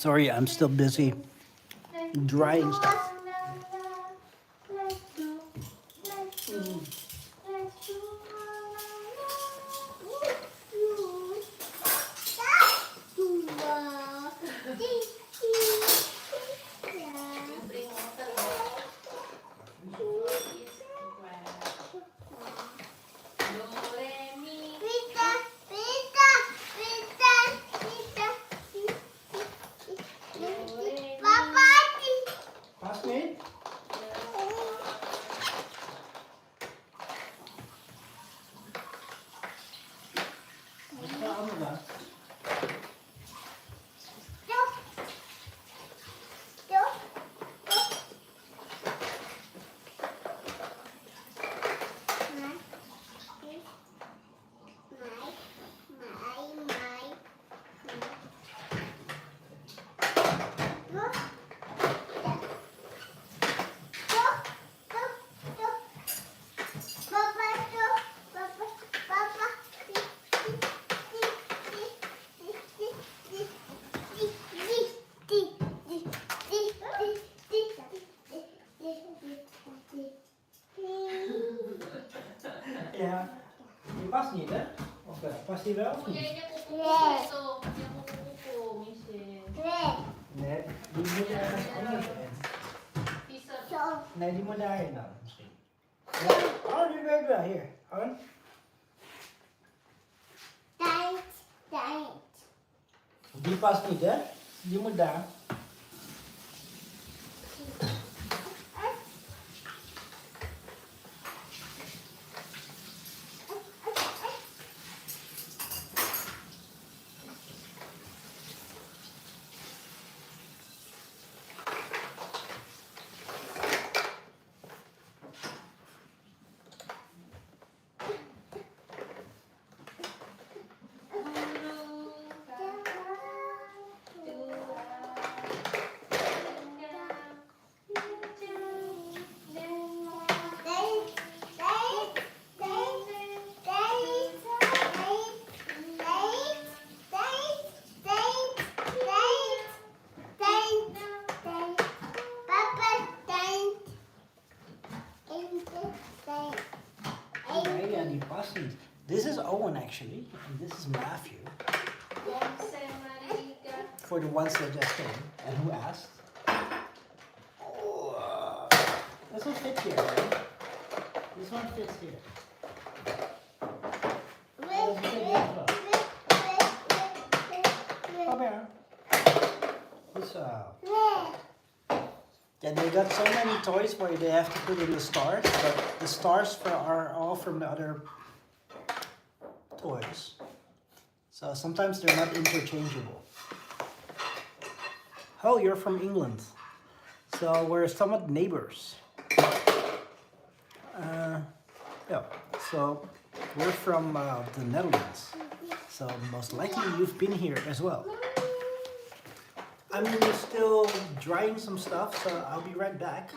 Sorry, I'm still busy drying stuff. Pasmate? Ano ba? Ja, die past niet, hè? Of wel? Past die wel of niet? Jij kukupo ito. Jij kukupo, Michelle. Nee, die moet ergens anders in. Pisa. Nee, die moet daarin dan misschien. Ja. Oh, die werkt wel. Hier, gewoon. Die past niet, hè? Die moet daar. Nee, ja, die past niet. This is Owen actually, and this is Matthew. For the ones that just came and who asked. Oh, this one fits here, right? This one fits here. Oh, this is as well. Come here. This, yeah, they got so many toys where they have to put in the stars, but the stars are all from the other toys. So sometimes they're not interchangeable. Oh, you're from England. So we're somewhat neighbors. Yeah, so we're from the Netherlands. So most likely you've been here as well. I'm still drying some stuff, so I'll be right back.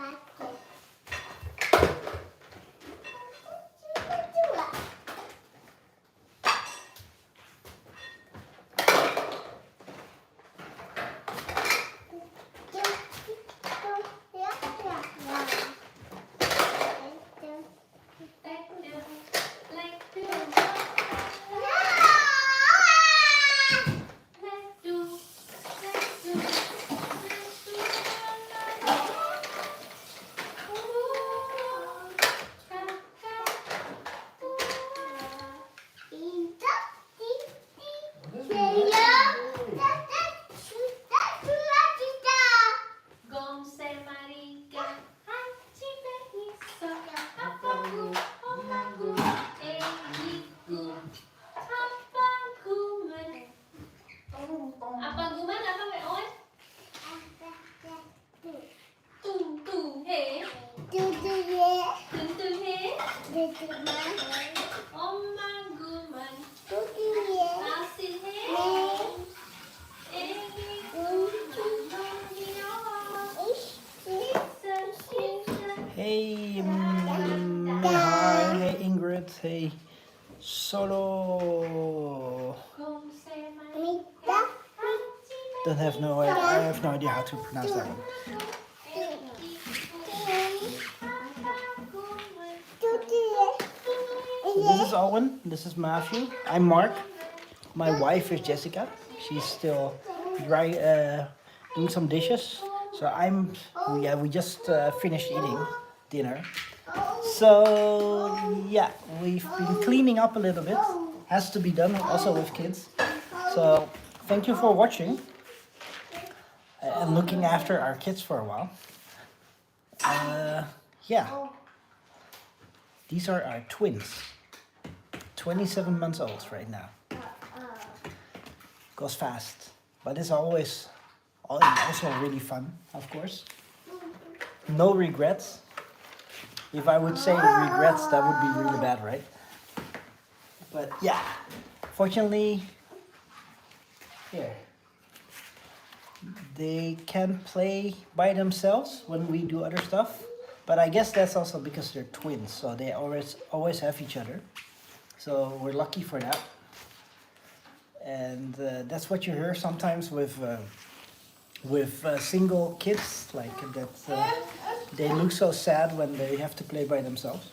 Hey, hi, hey Ingrid, hey Solo. I have no idea how to pronounce that one. This is Owen. This is Matthew. I'm Mark. My wife is Jessica. She's still doing some dishes. So we just finished eating dinner. So yeah, we've been cleaning up a little bit. Has to be done also with kids. So thank you for watching and looking after our kids for a while. Yeah, these are our twins. 27 months old right now. Goes fast, but it's always also really fun, of course. No regrets. If I would say regrets, that would be really bad, right? But yeah, fortunately, here, they can play by themselves when we do other stuff. But I guess that's also because they're twins, so they always have each other. So we're lucky for that. And that's what you hear sometimes with single kids, like that. They look so sad when they have to play by themselves.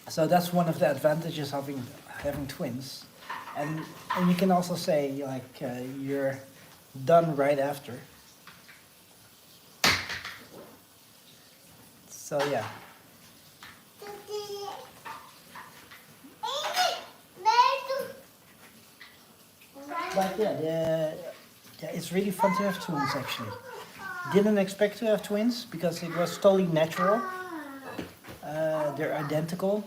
So that's one of the advantages of having twins. And you can also say like you're done right after. So yeah. But yeah, it's really fun to have twins actually. Didn't expect to have twins because it was totally natural. They're identical,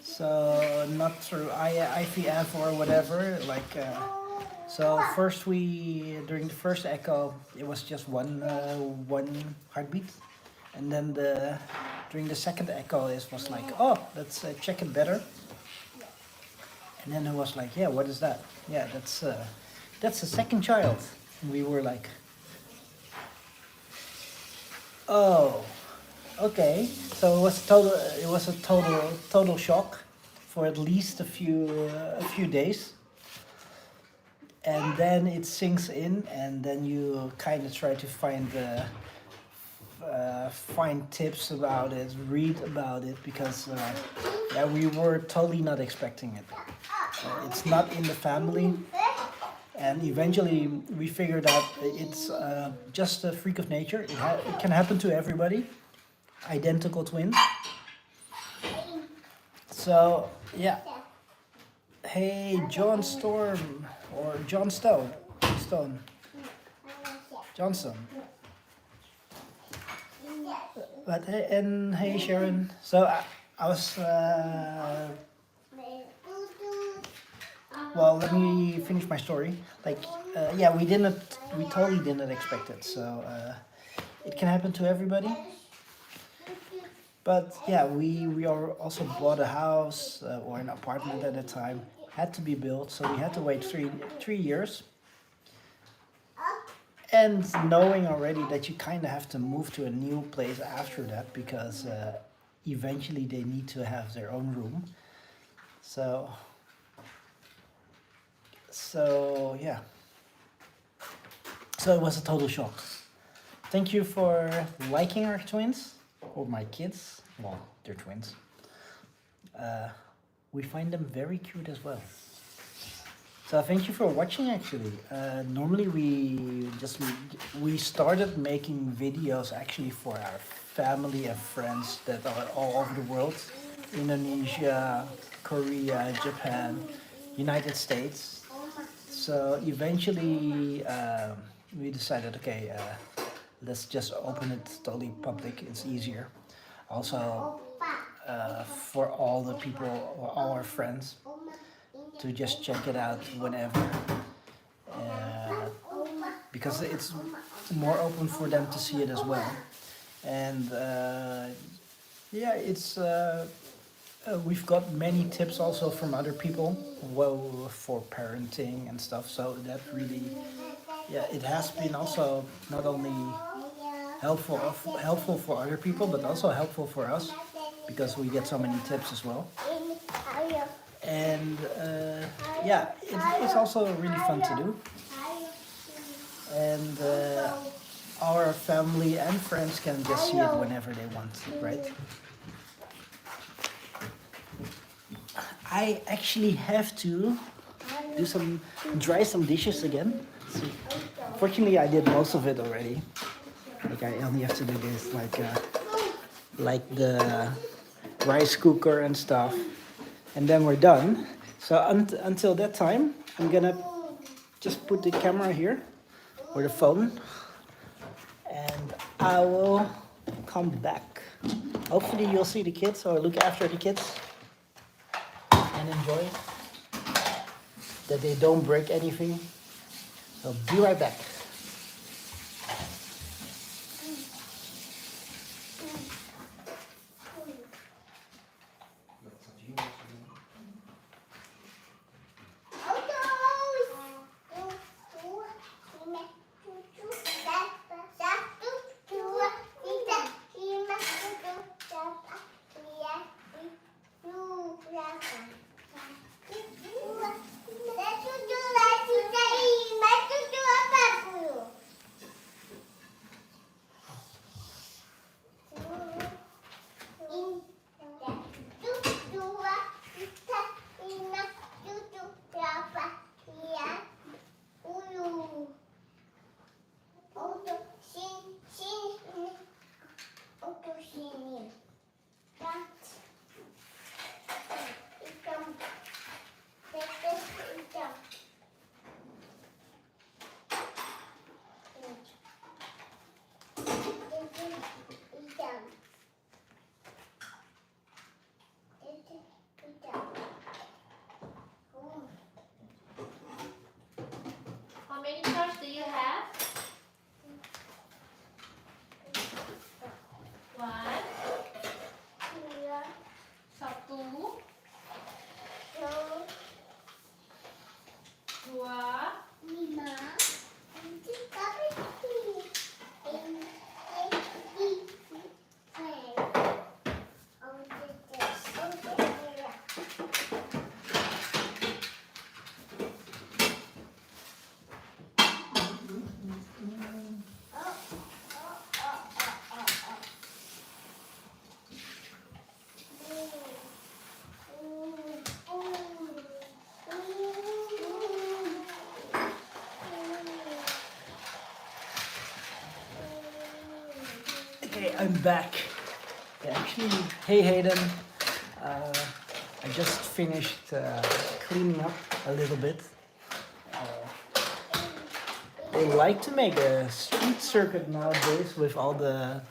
so not through IVF or whatever. So first during the first echo, it was just one heartbeat, and then during the second echo, it was like, oh, let's check it better. And then it was like, yeah, what is that? Yeah, that's the second child. And we were like, oh, okay. So it was a total shock for at least a few days. And then it sinks in, and then you kind of try to find tips about it, read about it, because yeah, we were totally not expecting it. It's not in the family, and eventually we figured out it's just a freak of nature. It can happen to everybody. Identical twins. So yeah. Hey, John Storm or John Stone, Johnson. But and hey Sharon. So I was. Well, let me finish my story. Yeah, we totally didn't expect it. So it can happen to everybody. But yeah, we also bought a house or an apartment at the time. Had to be built, so we had to wait three years. And knowing already that you kind of have to move to a new place after that, because eventually they need to have their own room. So yeah. So it was a total shock. Thank you for liking our twins, or my kids. Well, they're twins. We find them very cute as well. So thank you for watching actually. Normally we started making videos actually for our family and friends that are all over the world. Indonesia, Korea, Japan, United States. So eventually we decided, okay, let's just open it totally public, it's easier. Also for all the people, or all our friends, to just check it out whenever, because it's more open for them to see it as well. And yeah, it's we've got many tips also from other people, well, for parenting and stuff. So that really, yeah, it has been also not only helpful for other people, but also helpful for us, because we get so many tips as well. And yeah, it's also really fun to do. and our family and friends can just see it whenever they want, right? I actually have to dry some dishes again. See, fortunately, I did most of it already. Like I only have to do this, like the rice cooker and stuff, and then we're done. So until that time, I'm gonna just put the camera here or the phone, and I will come back. Hopefully, you'll see the kids or look after the kids and enjoy that they don't break anything. So be right back. How many cars do you have? One, satu, dua, Okay, I'm back. Actually, hey Hayden, I just finished cleaning up a little bit. They like to make a street circuit nowadays with all their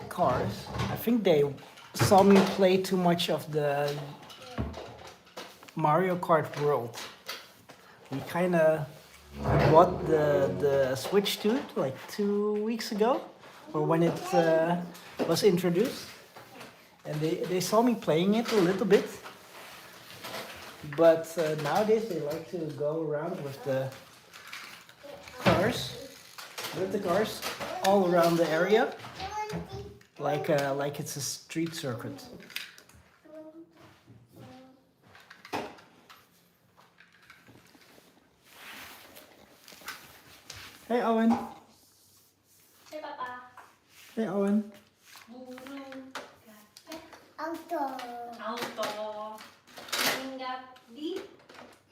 cars. I think they saw me play too much of the Mario Kart world. We kind of bought the Switch to it like 2 weeks ago, or when it was introduced, and they saw me playing it a little bit. But nowadays they like to go around with the cars, all around the area, like it's a street circuit. Hey Owen. Hey Papa. Hey Owen. Burung. Auto. Auto. Hinggap di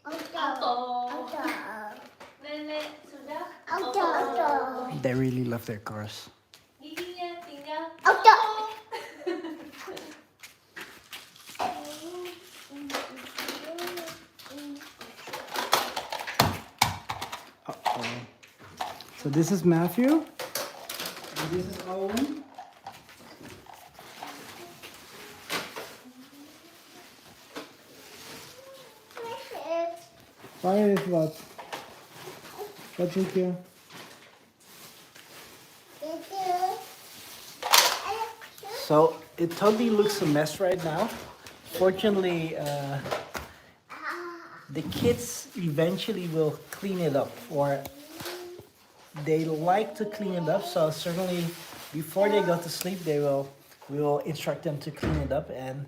Auto. auto. Nenek sudah Auto. They really love their cars. Giginya tinggal Auto. Uh-oh. So this is Matthew, and this is Owen. Waar is wat? Wat zoek je? So it totally looks a mess right now. Fortunately, the kids eventually will clean it up, or they like to clean it up. So certainly, before they go to sleep, we will instruct them to clean it up. And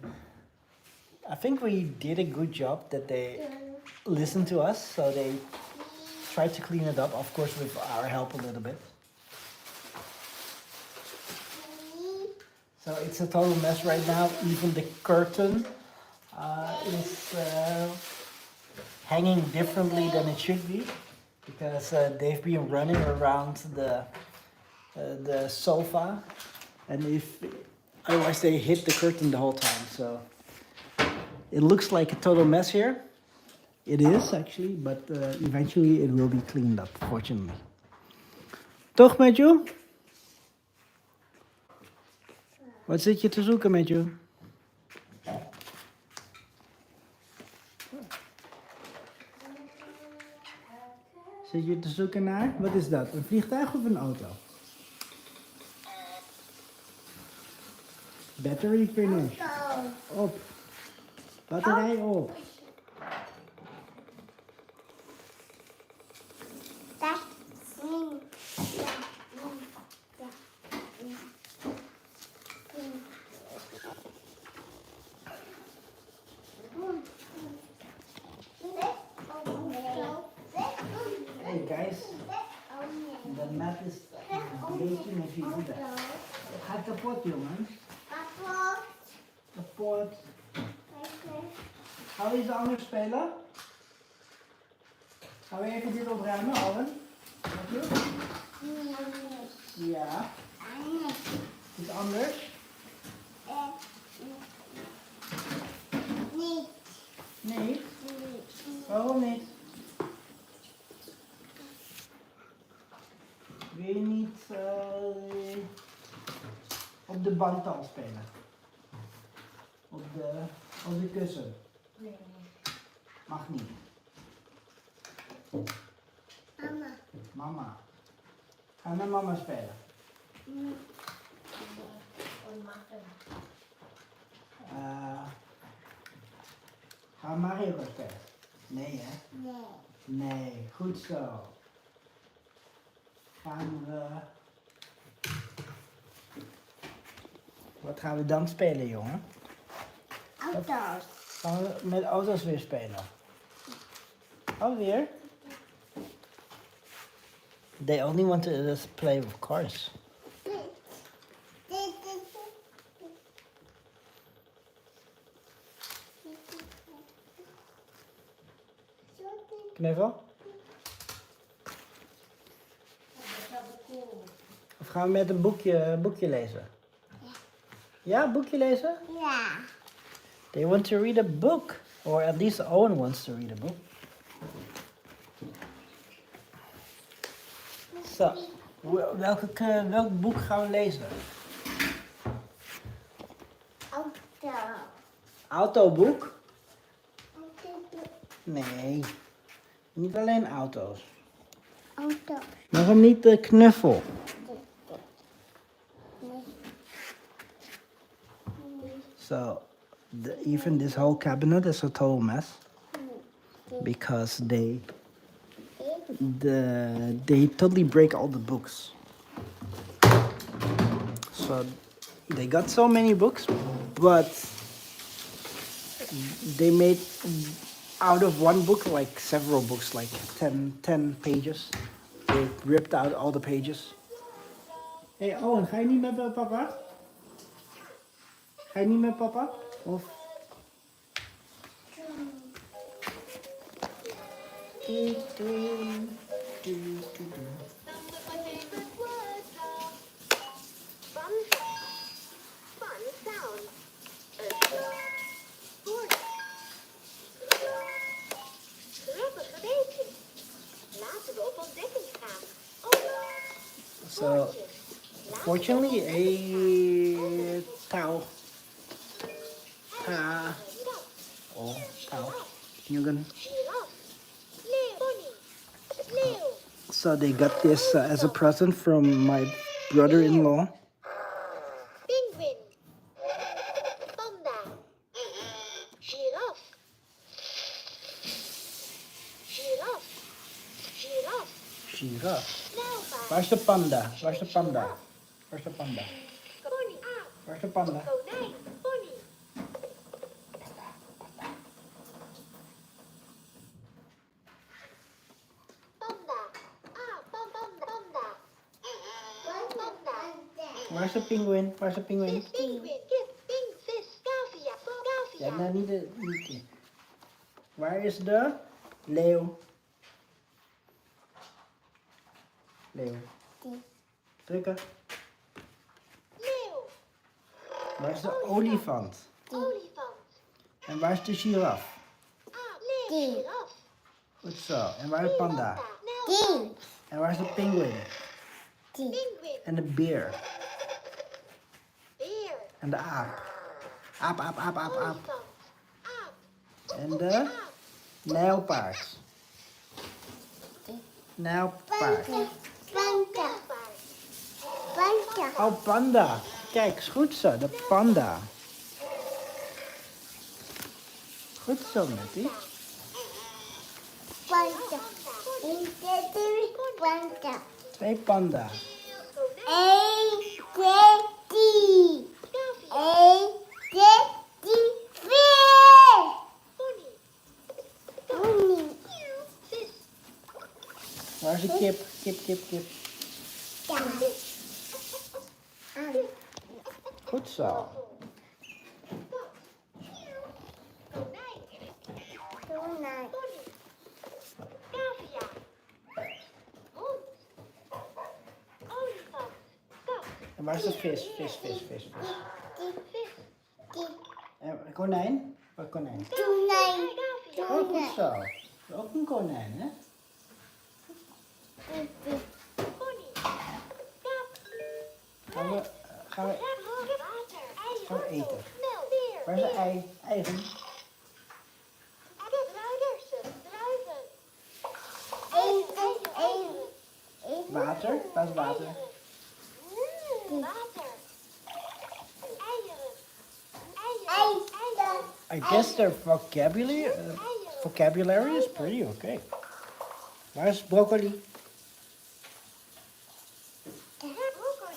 I think we did a good job that they listen to us, so they tried to clean it up, of course with our help a little bit. So it's a total mess right now. Even the curtain is hanging differently than it should be, because they've been running around the sofa, and otherwise they hit the curtain the whole time. So it looks like a total mess here. It is actually, but eventually it will be cleaned up, fortunately. Toch, Matthew? Wat zit je te zoeken, Matthew? Zit je te zoeken naar? Wat is dat? Een vliegtuig of een auto? Battery finish. Op. Batterij op. Hey guys, de mat is een beetje met je voeten. Het gaat kapot, jongens. Kapot. Gaan we iets anders spelen? Gaan we even dit opruimen, Allen? Ja. Iets anders? Niet. Nee. Waarom niet? Wil je niet op de bandtal spelen? Op de kussen? Nee. Mag niet. Mama. Mama. Ga met mama spelen. Gaan we Mario Kart spelen? Nee hè? Nee. Nee, goed zo. Gaan we... Wat gaan we dan spelen, jongen? Auto's. Gaan we met auto's weer spelen? Alweer? They only want to just play with cars. Knuffel? Of gaan we met een boekje lezen? Ja, boekje lezen? Ja. They want to read a book. Or at least Owen wants to read a book. Zo, welk boek gaan we lezen? Auto. Autoboek? Nee, niet alleen auto's. Auto. Waarom niet de knuffel? So, even this whole cabinet is a total mess because they totally break all the books. So they got so many books, but they made out of one book like several books, like 10 pages. They ripped out all the pages. Hey Owen, ga je niet met papa? Ga je niet met papa? Of... So, fortunately, a towel. So they got this as a present from my brother-in-law. Penguin. Panda. Giraffe. Giraffe. Giraffe. Giraffe. Leopard. Waar is de panda? Waar is de panda? Waar is de panda? Pony. Waar is de panda? Where's the penguin? Where's the penguin? Penguin. Kip. Ping. Vis. Cavia. Ja, Cavia. nou niet. Waar is de leeuw? Leeuw. Drukken. Leeuw. Waar is de olifant? Olifant. En waar is de giraf? Aap. Leeuw. Giraf. Goed zo. En waar is de panda? Nelpaard. En waar is de penguin? Penguin. En de beer? Beer. En de aap? Aap. Olifant. Aap. En de nijlpaard? Nijlpaard. Panda. Oh, panda. Kijk, is goed zo. De panda. Goed zo, Mattie. Twee panda. Waar is de kip? Kip. Goed zo. En waar is de vis? Vis. En konijn? Wat konijn? Oh, goed zo. Ook een konijn, hè? Gaan we eten. Waar is de eigen? Water? Waar is water? I guess their vocabulary is pretty okay. Waar is broccoli?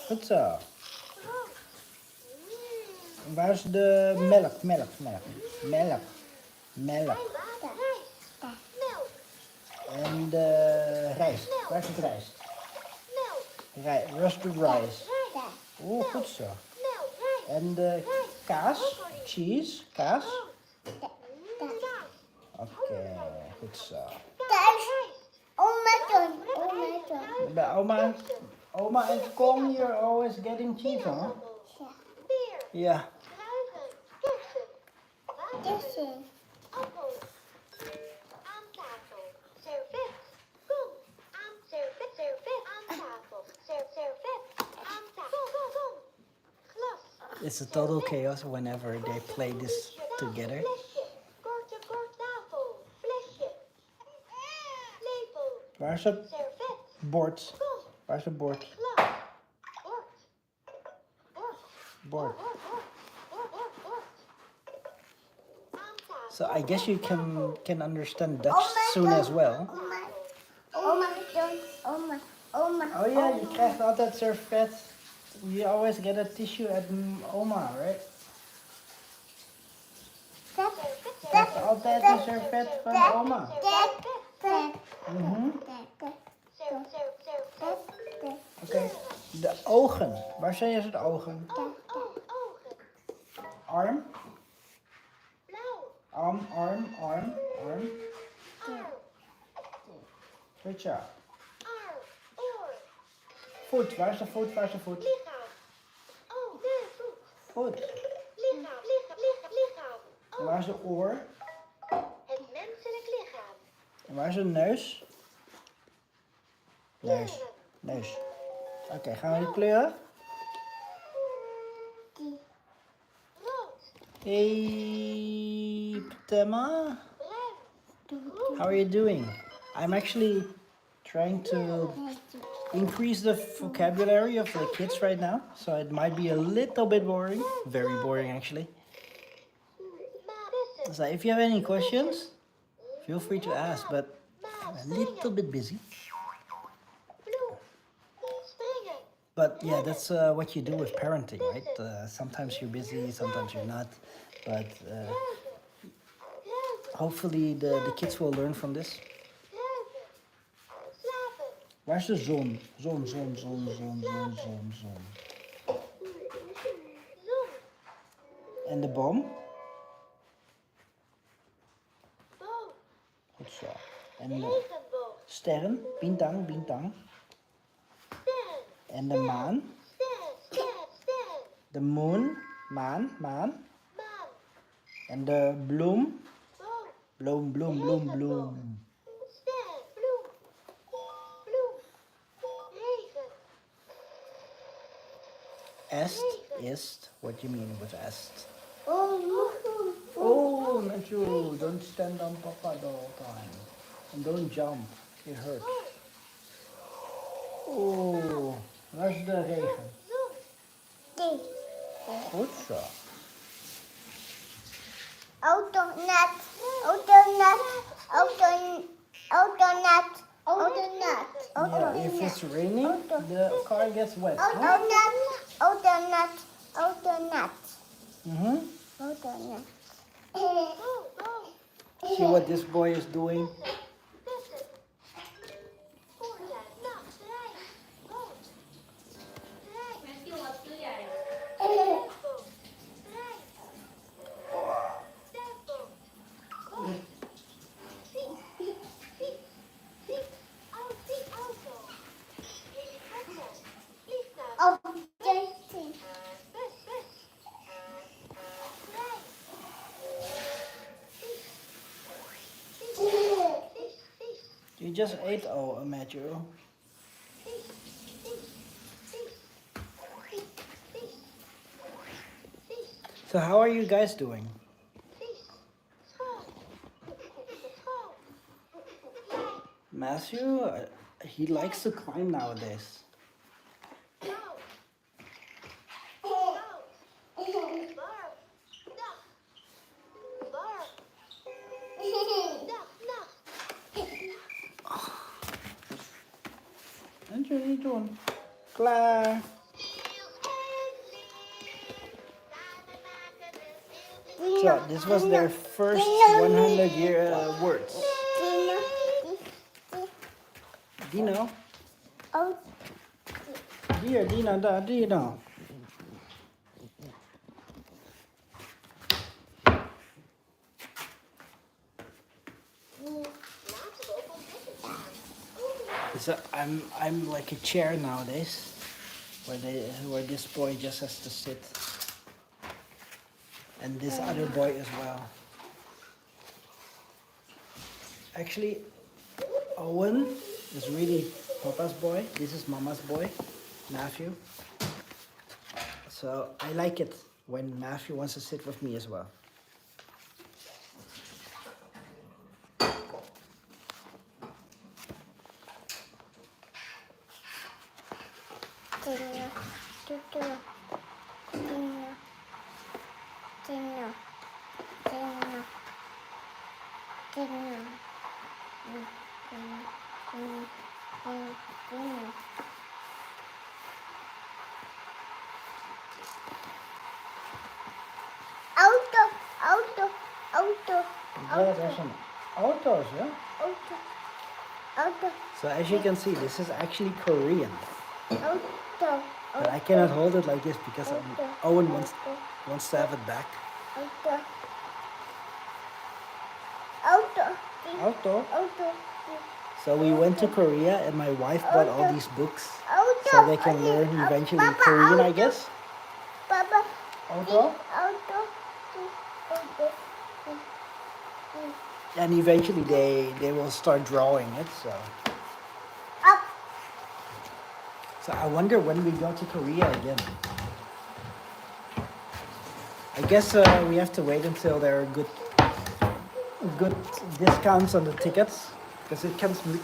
Goed zo. En waar is de melk? En de rijst. Waar is het rijst? Roasted rice. Oeh, goed zo. En de kaas? Cheese? Kaas? Oké, goed zo. Bij oma and Kong, you're always getting cheese, huh? Yeah. It's a total chaos whenever they play this together. Waar is het bord? Waar is het bord? Bord. So I guess you can understand Dutch soon as well. Oh yeah, je krijgt altijd servet. You always get a tissue at oma, right? Je krijgt altijd een servet van oma. Oké, de ogen. Waar zijn je de ogen? Arm. Arm. Goed job. Voet, waar is de voet? Lichaam. Oh, de voet. Voet. Lichaam. En waar is de oor? Het menselijk lichaam. En waar is de neus? Neus. Oké, gaan we de kleuren? Rood. Hey, Temma. Bruin. How are you doing? I'm actually trying to increase the vocabulary of the kids right now, so it might be a little bit boring. Very boring, actually. So if you have any questions, feel free to ask, but I'm a little bit busy. Springen. But yeah, that's what you do with parenting, right? Sometimes you're busy, sometimes you're not, but hopefully the kids will learn from this. Slapen. Waar is de zon? Zon. En de boom. Boom. Goed zo. En de Regenboog. sterren. Bintang, bintang. Sterren. En de maan. Sterren. Sterren. Sterren. De moon. Maan, maan. Maan. En de bloem. Boom. Bloem, bloem, bloem, bloem. Sterren. Bloem. Bloem. Regen. Est is what you mean with est. Oh. Oh, not you. Don't stand on papa the whole time. And don't jump. It hurts. Oh, waar is de regen? Zon. Goed zo. Autonet. Autonet. Autonet. Autonet. Yeah, if it's raining, the car gets wet. Huh? Autonet. Autonet. Autonet. Mm-hmm. Autonet. See what this boy is doing? Matthew, wat doe jij? You just ate, oh, Matthew. So how are you guys doing? Matthew, he likes to climb nowadays. Wat jullie niet doen? Klaar. So this was their first 100-year words. Dino. Oh. Hier, Dino, daar, Dino. So I'm like a chair nowadays, where this boy just has to sit, and this other boy as well. Actually, Owen is really Papa's boy. This is Mama's boy, Matthew. So I like it when Matthew wants to sit with me as well. Yeah, there's some autos, yeah? So as you can see, this is actually Korean. But I cannot hold it like this because Owen wants to have it back. Auto. So we went to Korea and my wife bought all these books so they can learn eventually Korean, I guess. Auto. And eventually they will start drawing it, so. So I wonder when we go to Korea again. I guess we have to wait until there are good discounts on the tickets, because it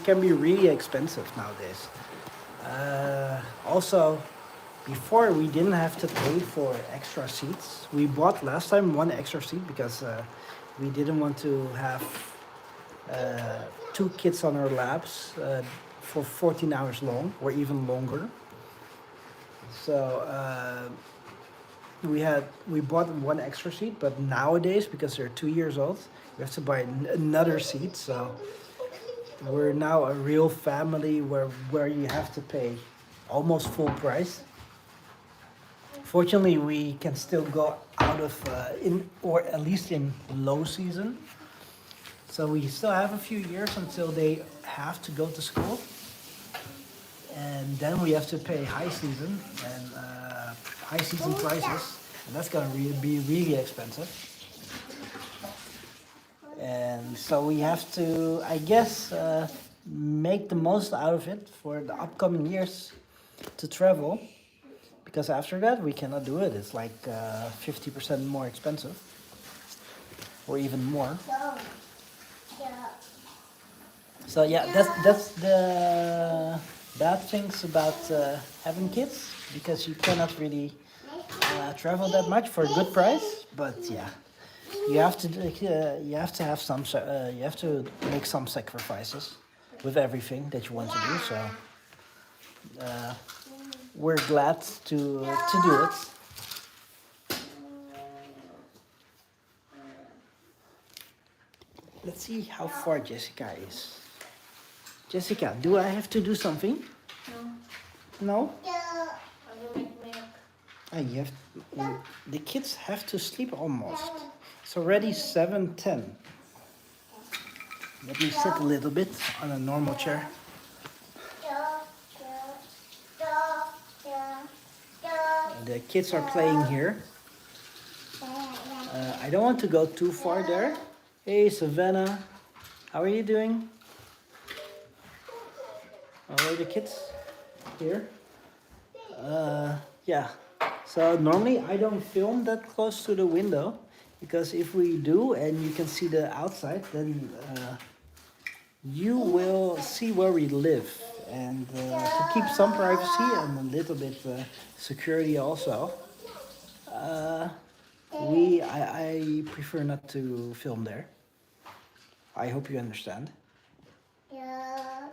can be really expensive nowadays. Also, before we didn't have to pay for extra seats. We bought last time one extra seat because we didn't want to have 2 kids on our laps for 14 hours long or even longer. So we bought one extra seat, but nowadays, because they're 2 years old, we have to buy another seat. So we're now a real family where you have to pay almost full price Fortunately, we can still go out of in or at least in low season. So we still have a few years until they have to go to school, and then we have to pay high season and high season prices, and that's gonna be really expensive. And so we have to, I guess, make the most out of it for the upcoming years to travel, because after that we cannot do it. It's like 50% more expensive, or even more. So yeah, that's the bad things about having kids, because you cannot really travel that much for a good price. But yeah, you have to have some you have to make some sacrifices with everything that you want to do. So we're glad to do it. Let's see how far Jessica is. Jessica, do I have to do something? No. No? I will make milk. You have, the kids have to sleep almost. It's already 7:10. Let me sit a little bit on a normal chair. The kids are playing here. I don't want to go too far there. Hey, Savannah. How are you doing? How are the kids here? Yeah. So normally I don't film that close to the window, because if we do and you can see the outside, then you will see where we live. And to keep some privacy and a little bit security also, I prefer not to film there. I hope you understand.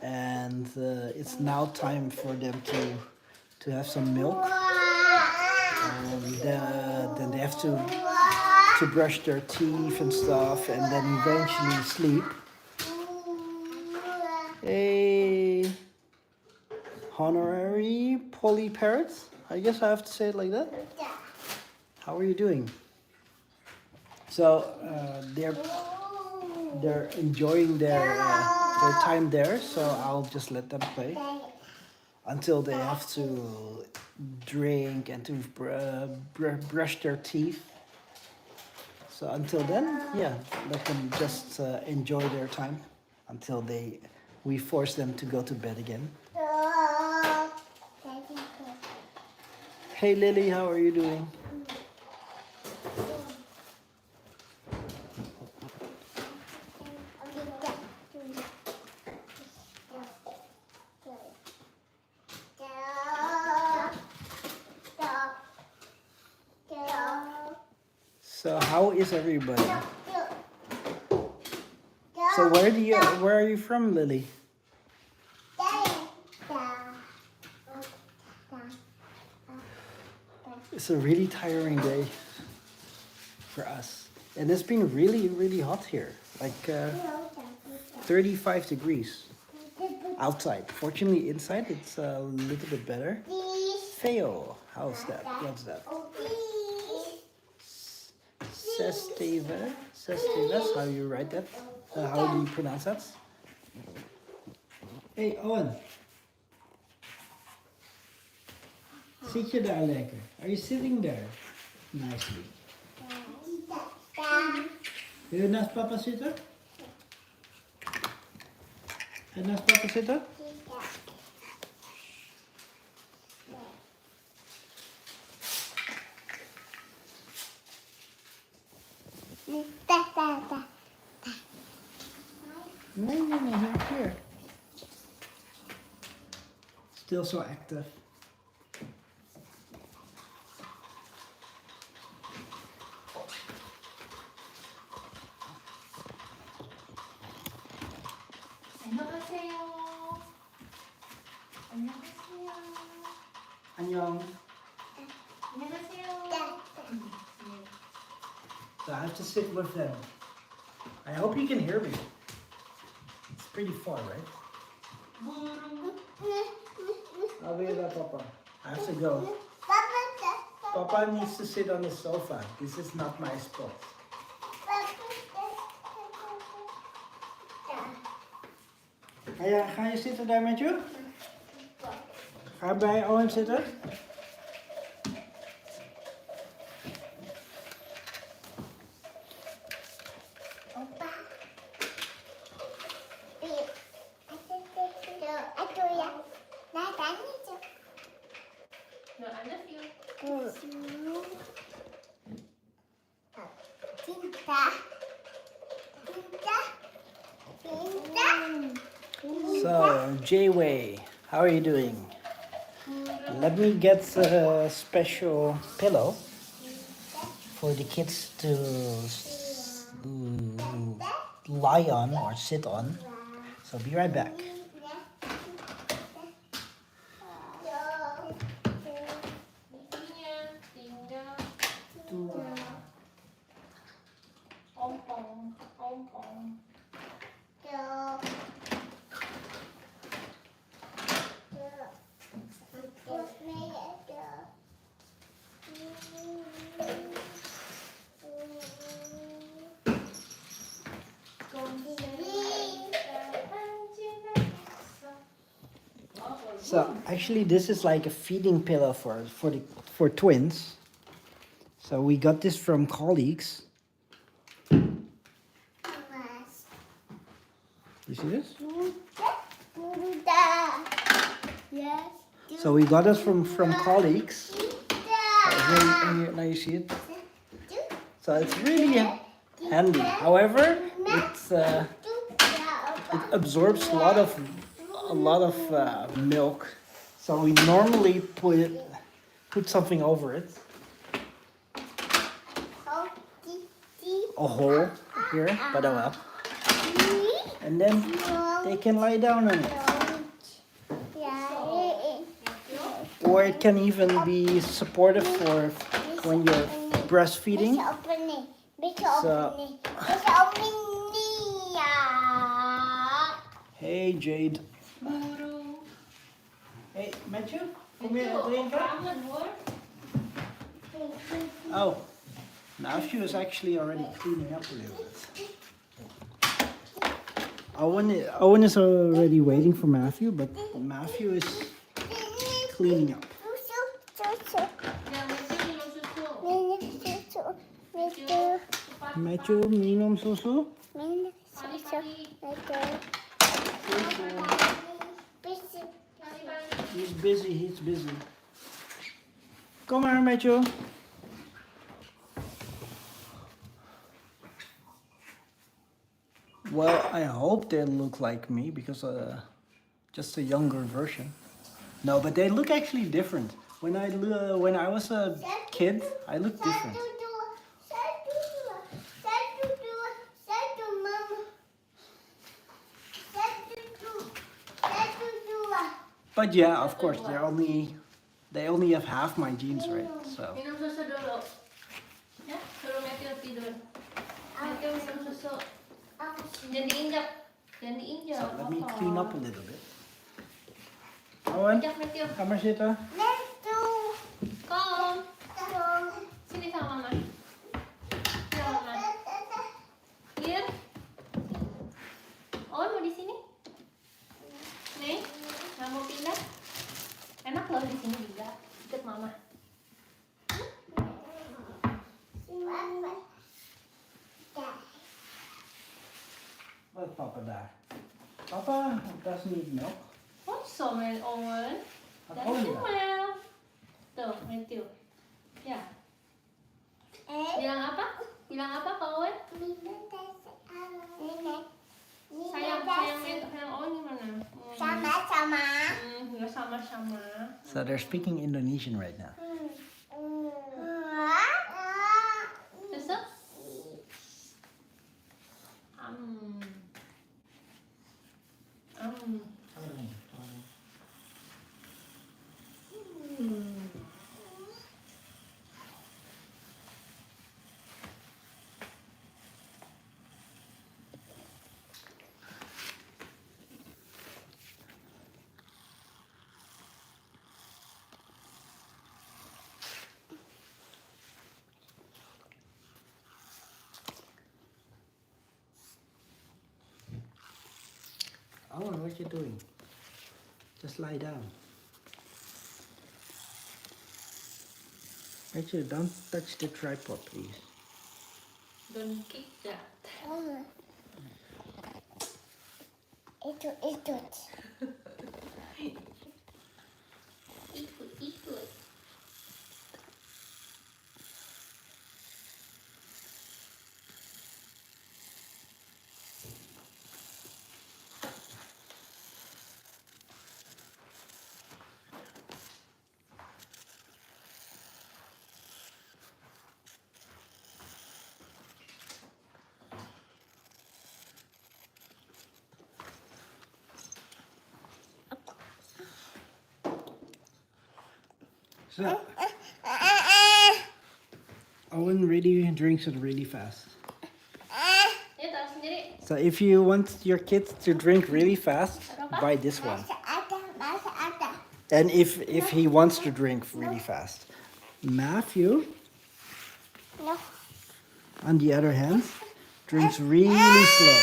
And it's now time for them to have some milk. And then they have to brush their teeth and stuff, and then eventually sleep. A honorary Polly parrot. I guess I have to say it like that. How are you doing? So they're enjoying their time there. So I'll just let them play until they have to drink and to brush their teeth. So until then, yeah, let them just enjoy their time until we force them to go to bed again. Hey Lily, how are you doing? So how is everybody? So where are you from, Lily? It's a really tiring day for us. And it's been really, really hot here. Like 35 degrees outside. Fortunately, inside it's a little bit better. Feo, how's that? What's that? Sesteves, how do you write that? How do you pronounce that? Hey Owen. Zit je daar lekker? Are you sitting there? Nicely. Wil je naast papa zitten? Ga je naast papa zitten? Nee, here. Still so active. 안녕. So I have to sit with them. I hope you can hear me. It's pretty far, right? I'll be there, Papa. I have to go. Papa needs to sit on the sofa. This is not my spot. Ga je zitten daar met je? Ga bij Owen zitten. No, I love you. So, J-Way, how are you doing? Let me get a special pillow for the kids to lie on or sit on. So be right back. So actually this is like a feeding pillow for twins. So we got this from colleagues. You see this? Yes. So we got this from colleagues. Here, now you see it. So it's really handy. However, it absorbs a lot of milk. So we normally put something over it. A hole here, but oh well. And then they can lie down on it. Or it can even be supportive for when you're breastfeeding. So, hey Jade. Hey Matthew, kom je drinken? Oh, Matthew is actually already cleaning up a little bit. Owen is already waiting for Matthew, but Matthew is cleaning up. Matthew, minum susu? He's busy. Kom maar, Matthew. Well, I hope they look like me because just a younger version. No, but they look actually different. When I was a kid, I looked different. But yeah, of course, they only have half my genes, right? So. Minum susu dulu. Ya, suruh Matthew tidur. Matthew minum susu. Jangan diinjak. So let me clean up a little bit. Owen, ga maar zitten. Kom. Sini sama mama. Sama mama. Here. Owen mau di sini? Nih, nggak mau pindah? Enak loh di sini juga. Ikut mama. Wat papa daar? Papa doesn't need milk. Wat zo met Owen? Wat Dat Owen is daar? wel. Tuh, Matthew. Ya. Bilang apa? Bilang apa ke Owen? Sayang Owen gimana? Sama-sama. Ya sama-sama. So they're speaking Indonesian right now. Susu? Owen, what you doing? Just lie down. Rachel, don't touch the tripod, please. Don't kick that. Mama. Itu. Ikut. So, Owen really drinks it really fast. Dia taruh sendiri. So if you want your kids to drink really fast, buy this one. Masa ada. And if he wants to drink really fast. Matthew, No. on the other hand, drinks really slow.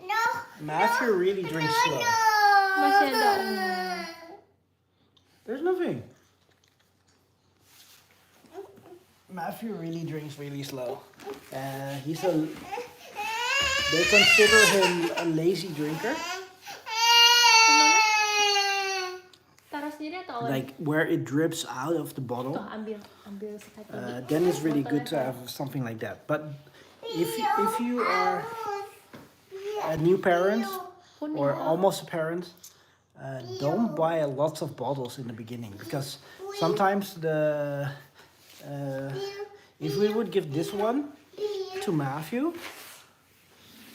No. Matthew really drinks slow. Masih ada. There's nothing. Matthew really drinks really slow. They consider him a lazy drinker. Taruh sendiri atau Owen? Like where it drips out of the Tuh, bottle. ambil sekali. Then it's really good to have something like that. But if you are a new parent or almost a parent, don't buy lots of bottles in the beginning, because sometimes if we would give this one to Matthew,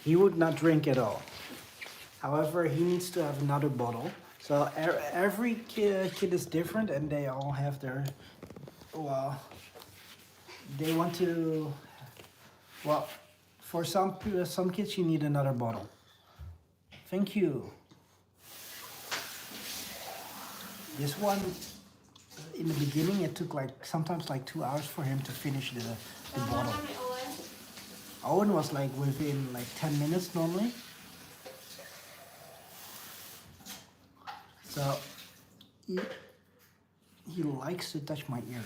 he would not drink at all. However, he needs to have another bottle. So every kid is different, and they all have their, well, they want to, well, for some kids you need another bottle. Thank you. This one, in the beginning, it took sometimes 2 hours for him to finish the bottle. Owen was within 10 minutes normally. So he likes to touch my ear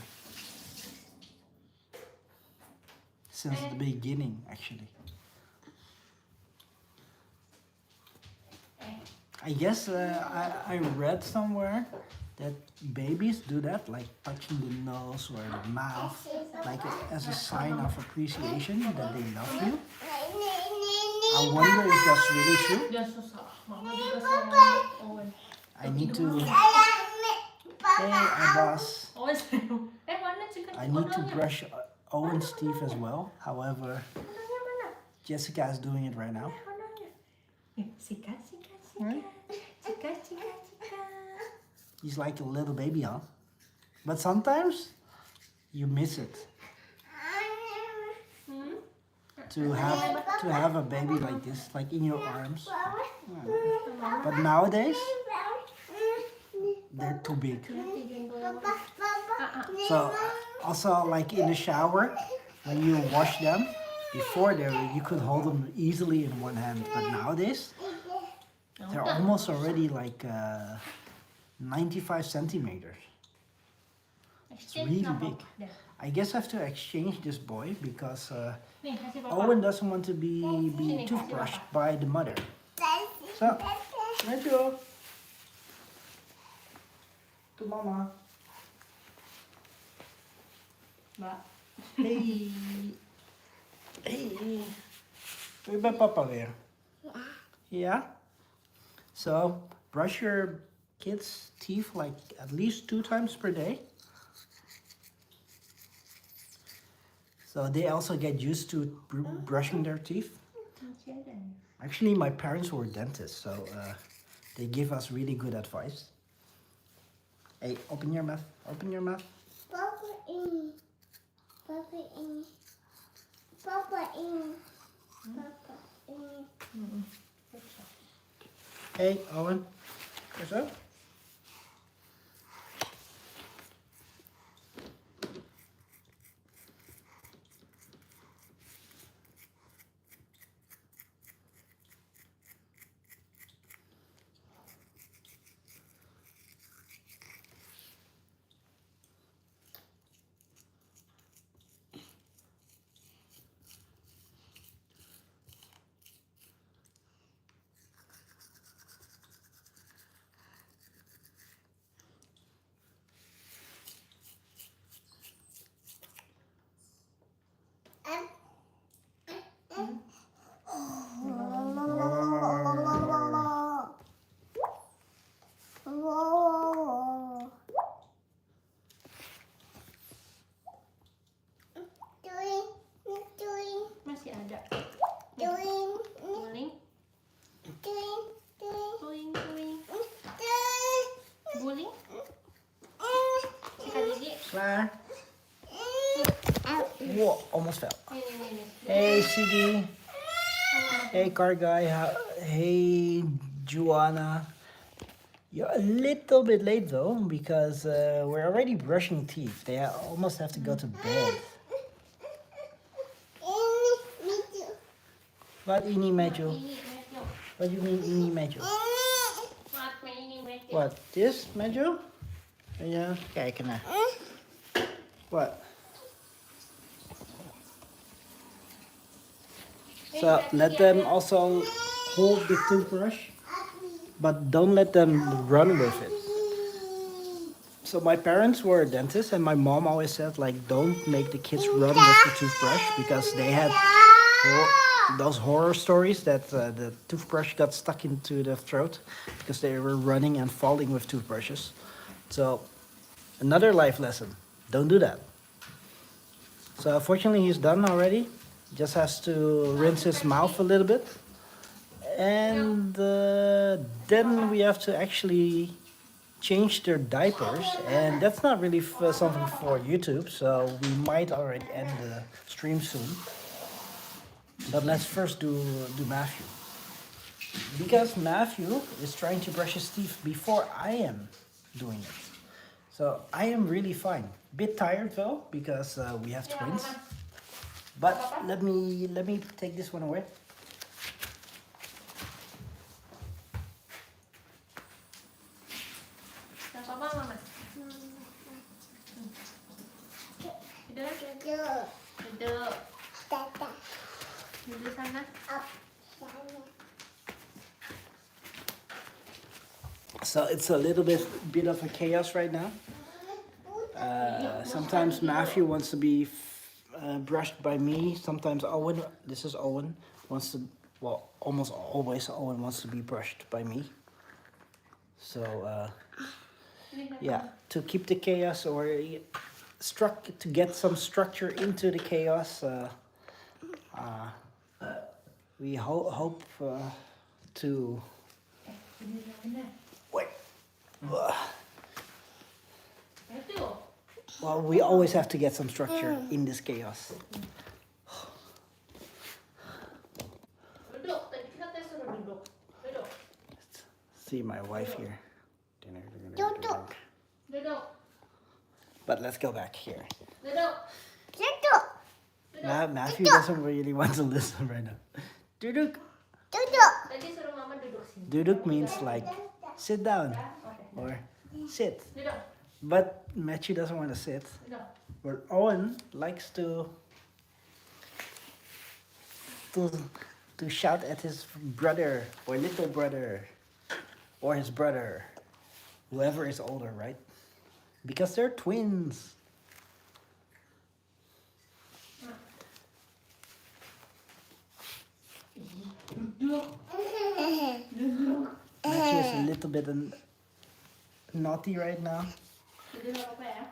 since the beginning, actually. I guess I read somewhere that babies do that, like touching the nose or the mouth, as a sign of appreciation that they love you. I wonder if that's really true. Dia susah. Mama juga sayang Owen. I need to. Hey, Abbas. Owen sayang. Mana chicken? I need to brush Owen's teeth as well. However, Mana? Jessica is doing it right now. Sika. Right? Sika. He's like a little baby, huh? But sometimes you miss it to have a baby like this, like in your arms. Yeah. But nowadays they're too big. So also in the shower when you wash them, before you could hold them easily in one hand, but nowadays they're almost already 95 centimeters. It's really big. I guess I have to exchange this boy because Owen doesn't want to be toothbrushed by the mother. So, let's go to Mama. Hey. Hey. Weer bij papa weer. Yeah? So, brush your kids' teeth at least 2 times per day. So they also get used to brushing their teeth. Actually, my parents were dentists, so they give us really good advice. Hey, open your mouth. Open your mouth. Papa in. Papa in. Papa in. Papa in. Hey, Owen. What's up? Masih ada. Doing. Guling. Guling, guling. Guling. Sikat gigi. Klaar. Whoa, almost fell. Ini. Hey, Siggy. Hey, car guy. Hey, Joanna. You're a little bit late though, because we're already brushing teeth. They almost have to go to bed. Wat ini mejo? Ini mejo. What do you mean ini mejo? Maaf, ini mejo. What, this mejo? Ja, kijken naar. What? So let them also hold the toothbrush, but don't let them run with it. So my parents were a dentist, and my mom always said, like, don't make the kids run with the toothbrush, because they had those horror stories that the toothbrush got stuck into the throat because they were running and falling with toothbrushes. So another life lesson, don't do that. So fortunately he's done already. Just has to rinse his mouth a little bit. And then we have to actually change their diapers. And that's not really something for YouTube, so we might already end the stream soon. But let's first do Matthew. Because Matthew is trying to brush his teeth before I am doing it. So I am really fine. Bit tired though, because we have twins. But let me take this one away. Papa, Mama. Duduk. Duduk sana. So it's a little bit of a chaos right now. Sometimes Matthew wants to be brushed by me. Sometimes Owen, this is Owen, wants to, well, almost always Owen wants to be brushed by me. So yeah, to keep the chaos, or to get some structure into the chaos, we hope to wait. Well, we always have to get some structure in this chaos. Duduk. Tadi kita suruh duduk. Duduk. See my wife here. Duduk. Duduk. But let's go back here. Duduk. Matthew doesn't really want to listen right now. Duduk. Tadi suruh Mama duduk sini. Duduk means like sit down or sit. Duduk. But Matthew doesn't want to sit. Duduk. But Owen likes to shout at his brother or little brother or his brother, whoever is older, right? Because they're twins. Matthew is a little bit naughty right now. Duduk apa ya?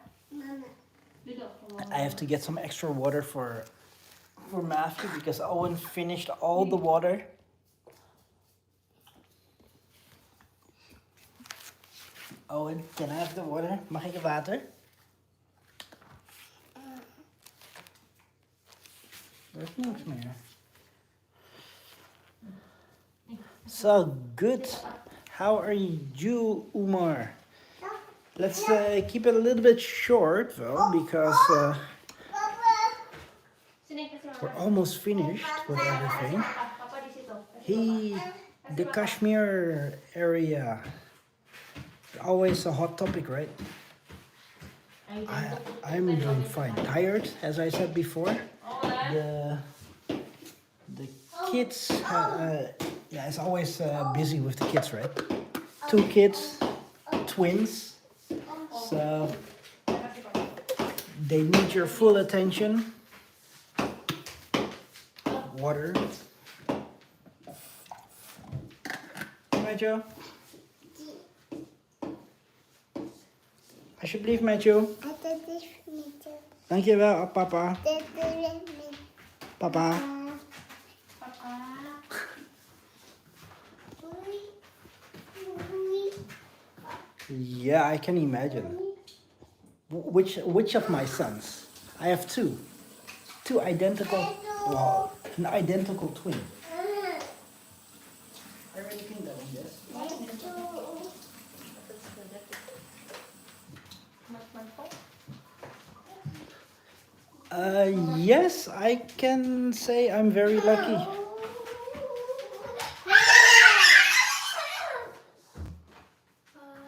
Duduk. I have to get some extra water for Matthew because Owen finished all the water. Owen, can I have the water? Mag ik water? Er is niks meer. So good. How are you, Umar? Let's keep it a little bit short though, because Sini kasih Mama. we're almost finished with everything. Papa di situ. The Kashmir area. Always a hot topic, right? I'm doing fine. Tired, as I said before. The kids, yeah, it's always busy with the kids, right? 2 kids, twins, so they need your full attention. water. Matthew? Alsjeblieft, Matthew. Dankjewel, papa. Papa. Yeah, I can imagine. Which of my sons? I have two. Two identical. Wow, an identical twin. I really think that yes. Yes, I can say I'm very lucky.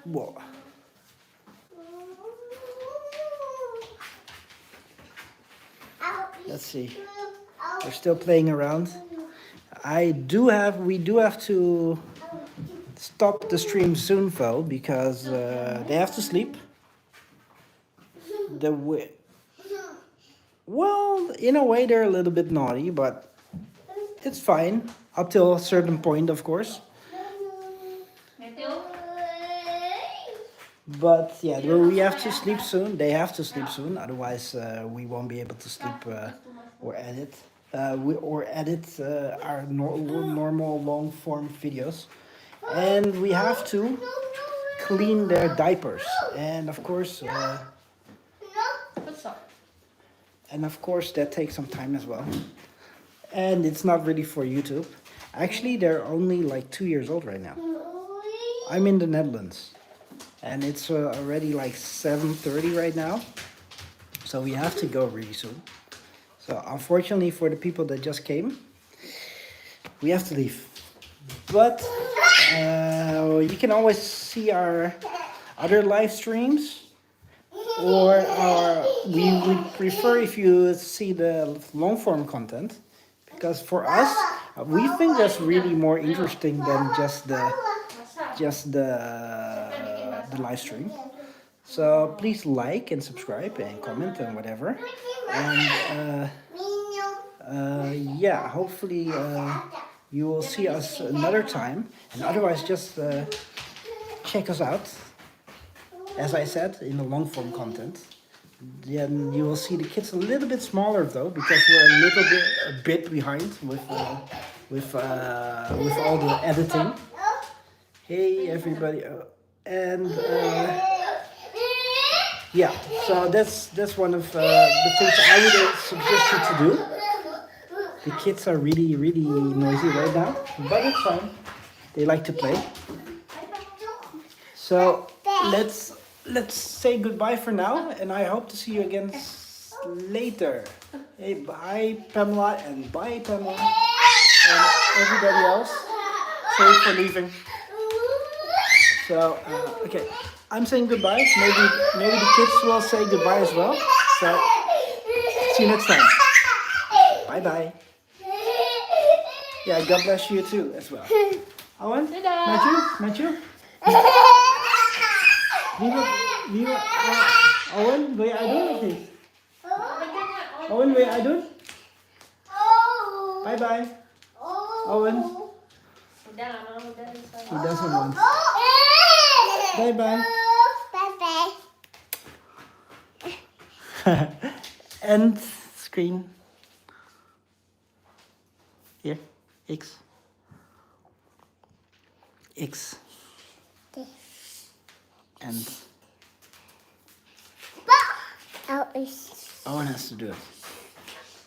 Whoa. Let's see. We're still playing around. We do have to stop the stream soon though, because they have to sleep. Well, in a way they're a little bit naughty, but it's fine. Up till a certain point, of course. But yeah, we have to sleep soon. They have to sleep soon, otherwise we won't be able to sleep or edit. Our normal long form videos, and we have to clean their diapers, and of course that takes some time as well, and it's not really for YouTube. Actually, they're only like 2 years old right now. I'm in the Netherlands, and it's already like 7:30 right now, so we have to go really soon. So unfortunately for the people that just came, we have to leave. But you can always see our other live streams, or we would prefer if you see the long form content, because for us, we think that's really more interesting than just the live stream. So please like and subscribe and comment and whatever. And yeah, hopefully you will see us another time. And otherwise, just check us out. As I said, in the long form content. Then you will see the kids a little bit smaller though, because we're a bit behind with all the editing. Hey everybody, and yeah, so that's one of the things I would suggest you to do. The kids are really noisy right now, but it's fine. They like to play. So let's say goodbye for now, and I hope to see you again later. Hey, bye Pamela, and bye Pamela, and everybody else. Sorry for leaving. So okay, I'm saying goodbye. Maybe the kids will say goodbye as well. So see you next time. Bye bye. Yeah, God bless you too as well. Owen, Matthew. Owen, wil je uitdoen of niet? Owen, wil je uitdoen? Bye bye. Owen. He doesn't want. Bye bye. End screen. Here, X. And Owen has to do it.